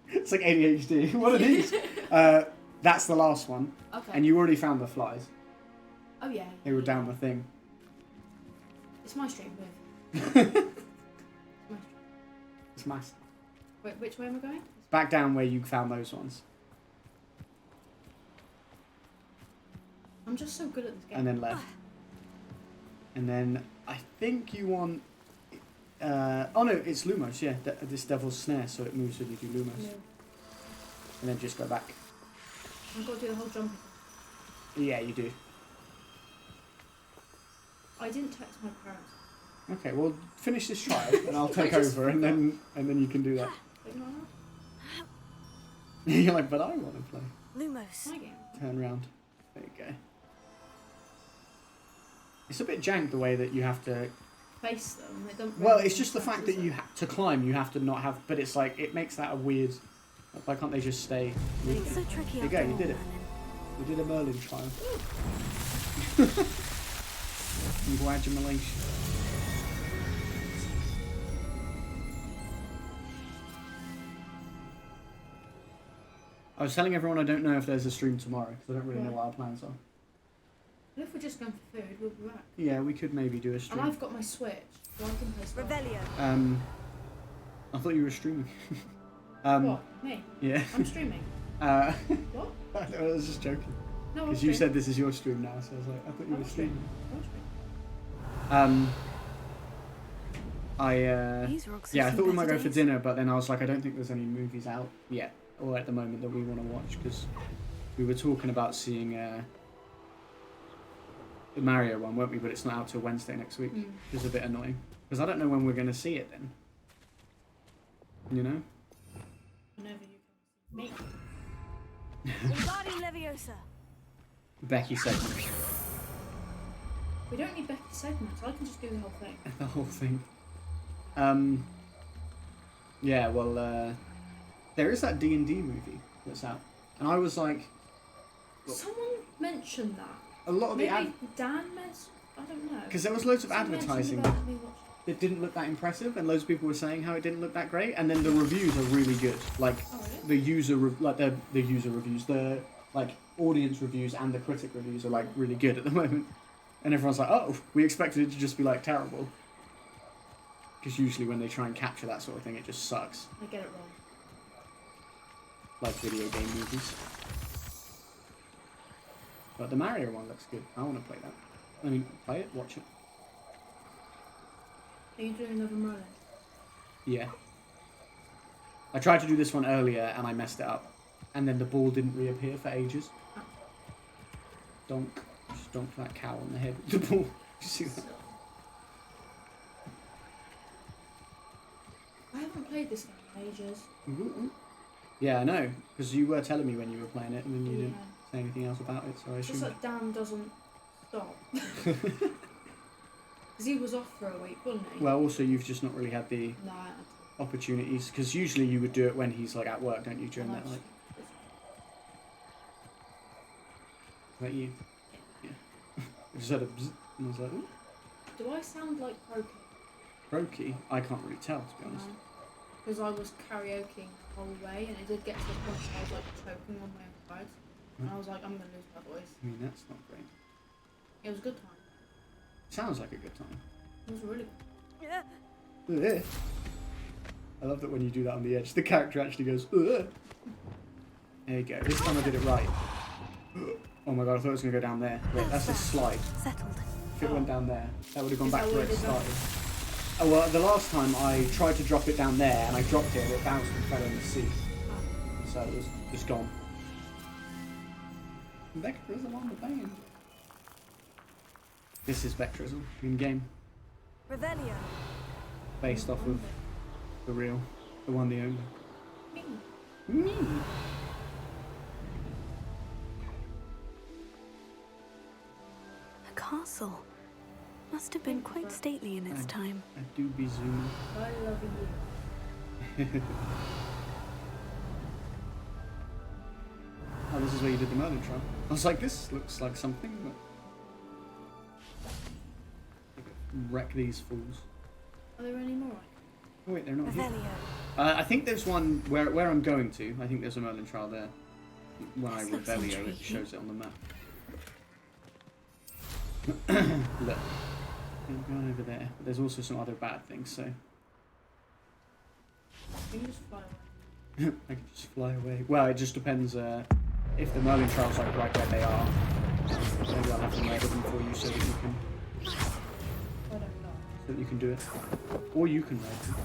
It's like ADHD. What are these? That's the last one. Okay. And you already found the flies. Oh yeah. They were down the thing. It's my stream, move. It's my... Wait, which way am I going? Back down where you found those ones. I'm just so good at this game. And then left. And then I think you want... oh no, it's Lumos, yeah. This Devil's Snare, so it moves when you do Lumos. No. And then just go back. I've got to do the whole jumping. Yeah, you do. I didn't text my parents. Okay, well, finish this trial, and I'll take over, and then you can do that. You're like, but I want to play. Lumos. My game. Turn around. There you go. It's a bit jank the way that you have to... Face them. They don't Well, really it's just the fact that you to climb, you have to not have... But it's like, it makes that a weird... Why can't they just stay... It's so tricky. There you go, you did it. You did a Merlin trial. Congratulations. I was telling everyone I don't know if there's a stream tomorrow, because I don't really know what our plans are. Well, if we're just going for food, we'll be back. Yeah, we could maybe do a stream. And I've got my Switch, so I can play stuff. Revelio. I thought you were streaming. What? Me? Yeah. I'm streaming. What? I was just joking. No, Because you said this is your stream now, so I was like, I thought you were streaming. Yeah, I thought we might go for dinner, but then I was like, I don't think there's any movies out yet, or at the moment, that we want to watch, because we were talking about seeing the Mario one, weren't we? But it's not out till Wednesday next week, which is a bit annoying, because I don't know when we're going to see it then. You know? Whenever you can me. Wingardium Leviosa. Becky segment. We don't need Becky segments. I can just do the whole thing. The whole thing. Yeah, well, there is that D&D movie that's out, and I was like, someone mentioned that. a lot of Maybe the Dan mentioned. I don't know. because there was loads of Someone advertising mentioned about me watching. it didn't look that impressive, and loads of people were saying how it didn't look that great, and then the reviews are really good. Like the user the user reviews, the like audience reviews and the critic reviews are like really good at the moment. And everyone's like, oh, we expected it to just be like terrible. Because usually when they try and capture that sort of thing, it just sucks. I get it wrong. Like video game movies. But the Mario one looks good. I want to play that. I mean, play it, watch it. Are you doing another Merlin? Yeah. I tried to do this one earlier and I messed it up. And then the ball didn't reappear for ages. Oh. Donk. Just donk that cow on the head with the ball. You see that? I haven't played this game in ages. Yeah, I know. Because you were telling me when you were playing it and then you Yeah. didn't say anything else about it, so I It's just assumed... that Dan doesn't stop. Because he was off for a week, wasn't he? Well, also you've just not really had the No, I opportunities, because usually you would do it when he's like at work, don't you, during that, like... Is that you? Yeah. I just heard a bzz, and I was like, ooh. Do I sound like croaky? Croaky? I can't really tell, to be honest. Because I was karaokeing the whole way, and it did get to the point where I was like choking on my own words. And I was like, I'm going to lose my voice. I mean, that's not great. It was a good time. Sounds like a good time. It was really good. Ugh. I love that when you do that on the edge, the character actually goes, ugh. There you go. This time I did it right. Oh my god, I thought it was going to go down there. Wait, that's a slide. Settled. If it went down there, that would have gone Is back that to where what it it did started. Oh, well, the last time I tried to drop it down there, and I dropped it, and it bounced and fell in the sea. So it was just gone. Vectrism on the band. This is Vectrism in game, Revelio. based off of The real. The one, the only. Me. Me. A castle. Must have been quite stately in its time. I do be zooming. I love you. Oh, this is where you did the Merlin trial. I was like, this looks like something, but... Wreck these fools. Are there any more? Oh wait, they're not here. Revelio. I think there's one where I'm going to. I think there's a Merlin trial there. When I This looks Revelio, it intriguing. shows it on the map. Look. I'm going over there. But there's also some other bad things, so... You can just fly away. I can just fly away. Well, it just depends if the Merlin trials are right where they are. Maybe I'll have to murder them for you so that you can... I don't know. So that you can do it. Or you can murder them.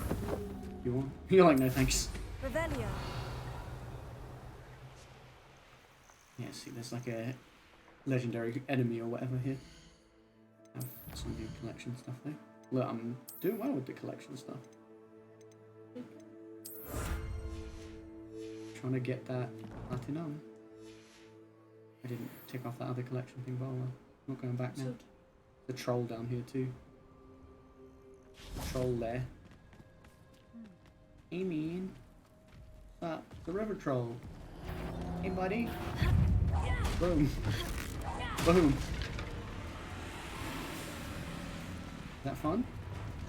If you want. You're like, no thanks. Revelio. Yeah, see, there's like a legendary enemy or whatever here. Have some new collection stuff there. Look, I'm doing well with the collection stuff. Trying to get that platinum. I didn't tick off that other collection thing, but I'm not going back now. The troll down here too. The troll there. Hey man. What's up? The river troll. Hey buddy. Boom. Boom. Is that fun?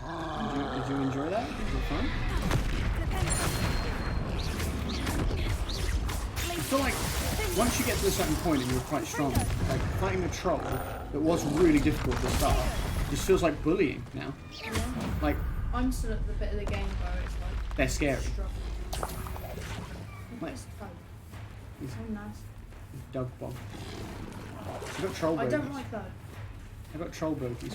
Did you enjoy that? Was it fun? I feel like once you get to a certain point and you're quite strong, like fighting a troll that was really difficult at the start, just feels like bullying now. Yeah. Like I'm still at the bit of the game where it's like... they're scary. Like, Like, it's so nice. Doug Bob. I got troll I bogies. don't like those. I got troll bogies.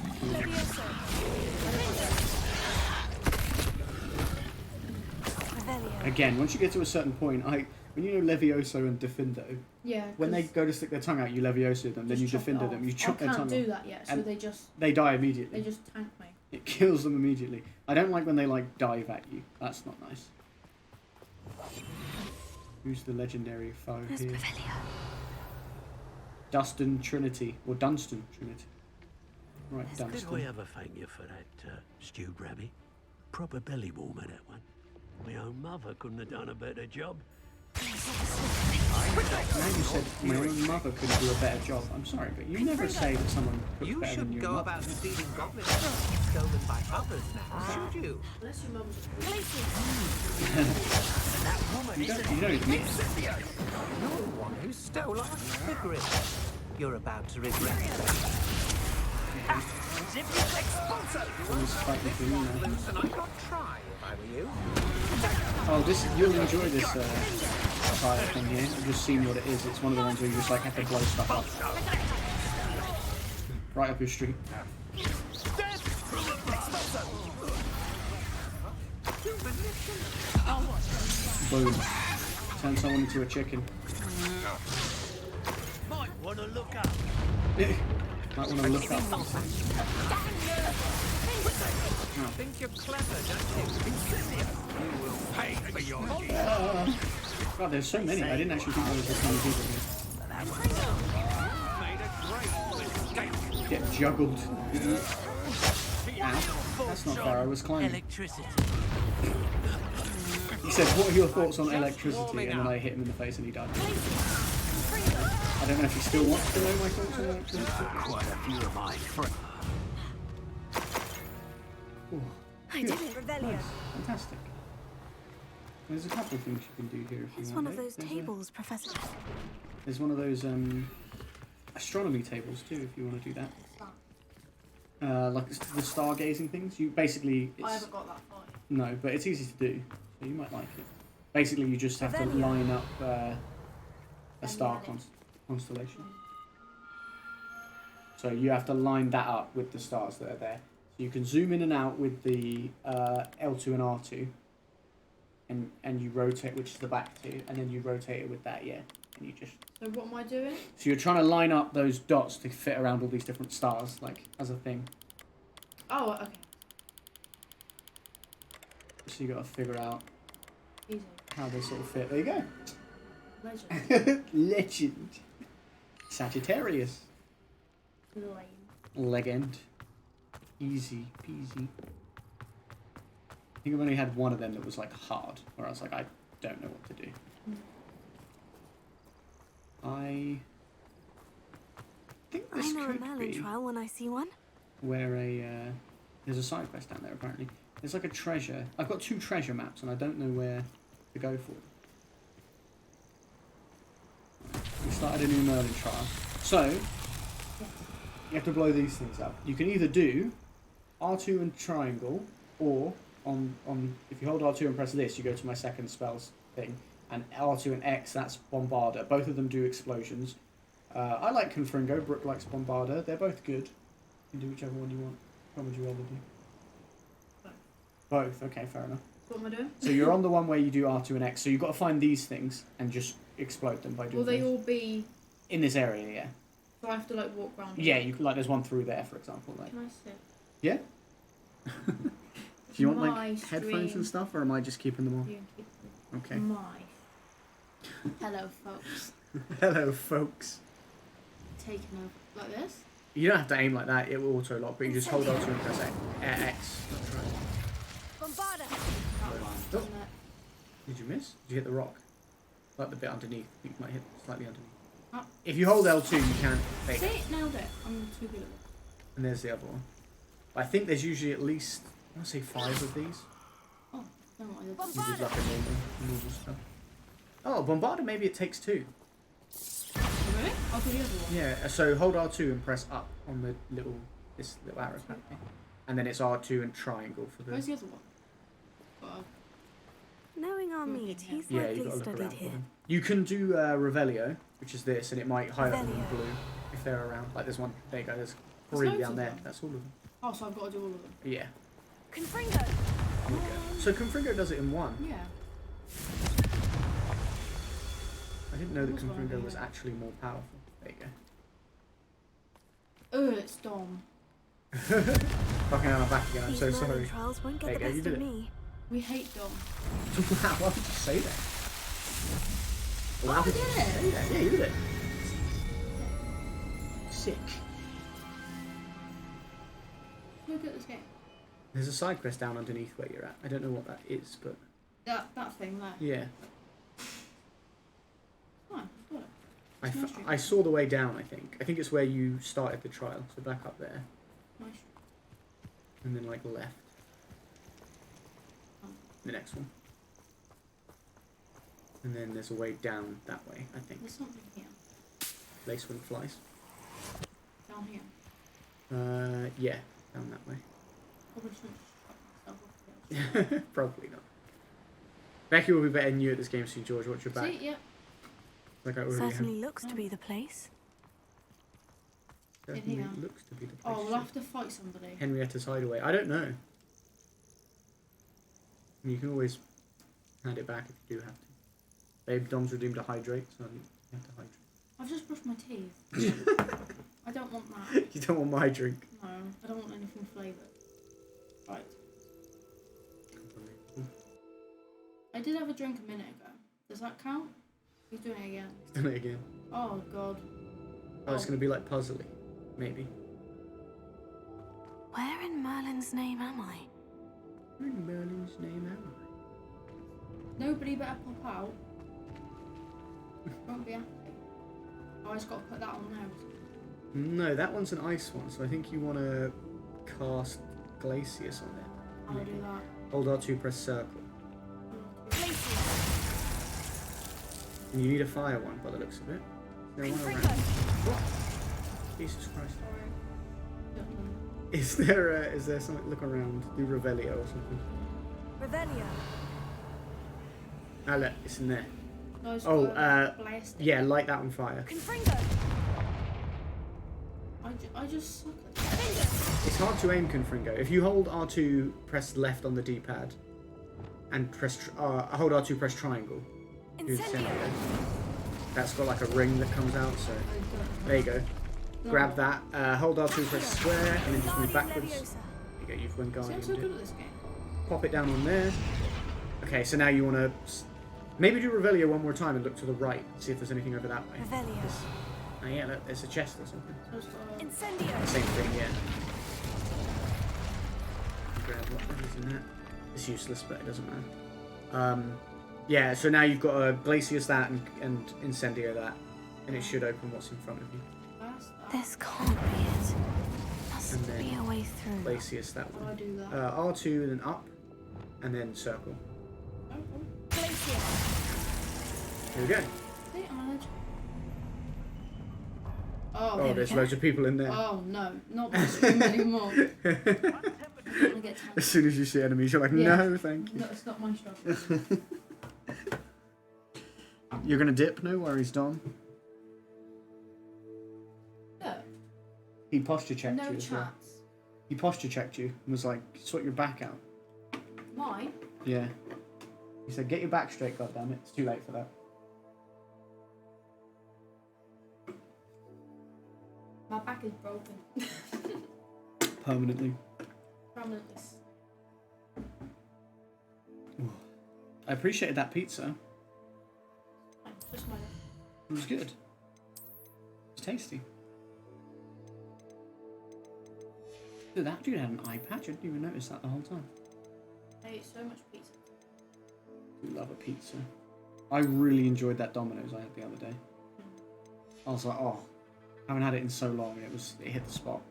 Revelio. Again, once you get to a certain point, when you know Levioso and Defindo, Yeah. when they go to stick their tongue out, you Levioso them, then you just chop it Defindo off. them, you chop their I tongue can't do off. that yet, so and they die immediately. just tank me. It kills them immediately. I don't like when they like dive at you. That's not nice. Who's the legendary foe Where's here? Revelio? Dunstan Trinity or Dunstan Trinity. Right, Did I Dunstan. ever thank you for that stewed rabbit? Proper belly warmer, that one. My own mother couldn't have done a better job. Now you said my own mother couldn't do a better job. I'm sorry, but you never say that someone cooks You better than shouldn't your go mother. about stealing goblin stolen by others now, should you? Unless your mum's You don't admit it. You're the one who stole our cigarettes. You're about to regret it. Someone's fighting for me now. Loose and I'd not try if I were you. Oh, you'll enjoy this fire thing here. You've just seen what it is. It's one of the ones where you just like have to blow stuff up. Right up your street. Boom. Turn someone into a chicken. Might want to look up. Might want to look up. Think you're clever, don't you? You will pay for your deeds. God, there's so many. I didn't actually think there was this many people here. Made a great mistake. Get juggled. Ow. That's not fair. I was climbing. Electricity. He said, "What are your thoughts on electricity?" And then I hit him in the face and he died. I don't know if he still wants to know my thoughts on electricity. Quite a few of my friends. Ooh, I good. did it, Revelio. Nice. Fantastic. There's a couple of things you can do here if you It's want. one of eh? those tables, Professor. There's one of those astronomy tables too, if you want to do that. Like the stargazing things. You basically. I haven't got that far. No, but it's easy to do, so you might like it. Basically, you just have to line up a star constellation. So you have to line that up with the stars that are there. So you can zoom in and out with the L2 and R2, and you rotate, which is the back two, and then you rotate it with that, yeah. And you just. So what am I doing? So you're trying to line up those dots to fit around all these different stars, like as a thing. Oh, okay. So you got to figure out Easy. how they sort of fit. There you go. Legend. Legend. Sagittarius. Lame. Legend. Easy peasy. I think I've only had one of them that was like hard, where I was like, I don't know what to do. I think this I know a could Merlin be trial when I see one. where there's a side quest down there apparently. There's like a treasure. I've got 2 treasure maps and I don't know where to go for them. We started a new Merlin trial. So, you have to blow these things up. You can either do R2 and triangle, or on if you hold R2 and press this, you go to my second spells thing, and R2 and X, that's Bombarder. Both of them do explosions. I like Confringo, Brooke likes Bombarder. They're both good. You can do whichever one you want. What would you rather do? Both, okay, fair enough. What am I doing? So you're on the one where you do R2 and X, so you've got to find these things and just explode them by doing Will they things. all be... In this area, yeah. So I have to like walk around? Yeah, you can, like there's one through there, for example. Like. Can I sit? Yeah? Do you want like My headphones stream. and stuff, or am I just keeping them on? You can keep them. Okay. My. Hello, folks. Hello, folks. Taking over like this. You don't have to aim like that, it will auto lock, but you just hold on to and press X. That's right. Bombarder. Oh. Did you miss? Did you hit the rock? Like the bit underneath. You might hit slightly underneath. Oh. If you hold L2, you can fake. See, nailed it. I'm too good at this. And there's the other one. I think there's usually at least, I want to say 5 of these. Oh, no, I did. You just like a normal stuff. Oh, Bombarder, maybe it takes 2. Really? I'll do the other one. Yeah, so hold R2 and press up on the this little arrow thing. And then it's R2 and triangle for the... Where's the other one? Knowing our meat, he's Yeah, likely you've got to look studied around for here. them. You can do Revelio, which is this, and it might highlight them in Revelio. blue if they're around. Like there's one, there you go, there's There's 3 loads down of there. them. That's all of them. Oh, so I've got to do all of them. Yeah. Confringo. There you go. So Confringo does it in 1. Yeah. I didn't know that What's one Confringo here? was actually more powerful. There you Oh, it's Dom. go. Fucking hell, I'm back again. I'm These so Merlin sorry. trials won't There get you the go, you best did of it. me. We hate Dom. Wow, why would you say that? Why Oh, I would did you it. say that? Yeah, you did it. Sick. Who good at this game? There's a side quest down underneath where you're at. I don't know what that is, but That thing there. yeah. Fine, I've got it. It's my stream. I saw the way down, I think. I think it's where you started the trial. So back up there. My stream. And then like left. Oh. The next one. And then there's a way down that way, I think. There's something here. Lacewing flies. Down here. Yeah, down that way. Probably shouldn't shut myself off there. Probably not. Becky will be better than you at this game soon, George. Watch your back. See, yeah. Like I already Certainly have. looks to be the place. Certainly here. looks to be the place. Oh, we'll have to fight somebody. Henrietta's Hideaway. I don't know. You can always hand it back if you do have to. Babe, Dom's redeemed a hydrate, so you have to hydrate. I've just brushed my teeth. I don't want that. You don't want my drink. No, I don't want anything flavoured. Right. I did have a drink a minute ago. Does that count? He's doing it again. He's done it again. Oh, God. Oh, it's going to be like puzzly. Maybe. Where in Merlin's name am I? Where in Merlin's name am I? Nobody better pop out. Won't be happy. Oh, I just got to put that on there. No, that one's an ice one, so I think you want to cast Glacius on it. I'll do that. Hold R2, press circle. And you need a fire one by the looks of it. There one around. What? Jesus Christ. Is there something? Look around. Do Revelio or something. Revelio. Ah, look, it's in there. Those Oh, blast it. yeah, light that on fire. Confringo. I just suck at It's hard to aim Confringo. If you hold R2, press left on the D-pad, and press hold R2, press triangle. Do the same again. That's got like a ring that comes out, so there you go. Grab that, hold R2, press square, and then just move backwards. There you go, you've won See, I'm Guardian. so good at this game. pop it down on there. Okay, so now you want to maybe do Revelio one more time and look to the right. See if there's anything over that way. Revelio. Oh yeah, look, there's a chest or something. Incendio. Same thing, yeah. Grab whatever's in that. It's useless, but it doesn't matter. Yeah, so now you've got a Glacius that and Incendio that, and it should open what's in front of you. This can't be it. Must And then be a way through. Glacius that one. How do I do that? R2, then up, and then circle. Glacius. Here we go. Hey, Arnold. Oh, Oh, there's loads of people in there. Oh no, not this room anymore. As soon as you see enemies, you're like, Yeah. no, thank you. No, it's not my struggle. You're gonna dip? No worries, Dom. No, He posture checked no you as well. chats. He posture checked you and was like, sort your back out. Mine? Yeah. He said, get your back straight, goddammit. It's too late for that. My back is broken. Permanently. Permanently. I appreciated that pizza. Just my. It was good. It was tasty. Dude, that dude had an eye patch. I didn't even notice that the whole time. I ate so much pizza. I love a pizza. I really enjoyed that Domino's I had the other day. I was like, oh, I haven't had it in so long, and it hit the spot.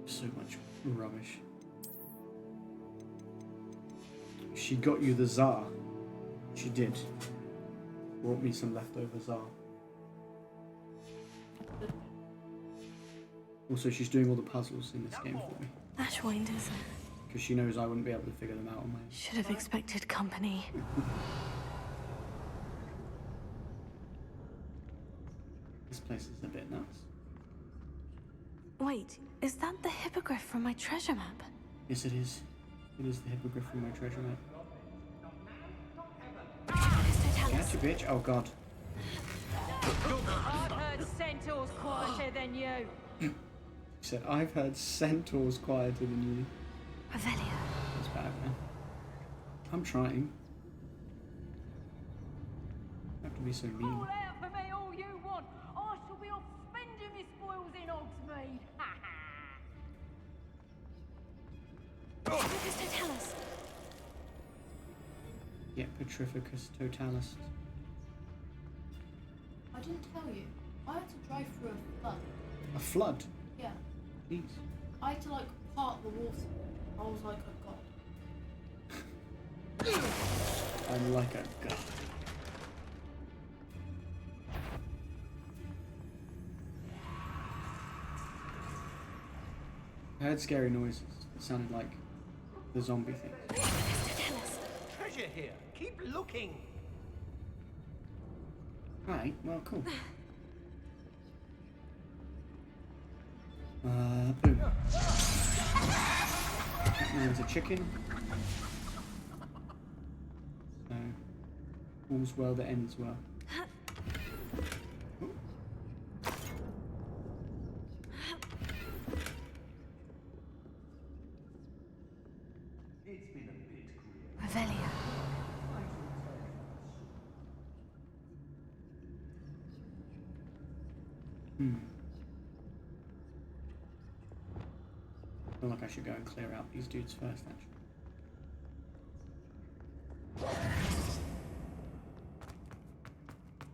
So much rubbish. She got you the Tsar. She did. Brought me some leftover Tsar. Also, she's doing all the puzzles in this game for me. Ashwinders. Because she knows I wouldn't be able to figure them out on my own. Should have expected company. This place is a bit nuts. Wait, is that the hippogriff from my treasure map? Yes, it is. It is the hippogriff from my treasure map. Catch you, bitch. Oh, God. I've heard centaurs quieter than you. He said, I've heard centaurs quieter than you. Revelio. That's bad, man. I'm trying. You have to be so mean. Call out for me all you want. I shall be off spending my spoils in Hogsmeade. Petrificus totalis. Yeah, Petrificus totalis. I didn't tell you. I had to drive through a flood. A flood? Yeah. Jeez. I had to like part the water. I was like a god. I'm like a god. I heard scary noises that sounded like the zombie thing. Treasure here. Keep looking. Right, well, cool. Boom. There's a chicken. So, all's well that ends well. Revelio. I feel like I should go and clear out these dudes first, actually.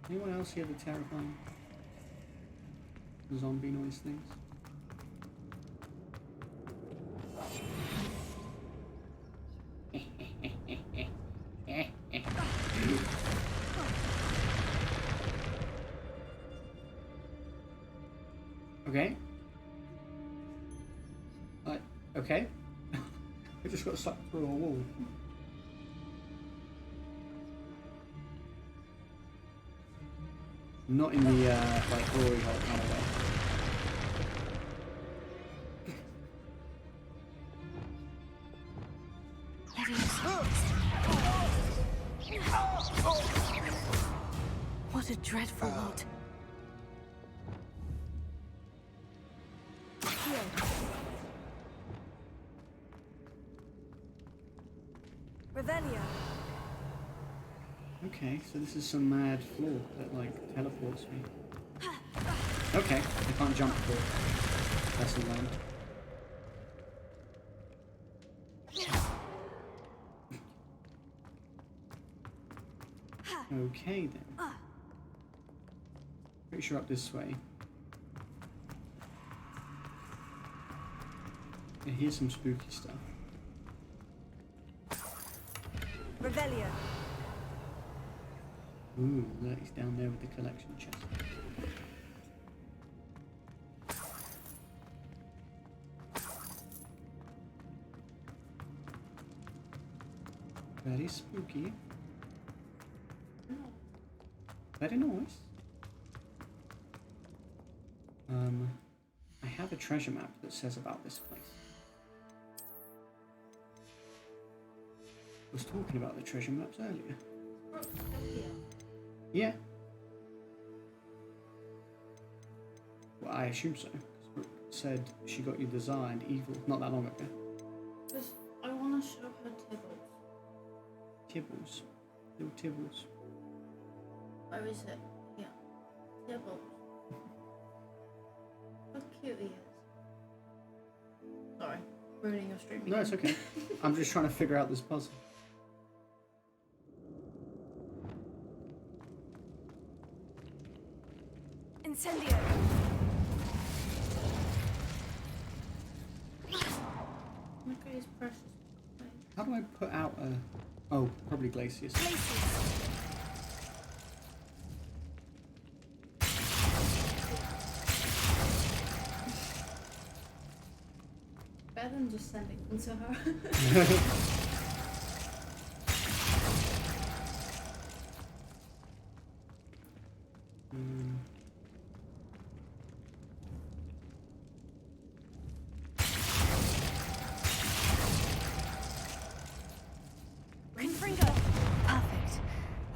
Anyone else hear the terrifying zombie noise things? Okay. Okay. I just got sucked through a wall. Not in the like glory hole kind of way. What a dreadful lot. Here. Revelio. Okay, so this is some mad floor that like teleports me. Okay, I can't jump for lesson land. Okay then. Pretty sure up this way. Yeah, here's some spooky stuff. Revelio. Ooh, look, he's down there with the collection chest. Very spooky. Very nice. I have a treasure map that says about this place. I was talking about the treasure maps earlier. Yeah. Well, I assume so. 'Cause Brooke said she got you designed evil not that long ago. Because I want to show her Tibbles. Tibbles. Little Tibbles. Where is it? Yeah. Tibbles. How cute he is. Sorry, ruining your stream. No, it's okay. I'm just trying to figure out this puzzle. Incendio. Look at his precious. How do I put out a... Oh, probably glaciers. Better than just sending them to her. Confringo. Perfect.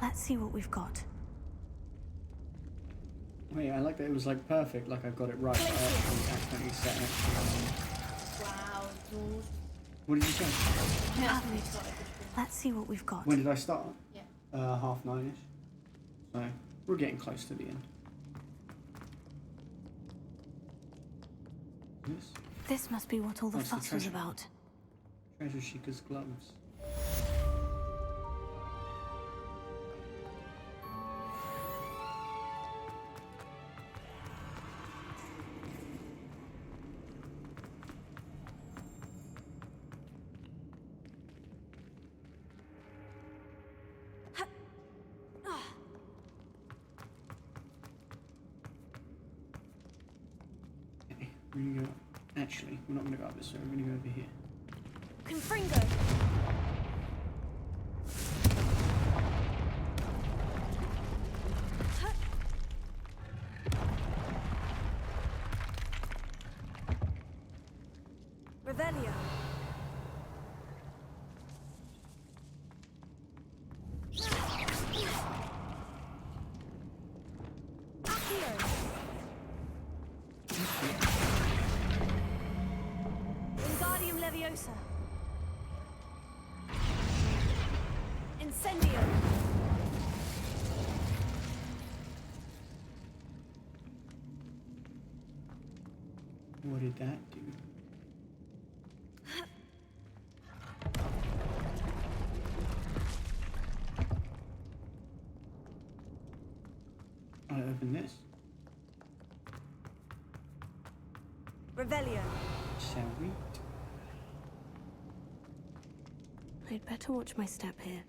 Let's see what we've got. Wait, I like that it was like perfect, like I got it right, but I actually accidentally set an extra one. Wow, George. What did you say? Perfect. Let's see what we've got. When did I start? Yeah. 9:30ish. So, we're getting close to the end. This must be what all the That's the fuss was treasure. about. Treasure Seeker's gloves. Okay, we're gonna go. Actually, we're not gonna go up this way. We're gonna go over here. Confringo. Revelio. Wingardium Leviosa. Incendio. What did that do? I open this. Revelio. Shall we? I'd better watch my step here.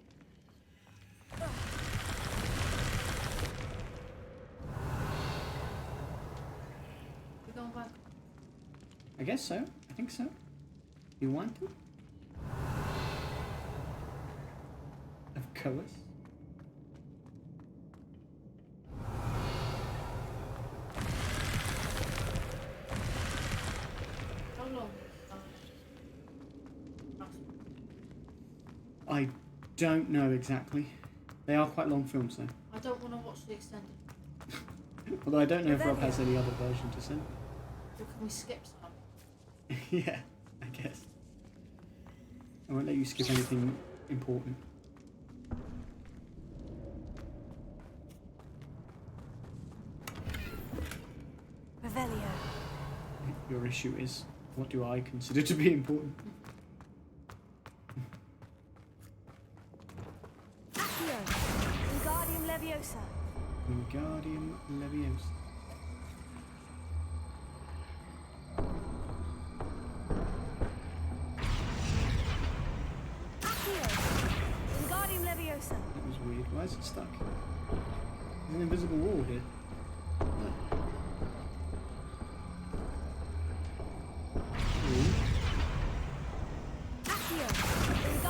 We're going back. I guess so. I think so. You want to? Of course. How long? I don't know exactly. They are quite long films though. I I don't want to watch the extended. Although I don't know if Rob has any other version to send. Or can we skip some? Yeah, I guess. I won't let you skip anything important. Revelio. Your issue is, what do I consider to be important? Accio. Wingardium Leviosa. Wingardium Leviosa. Accio. Wingardium Leviosa. That was weird. Why is it stuck? There's an invisible wall here.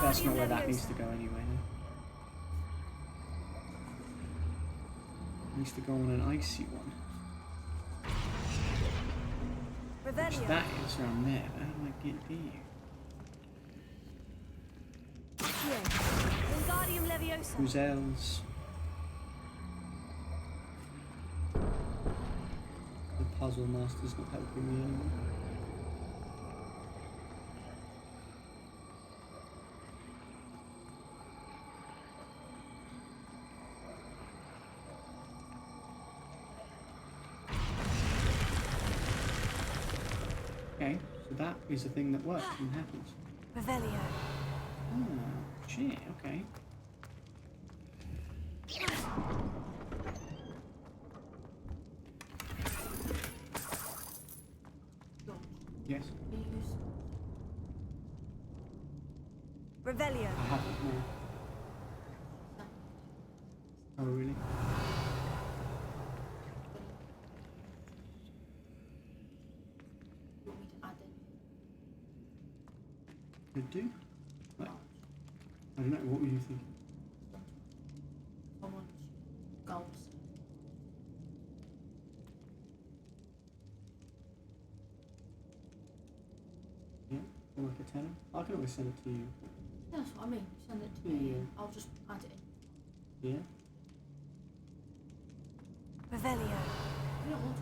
That's not where that needs to go anyway. It needs to go on an icy one. Which that is around there. How do I get there? Wingardium Leviosa. Who's else? The puzzle master's not helping me anymore. Okay, so that is a thing that works and happens. Revelio. Oh, shit, okay. Yes. Revelio. I haven't, no. Oh, really? Could do? Like, I don't know, what were you thinking? I want goals. Yeah, or like a tenner? I can always send it to you. Yeah, that's what I mean. Send it to me. I'll just add it in. Yeah? Revelio. You don't want to.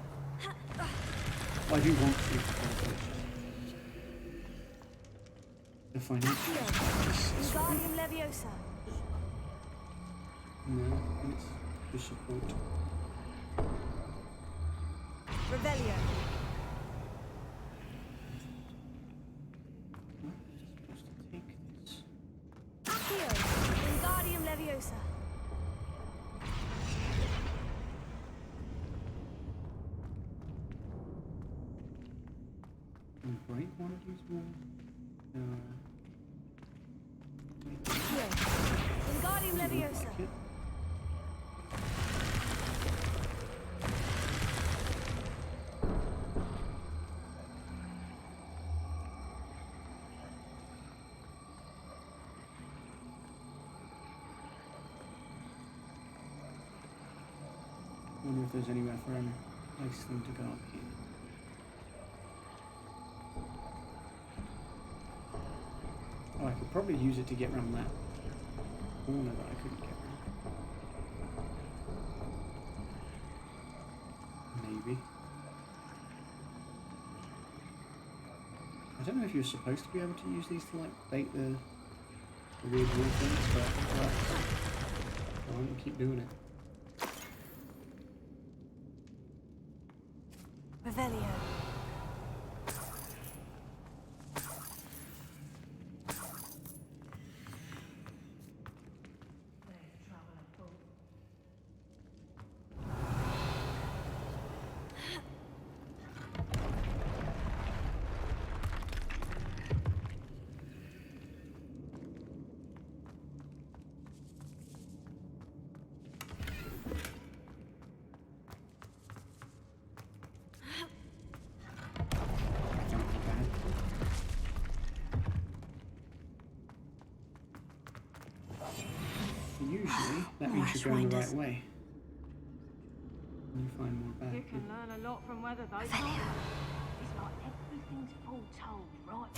I do want to. The financial is Wingardium Leviosa. no, it's the support. Revelio. I'm supposed to take this. Accio. Wingardium Leviosa. And break one of these walls. Wingardium Leviosa. Like it. I wonder if there's anywhere for an ice thing to go up here. Oh, I could probably use it to get around that corner that I couldn't get around. Maybe. I don't know if you're supposed to be able to use these to like bait the weird wall things, but I won't keep doing it. Revelio. Usually, that means you're going the right way. And you find more back. You can learn a lot from weather, though. It's like everything's foretold, right?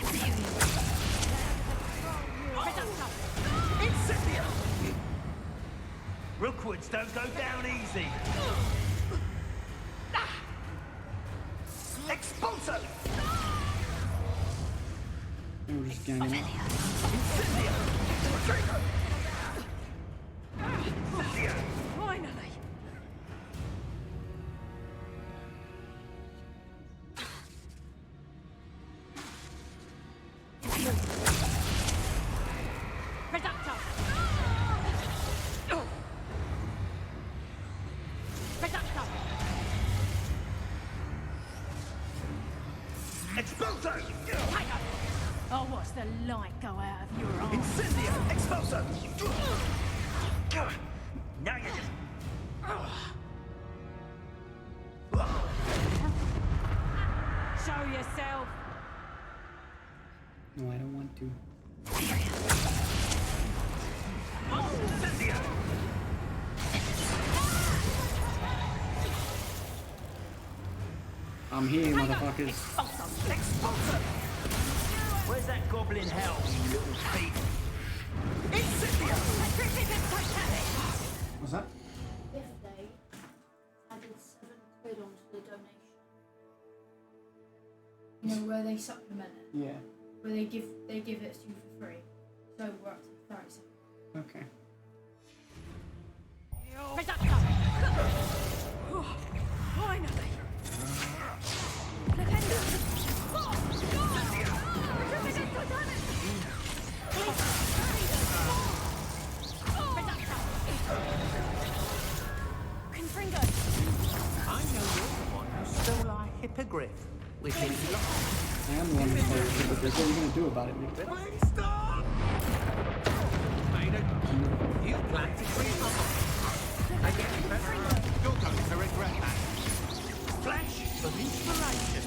Rookwoods don't go down easy. Expulso! We're just ganging up. Incendio! Incendio! Finally! Reducto! Reducto! Expulso! Oh, watch the light go out of your eyes. Incendio! Expulso! Now you just... Show yourself. No, I don't want to. Incendio! I'm here, motherfuckers. Expulso! Where's that goblin hell, you little thief? Incendio! What's that? If they added £7 onto the donation, you know, where they supplement it, Yeah. where they give it to you for free. So we're up to the price. Okay. Reducto! Finally! Confringo! I know you're the one who stole our hippogriff. With his life. I am the one who stole it, but what are you going to do about it, Nick? Wait, stop! Maynard, you plan to creep up. I get it, but you're going to regret that. Flash of inspiration.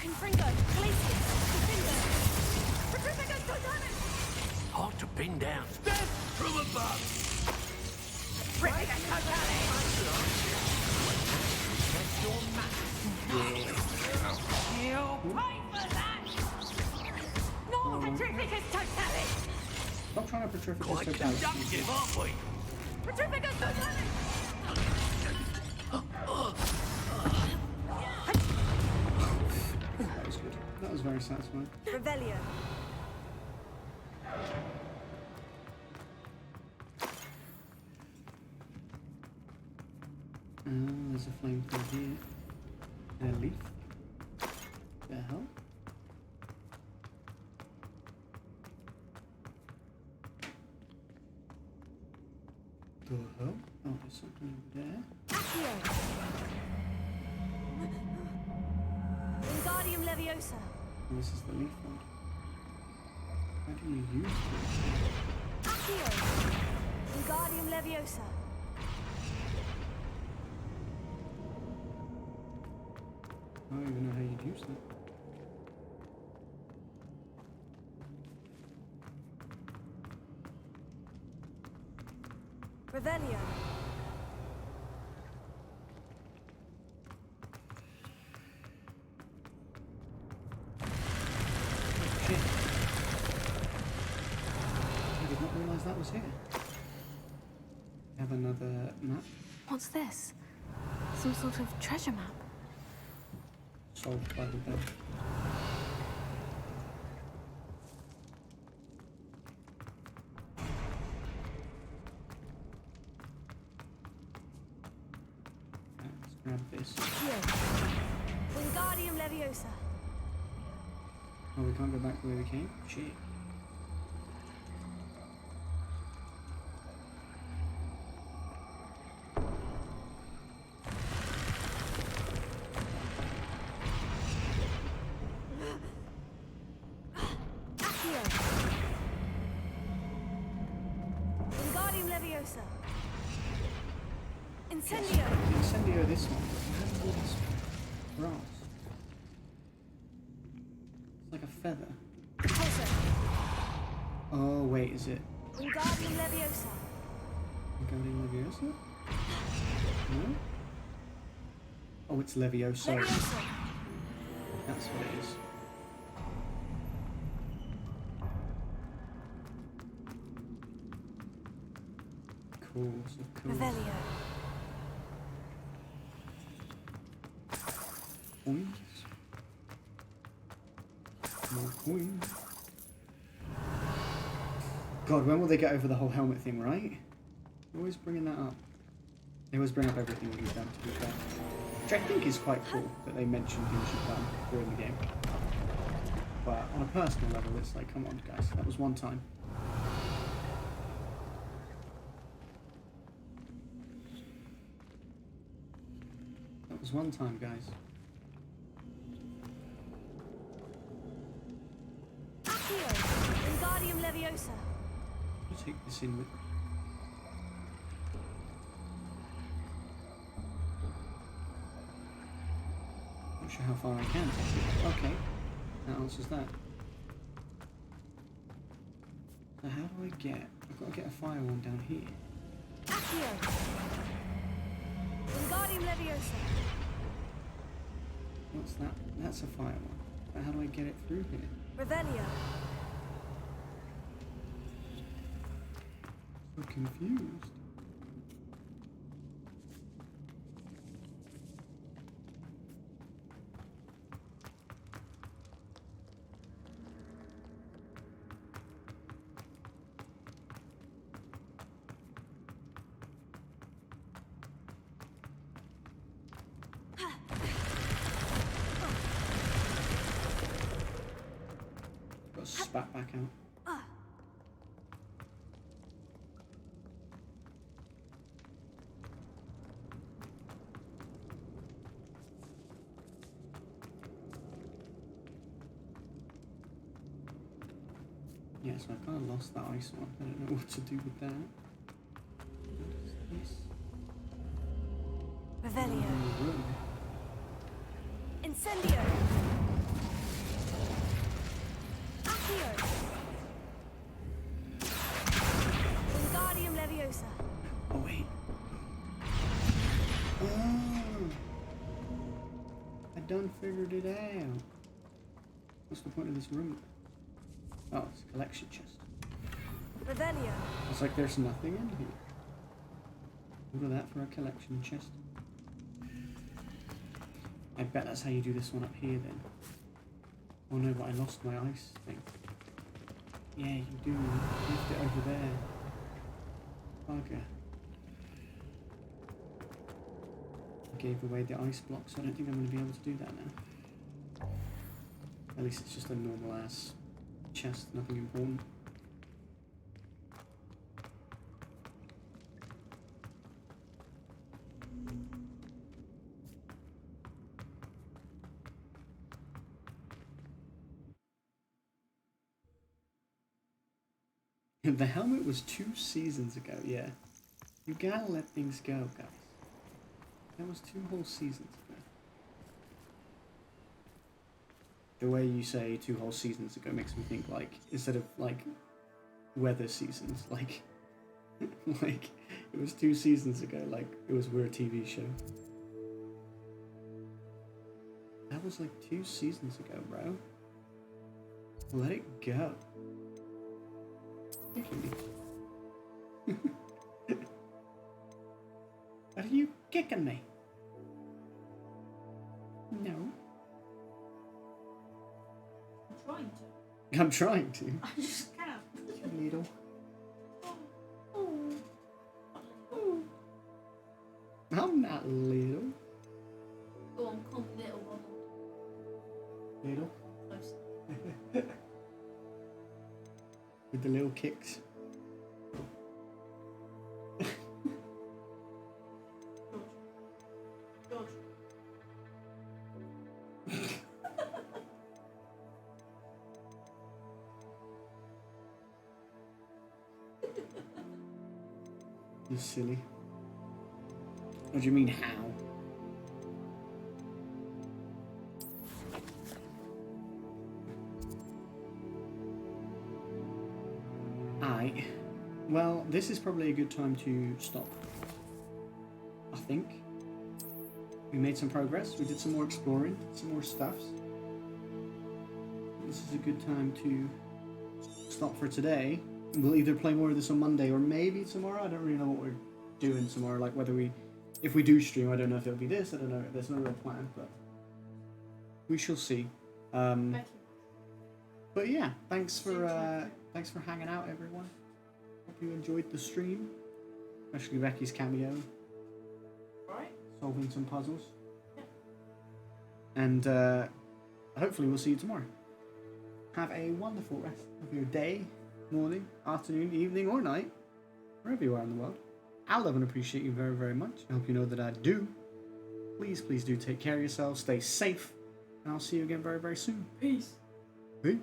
Confringo! Glacius! Confringo! Petrifico Totalis! Hard to pin down. Death from above! Petrifico Totalis! That's your match. You'll pay for that! No, Petrificus Totalis! Stop trying to petrificus Quite totalis. conductive, aren't we? Petrificus Totalis! That was good. That was very satisfying. Revelio. There's a flame thing here. And a leaf. The hell? The hell? Oh, there's something over there. Accio. Wingardium Leviosa. Oh, this is the leaf one. How do you use this? Accio. Wingardium Leviosa. I don't even know how you'd use that. Revelio. Shit. I did not realise that was here. We have another map. What's this? Some sort of treasure map. Solved by the bell. Let's grab this. Wingardium Leviosa. Oh, we can't go back the way we came? Shit. Accio. Wingardium Leviosa. Incendio. Incendio this one. How do you do this one? Grass. It's like a feather. Pulsar. Oh, wait, is it? Wingardium Leviosa. Wingardium Leviosa? No? Oh, it's Levioso. Leviosa. That's what it is. course, of course. Revelio. Coins. More coins. God, when will they get over the whole helmet thing, right? They're always bringing that up. They always bring up everything that he's done, to be fair. Which I think is quite cool that they mentioned things you've done during the game. But on a personal level, it's like, come on, guys, that was one time. That was one time, guys. Accio. Wingardium Leviosa. I'll take this in with. Not sure how far I can take it. Okay, that answers that. So how do I get? I've got to get a fire one down here. Accio. Wingardium Leviosa. What's that? That's a fire one. But how do I get it through here? Revelio. So confused. Got spat back out. Yeah, so I kind of lost that ice one. I don't know what to do with that. What is this? Revelio. Room. Incendio. Accio. Wingardium Leviosa. Oh wait. Oh, I done figured it out. What's the point of this room? Oh, it's a collection chest. Revelio. It's like there's nothing in here. Look at that for a collection chest. I bet that's how you do this one up here then. Oh no, but I lost my ice thing. Yeah, you do. You left it over there. Bugger. I gave away the ice block, so I don't think I'm going to be able to do that now. At least it's just a normal ass chest, nothing important. The helmet was 2 seasons ago, yeah. You gotta let things go, guys. That was 2 whole seasons ago. The way you say 2 whole seasons ago makes me think like, instead of like weather seasons, like like it was 2 seasons ago, like we're a TV show. That was like 2 seasons ago, bro. Let it go. Are you kicking me? No. I'm trying to. I just can't. Little. I'm not little. Go on, call me little one. Little? Close. With the little kicks. George. You're silly. What do you mean, how? Well, this is probably a good time to stop. I think. We made some progress, we did some more exploring, some more stuffs. This is a good time to stop for today. we'll either play more of this on Monday or maybe tomorrow. I don't really know what we're doing tomorrow. Like whether if we do stream, I don't know if it'll be this. I don't know. There's no real plan, but we shall see. But yeah, thanks for hanging out, everyone. Hope you enjoyed the stream, especially Becky's cameo. Right. Solving some puzzles. Yeah. And hopefully we'll see you tomorrow. Have a wonderful rest of your day, morning, afternoon, evening, or night, wherever you are in the world. I love and appreciate you very, very much. I hope you know that I do. Please, please do take care of yourselves. Stay safe. And I'll see you again very, very soon. Peace. Peace.